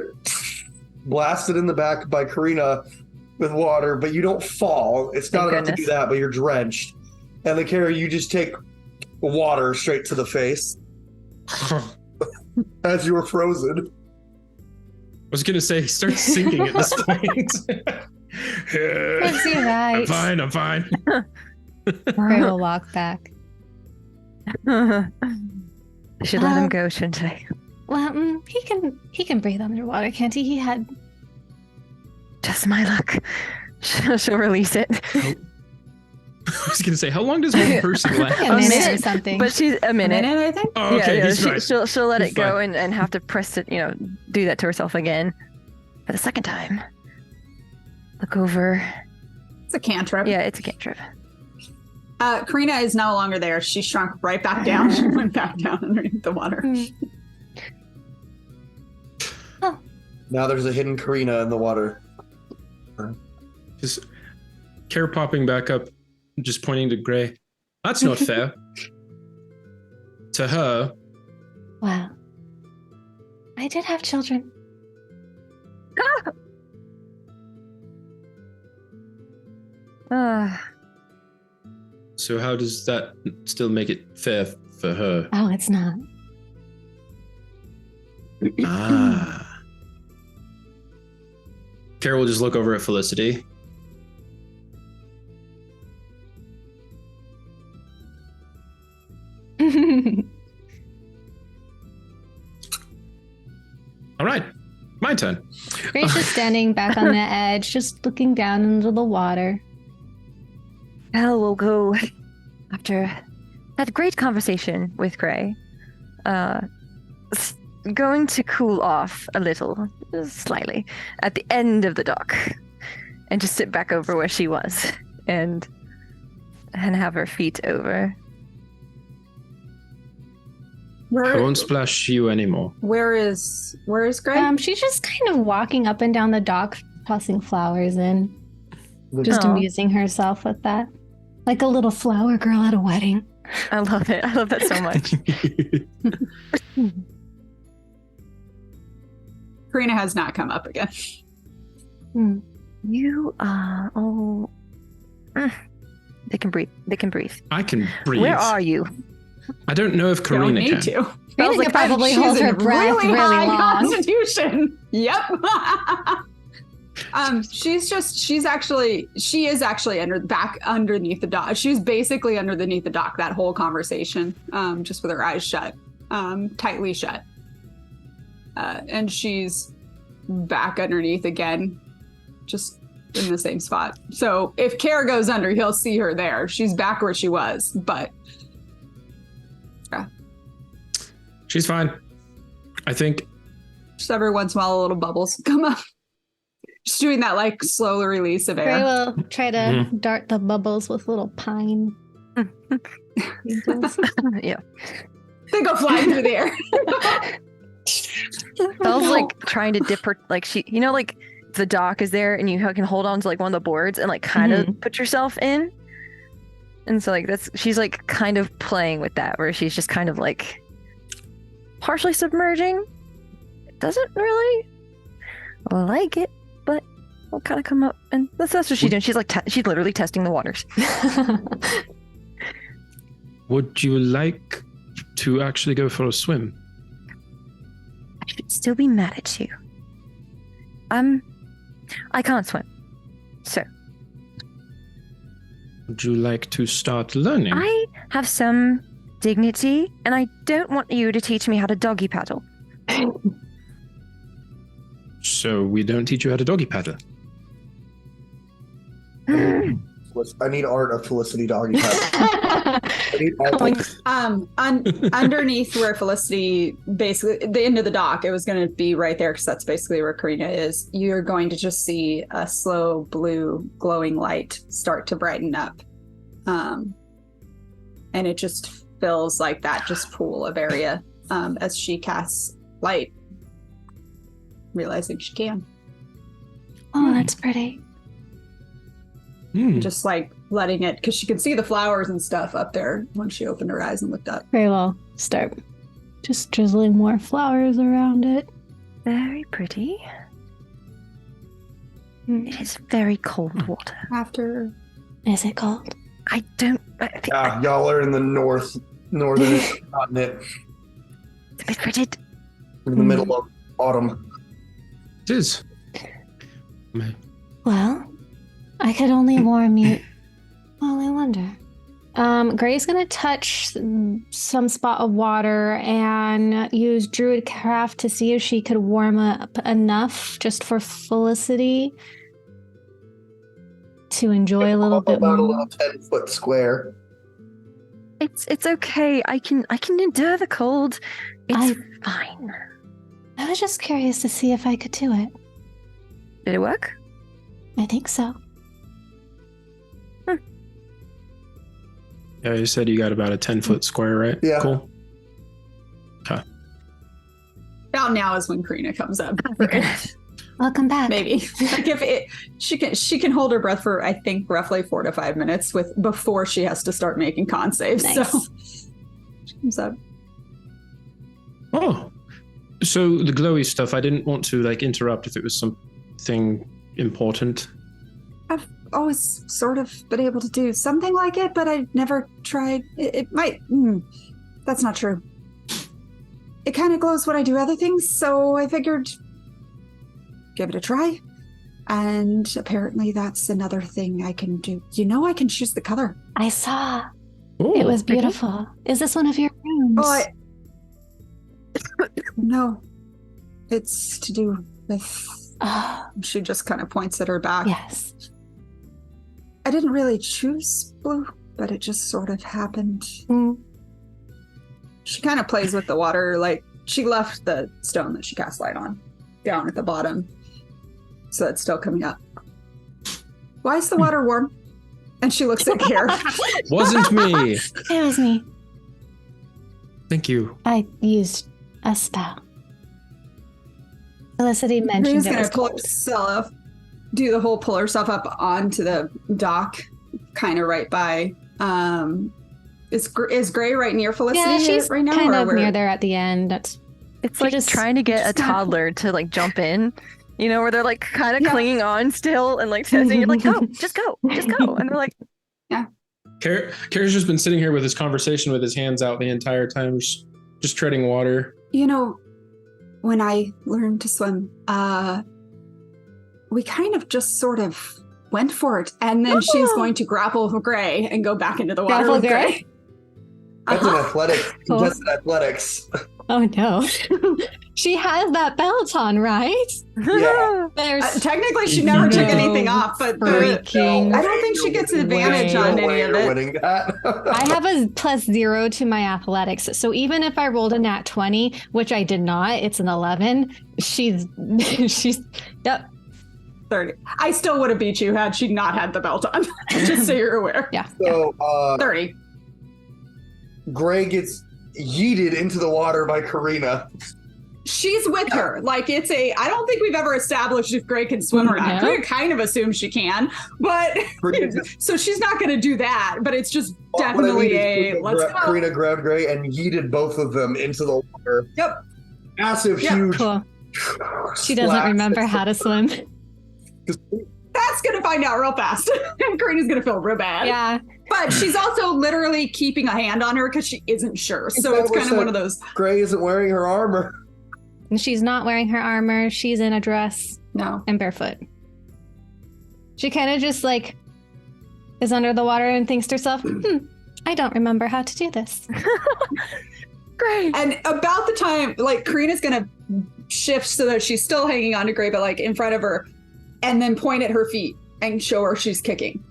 blasted in the back by Karina with water, but you don't fall. It's not enough to do that, but you're drenched. And the Kara, you just take water straight to the face as you were frozen." I was gonna say, start sinking at this point. That's you right. I'm fine. Gray will walk back. I should let him go, shouldn't I? Well, he can breathe underwater, can't he? He had just my luck. She'll release it. I was gonna say, how long does one person last? a minute or something. But she's a minute. I think. Oh, okay, yeah, he's right. She'll let He's it go fine. and have to press it, do that to herself again for the second time. Look over. It's a cantrip. Yeah, it's a cantrip. Karina is no longer there. She shrunk right back down. She went back down underneath the water. Now there's a hidden Karina in the water. Just Care popping back up, just pointing to Gray. That's not fair. To her. Wow. I did have children. So how does that still make it fair for her? Oh, it's not. Carol will just look over at Felicity. All right, my turn. Gray's just standing back on the edge, just looking down into the water. Belle will go after that great conversation with Gray. Going to cool off a little, slightly, at the end of the dock, and just sit back over where she was, and have her feet over. I won't splash you anymore. Where is Gray? She's just kind of walking up and down the dock, tossing flowers in, just Aw. amusing herself with that, like a little flower girl at a wedding. I love it. I love that so much. Karina has not come up again. You are all. They can breathe. They can breathe. I can breathe. Where are you? I don't know if Karina Don't need can. to. Karina could probably She's hold her in breath really high long. Constitution. Yep. She is actually underneath the dock. She was basically underneath the dock that whole conversation, just with her eyes shut, tightly shut. And she's back underneath again, just in the same spot. So if Kara goes under, he'll see her there. She's back where she was, but She's fine. I think. Just every once in a while, little bubbles come up. Just doing that like slow release of air. I will try to dart the bubbles with little pine. Yeah. They go flying through the air. Belle's like trying to dip her, like she, like the dock is there and you can hold on to like one of the boards and like kind of put yourself in. And so like she's like kind of playing with that where she's just kind of like partially submerging. It doesn't really like it, but will kind of come up and that's what she's doing. She's like, she's literally testing the waters. Would you like to actually go for a swim? I should still be mad at you. I can't swim. So. Would you like to start learning? I have some dignity, and I don't want you to teach me how to doggy paddle. So we don't teach you how to doggy paddle? I need art of Felicity doggy paddle. Underneath where Felicity, basically the end of the dock, it was going to be right there because that's basically where Karina is. You're going to just see a slow blue glowing light start to brighten up, and it just fills like that just pool of area as she casts light, realizing she can. Oh, that's pretty. Just like letting it, because she could see the flowers and stuff up there when she opened her eyes and looked up. Very well. Start just drizzling more flowers around it. Very pretty. It is very cold water. After. Is it cold? I think y'all are in the northern continent. It's a bit frigid. In the middle of autumn. It is. Well, I could only warm you. Well, I wonder. Gray's gonna touch some spot of water and use Druid craft to see if she could warm up enough just for Felicity to enjoy a little bit more. About a little 10-foot square. It's okay. I can endure the cold. It's fine. I was just curious to see if I could do it. Did it work? I think so. Yeah, you said you got about a 10-foot square, right? Yeah. Cool. Okay. About now is when Karina comes up. Welcome back. Maybe. Like she can hold her breath for I think roughly 4 to 5 minutes before she has to start making con saves. Nice. So she comes up. Oh. So the glowy stuff, I didn't want to interrupt if it was something important. I've always sort of been able to do something like it, but I never tried. It might. That's not true. It kind of glows when I do other things, so I figured give it a try. And apparently that's another thing I can do. I can choose the color. I saw. Ooh. It was beautiful. Is this one of your rooms? Oh, no. It's to do with... She just kind of points at her back. Yes. I didn't really choose blue, but it just sort of happened. She kind of plays with the water, like she left the stone that she cast light on down at the bottom, so it's still coming up. Why is the water warm? And she looks at Kara. Wasn't me. It was me. Thank you. I used a spell. Felicity mentioned She's it gonna was pull cold. herself, do the whole pull herself up onto the dock, kind of right by. Is Gray right near Felicity? Yeah, she's right now, kind or of where? near there at the end. It's like just trying to get a toddler to jump in, where they're kind of clinging on still and testing. You're like, go, just go. And they're like, yeah. Kara's just been sitting here with his conversation with his hands out the entire time, just treading water. When I learned to swim, we kind of just sort of went for it, and then she's going to grapple Gray and go back into the water with Gray. That's an athletics. Cool. Contested athletics. Oh no. She has that belt on, right? Yeah. There's Technically, she never took No anything off, but freaking I don't think she gets an advantage way. on No way any of you're it. winning that. I have a +0 to my athletics. So even if I rolled a nat 20, which I did not, it's an 11. She's yep. 30. I still would have beat you had she not had the belt on. Just so you're aware. Yeah. So 30. Gray gets yeeted into the water by Karina. She's with her. Like I don't think we've ever established if Gray can swim or not. No. Gray kind of assumes she can, but so she's not going to do that. But it's just definitely let's go. Karina grabbed Gray and yeeted both of them into the water. Yep. Massive, Yep. huge. Cool. She doesn't splash. remember how to swim. That's going to find out real fast. And Karina's going to feel real bad. Yeah. But she's also literally keeping a hand on her because she isn't sure. So it's kind of one of those. Gray isn't wearing her armor. And she's not wearing her armor. She's in a dress No. and barefoot. She kind of just like is under the water and thinks to herself, I don't remember how to do this. Great. And about the time, like, Karina's gonna shift so that she's still hanging on to Gray, but like in front of her, and then point at her feet and show her she's kicking.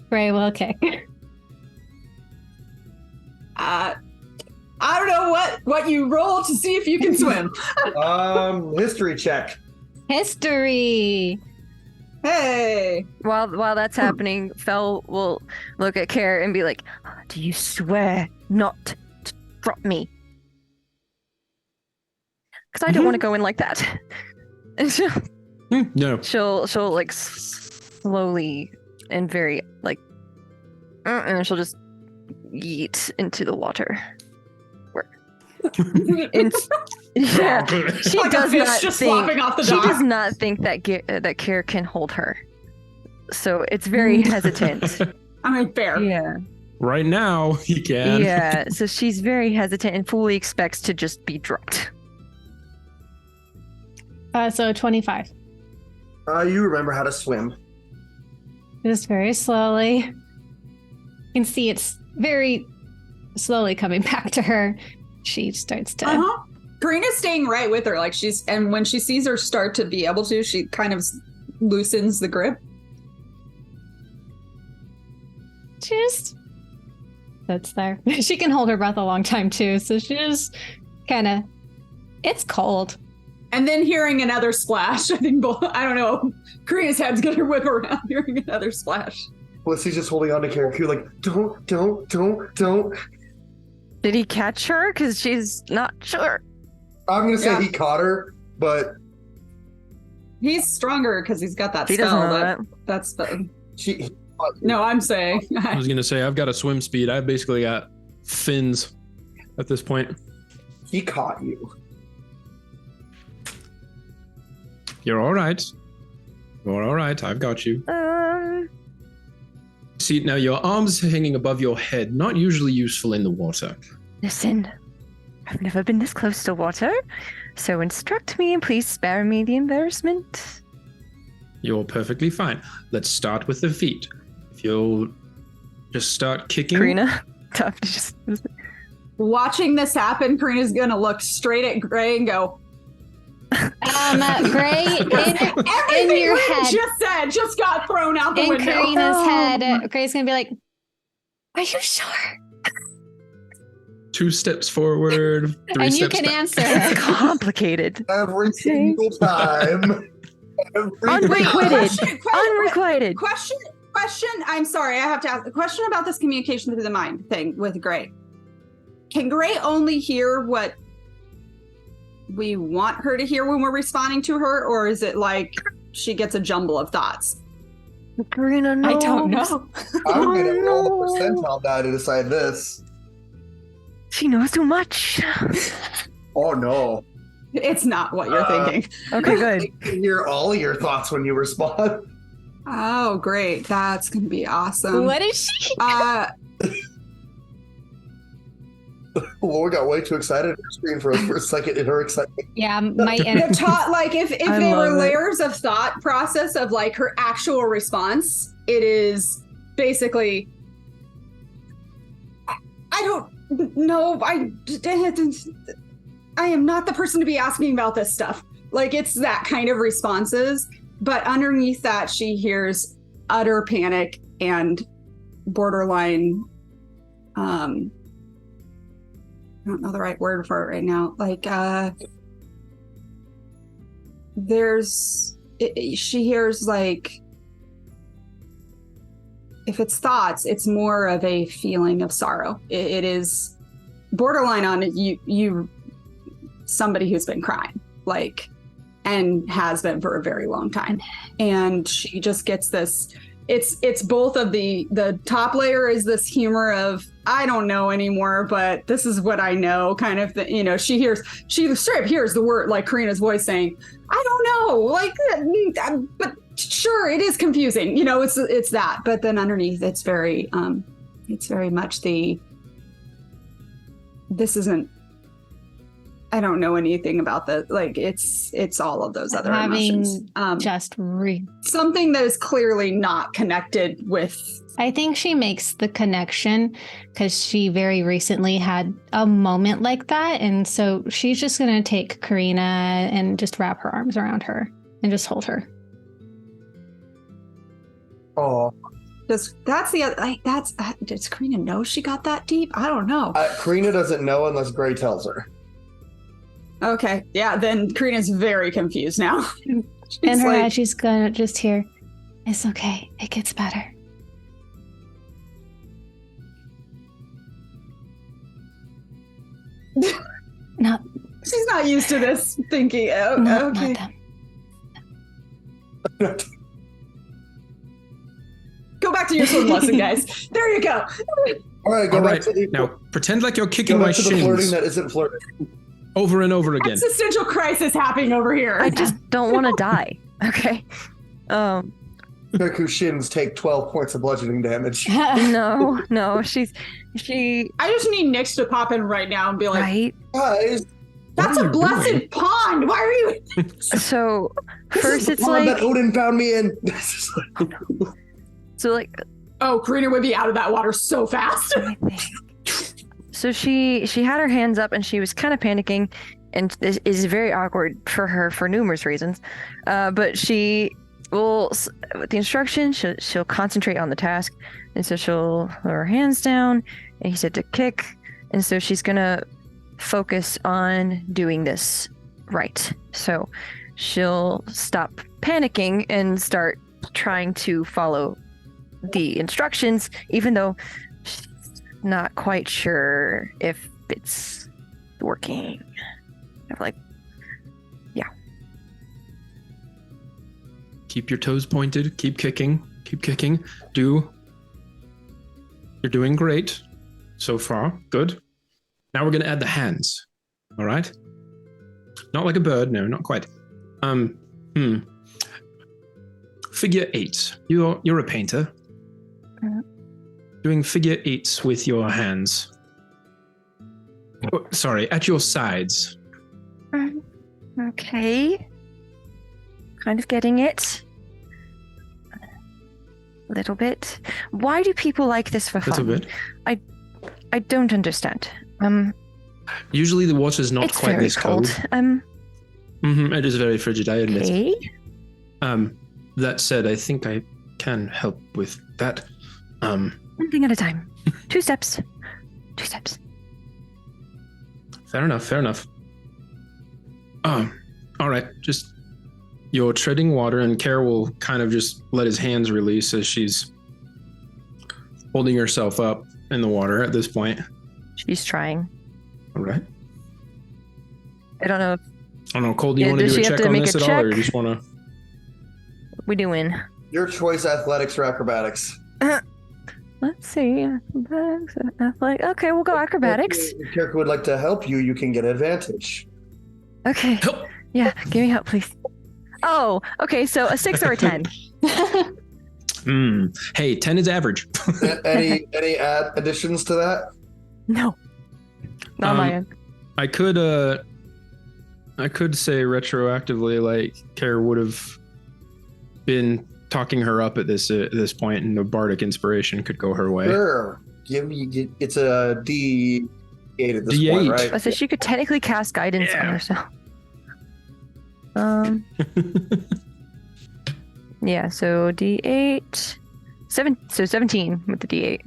Gray will kick. I don't know what you roll to see if you can swim. History check. History. Hey. While that's happening, Fel will look at Care and be like, "Do you swear not to drop me?" Because I don't want to go in like that. And No. she'll like slowly and very like, and she'll just yeet into the water. Yeah, she Like a does fish not just think flopping off the she dock. does not think that that Care can hold her, so it's very hesitant. I mean, fair. Yeah, Right now, he can. yeah. So she's very hesitant and fully expects to just be dropped. So 25. You remember how to swim. Just very slowly. You can see it's very slowly coming back to her. She starts to. Uh-huh. Karina's staying right with her. Like and when she sees her start to be able to, she kind of loosens the grip. Just sits there. She can hold her breath a long time too, so she just kind of. It's cold. And then hearing another splash, I think, I don't know, Karina's head's gonna whip around hearing another splash. Felicity's just holding on to Karaku like, don't. Did he catch her? Because she's not sure. I'm going to say Yeah. he caught her, but He's stronger because he's got that He doesn't spell. know But that. that's the. she. No, I'm saying. I was gonna say I've got a swim speed. I basically got fins at this point. He caught you. You're all right. You're all right. I've got you. See, now your arms hanging above your head, not usually useful in the water. Listen, I've never been this close to water, so instruct me and please spare me the embarrassment. You're perfectly fine. Let's start with the feet. If you'll just start kicking. Karina, tough to just. Watching this happen, Karina's gonna look straight at Gray and go, Gray, everything in your Gray head, just said just got thrown out the in window. Karina's head, Gray's gonna be like, "Are you sure?" 2 steps forward, 3 And you steps can back. answer. It's complicated. Every single time. Unrequited. Unrequited. Question. I'm sorry, I have to ask a question about this communication through the mind thing with Gray. Can Gray only hear what we want her to hear when we're responding to her, or is it like she gets a jumble of thoughts? Karina, no. I don't know. I'm going to roll the percentile die to decide this. She knows too much. Oh, no. It's not what you're thinking. Okay, good. I can hear all your thoughts when you respond. Oh, great. That's going to be awesome. What is she? Laura got way too excited at her screen for a second in her excitement. Yeah, my Like if I they were love it. layers of thought process of like her actual response, it is basically No, I am not the person to be asking about this stuff. Like, it's that kind of responses. But underneath that, she hears utter panic and borderline, I don't know the right word for it right now. Like, she hears, like, if it's thoughts, it's more of a feeling of sorrow. It is borderline on you somebody who's been crying, like, and has been for a very long time. And she just gets this, it's both of the top layer is this humor of, I don't know anymore, but this is what I know, kind of the, you know, she straight up hears the word, like Karina's voice saying, I don't know, like, but sure, it is confusing, you know, it's that, but then underneath it's very much this isn't, I don't know anything about that. Like, it's all of those other emotions. Something that is clearly not connected with. I think she makes the connection because she very recently had a moment like that. And so she's just going to take Karina and just wrap her arms around her and just hold her. Oh, Does Karina know she got that deep? I don't know. Karina doesn't know unless Gray tells her. Okay, yeah, then Karina's very confused now. In her head, she's gonna just hear, it's okay, it gets better. No. She's not used to this thinking. Oh, no, okay. Go back to your swim lesson, guys. There you go. All right, go back to the, now pretend like you're kicking my shins. Flirting that isn't flirting. Over and over again. Existential crisis happening over here. I just don't want to die. Okay. Kiriku's shins take 12 points of bludgeoning damage. No, she. I just need Nyx to pop in right now and be like, Right. Guys, that's a blessed pond. Why are you? So first it's pond like that Odin found me in. so like. Oh, Karina would be out of that water so fast. I think. So she had her hands up and she was kind of panicking, and this is very awkward for her for numerous reasons. But she will, with the instruction, she'll concentrate on the task, and so she'll put her hands down. And he said to kick, and so she's gonna focus on doing this right. So she'll stop panicking and start trying to follow the instructions, even though not quite sure if it's working. I'm like, yeah. Keep your toes pointed. Keep kicking. Keep kicking. You're doing great so far. Good. Now we're going to add the hands. All right? Not like a bird. No, not quite. Figure 8. You're a painter. Doing figure 8s with your hands. Oh, sorry, at your sides. Okay. Kind of getting it. A little bit. Why do people like this for fun? A little bit. I don't understand. Usually the water's not it's quite very this cold. cold. It is very frigid, I admit. Okay. That said, I think I can help with that. One thing at a time. 2 steps. 2 steps. Fair enough. All right. Just you're treading water, and Kara will kind of just let his hands release as she's holding herself up in the water at this point. She's trying. All right. I don't know if I don't know, Cole, do you want to do a check on this at all, or you just want to? we doing? Your choice, athletics or acrobatics. Let's see. Acrobatics, athletic. Okay, we'll go acrobatics. If Kirikou would like to help you, you can get advantage. Okay. Help. Yeah, give me help, please. Oh, okay, so a 6 or a 10. Hey, 10 is average. any additions to that? No. Not my end. I could say retroactively, like, Kara would have been talking her up at this point, and the bardic inspiration could go her way. Sure. It's a D8 at this D8. point, right? So she could technically cast guidance on herself. Yeah, so D8. 17 with the D8.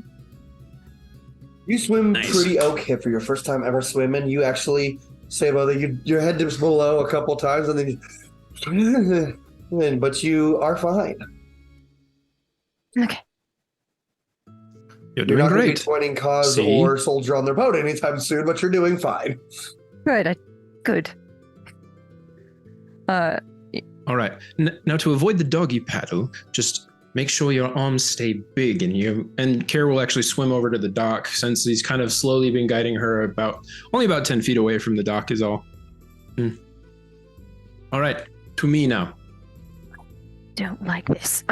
You swim Nice. pretty okay for your first time ever swimming. You actually say, well, your head dips below a couple times, and then but you are fine. Okay. You're You're doing not going to be great. pointing cause See? or soldier on their boat anytime soon, but you're doing fine. Good. Good. All right. Now to avoid the doggy paddle, just make sure your arms stay big, and Kara will actually swim over to the dock since he's kind of slowly been guiding her only about 10 feet away from the dock is all. All right, to me now. Don't like this.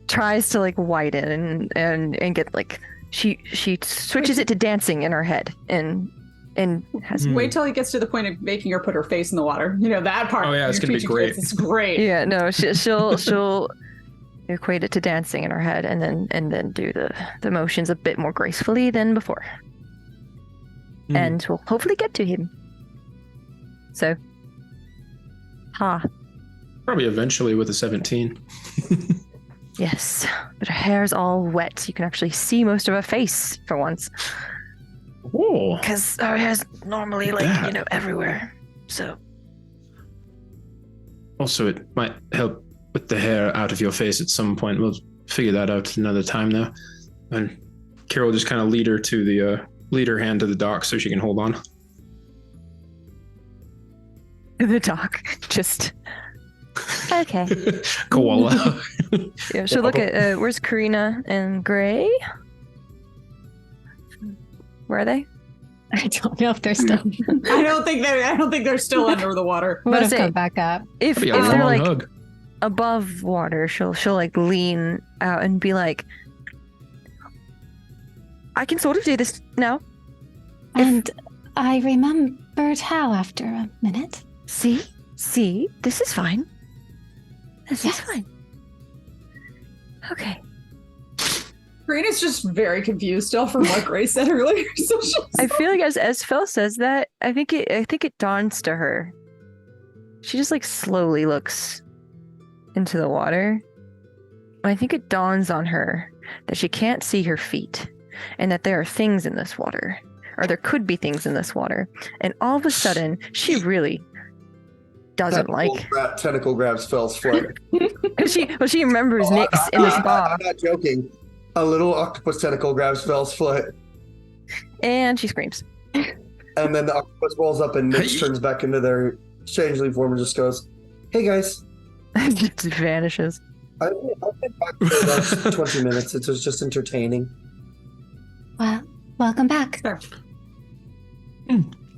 Tries to like widen and get like she switches it to dancing in her head and has Wait till he gets to the point of making her put her face in the water. You know that part. Oh, yeah, it's You're gonna be teaching great. kids, It's great. yeah, no, she'll equate it to dancing in her head and then do the motions a bit more gracefully than before. And we'll hopefully get to him. So Probably eventually with a 17. yes, but her hair's all wet, so you can actually see most of her face for once. Oh. Because her hair's normally like, everywhere. So Also, it might help with the hair out of your face at some point. We'll figure that out another time, though. And Carol will just kind of lead her hand to the dock so she can hold on. the dock, just okay. Koala. Yeah, she'll look at where's Karina and Gray? Where are they? I don't know if they're still. I don't think they're still under the water. Would have say- come back up. If That'd be a they're long like hug. above water, she'll like lean out and be like, I can sort of do this now. And I remembered how after a minute. See, this is fine. This is fine. Okay. Karina's just very confused still from what Grace said earlier. So she's I feel like as Phil says that, I think it dawns to her. She just like slowly looks into the water. I think it dawns on her that she can't see her feet and that there are things in this water, or there could be things in this water. And all of a sudden, she really doesn't Tentacle grabs Fel's foot. she remembers Nyx in the spa, I'm not joking. A little octopus tentacle grabs Fel's foot, and she screams. and then the octopus rolls up and Nyx turns back into their changeling form and just goes, "Hey guys, Just vanishes. I've been back for about 20 minutes. It was just entertaining." Well, welcome back. Sure.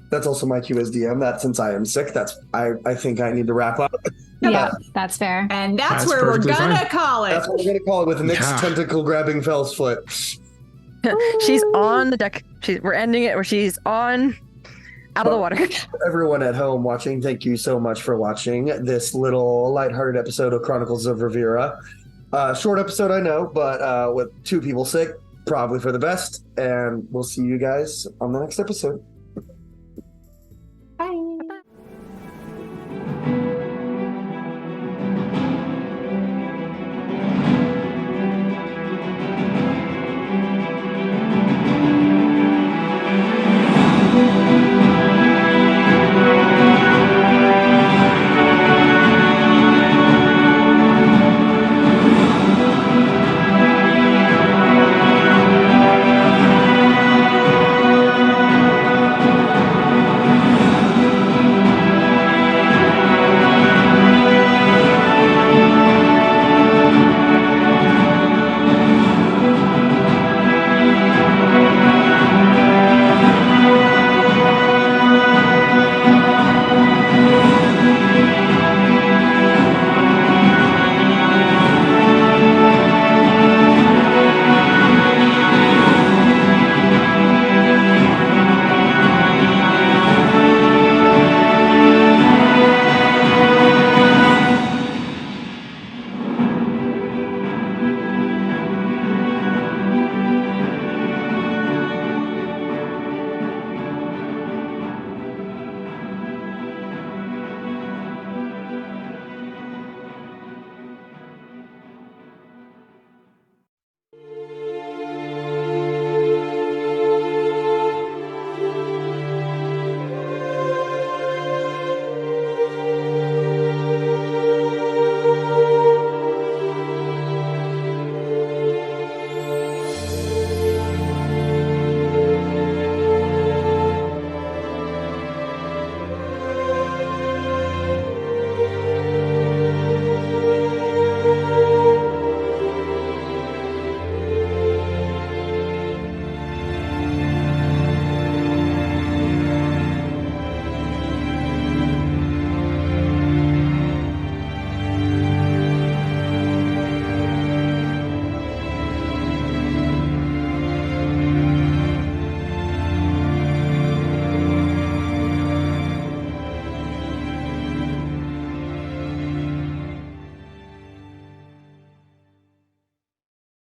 That's also my cue as DM. That since I am sick, I think I need to wrap up. Yeah, that's fair. And that's That's where we're perfectly gonna fine. call it. That's what we're gonna call it, with Nyx Yeah. tentacle grabbing Fel's foot. She's on the deck. We're ending it where she's on out of the water. Everyone at home watching, thank you so much for watching this little lighthearted episode of Chronicles of Ravira. Short episode, I know, but with two people sick, probably for the best. And we'll see you guys on the next episode.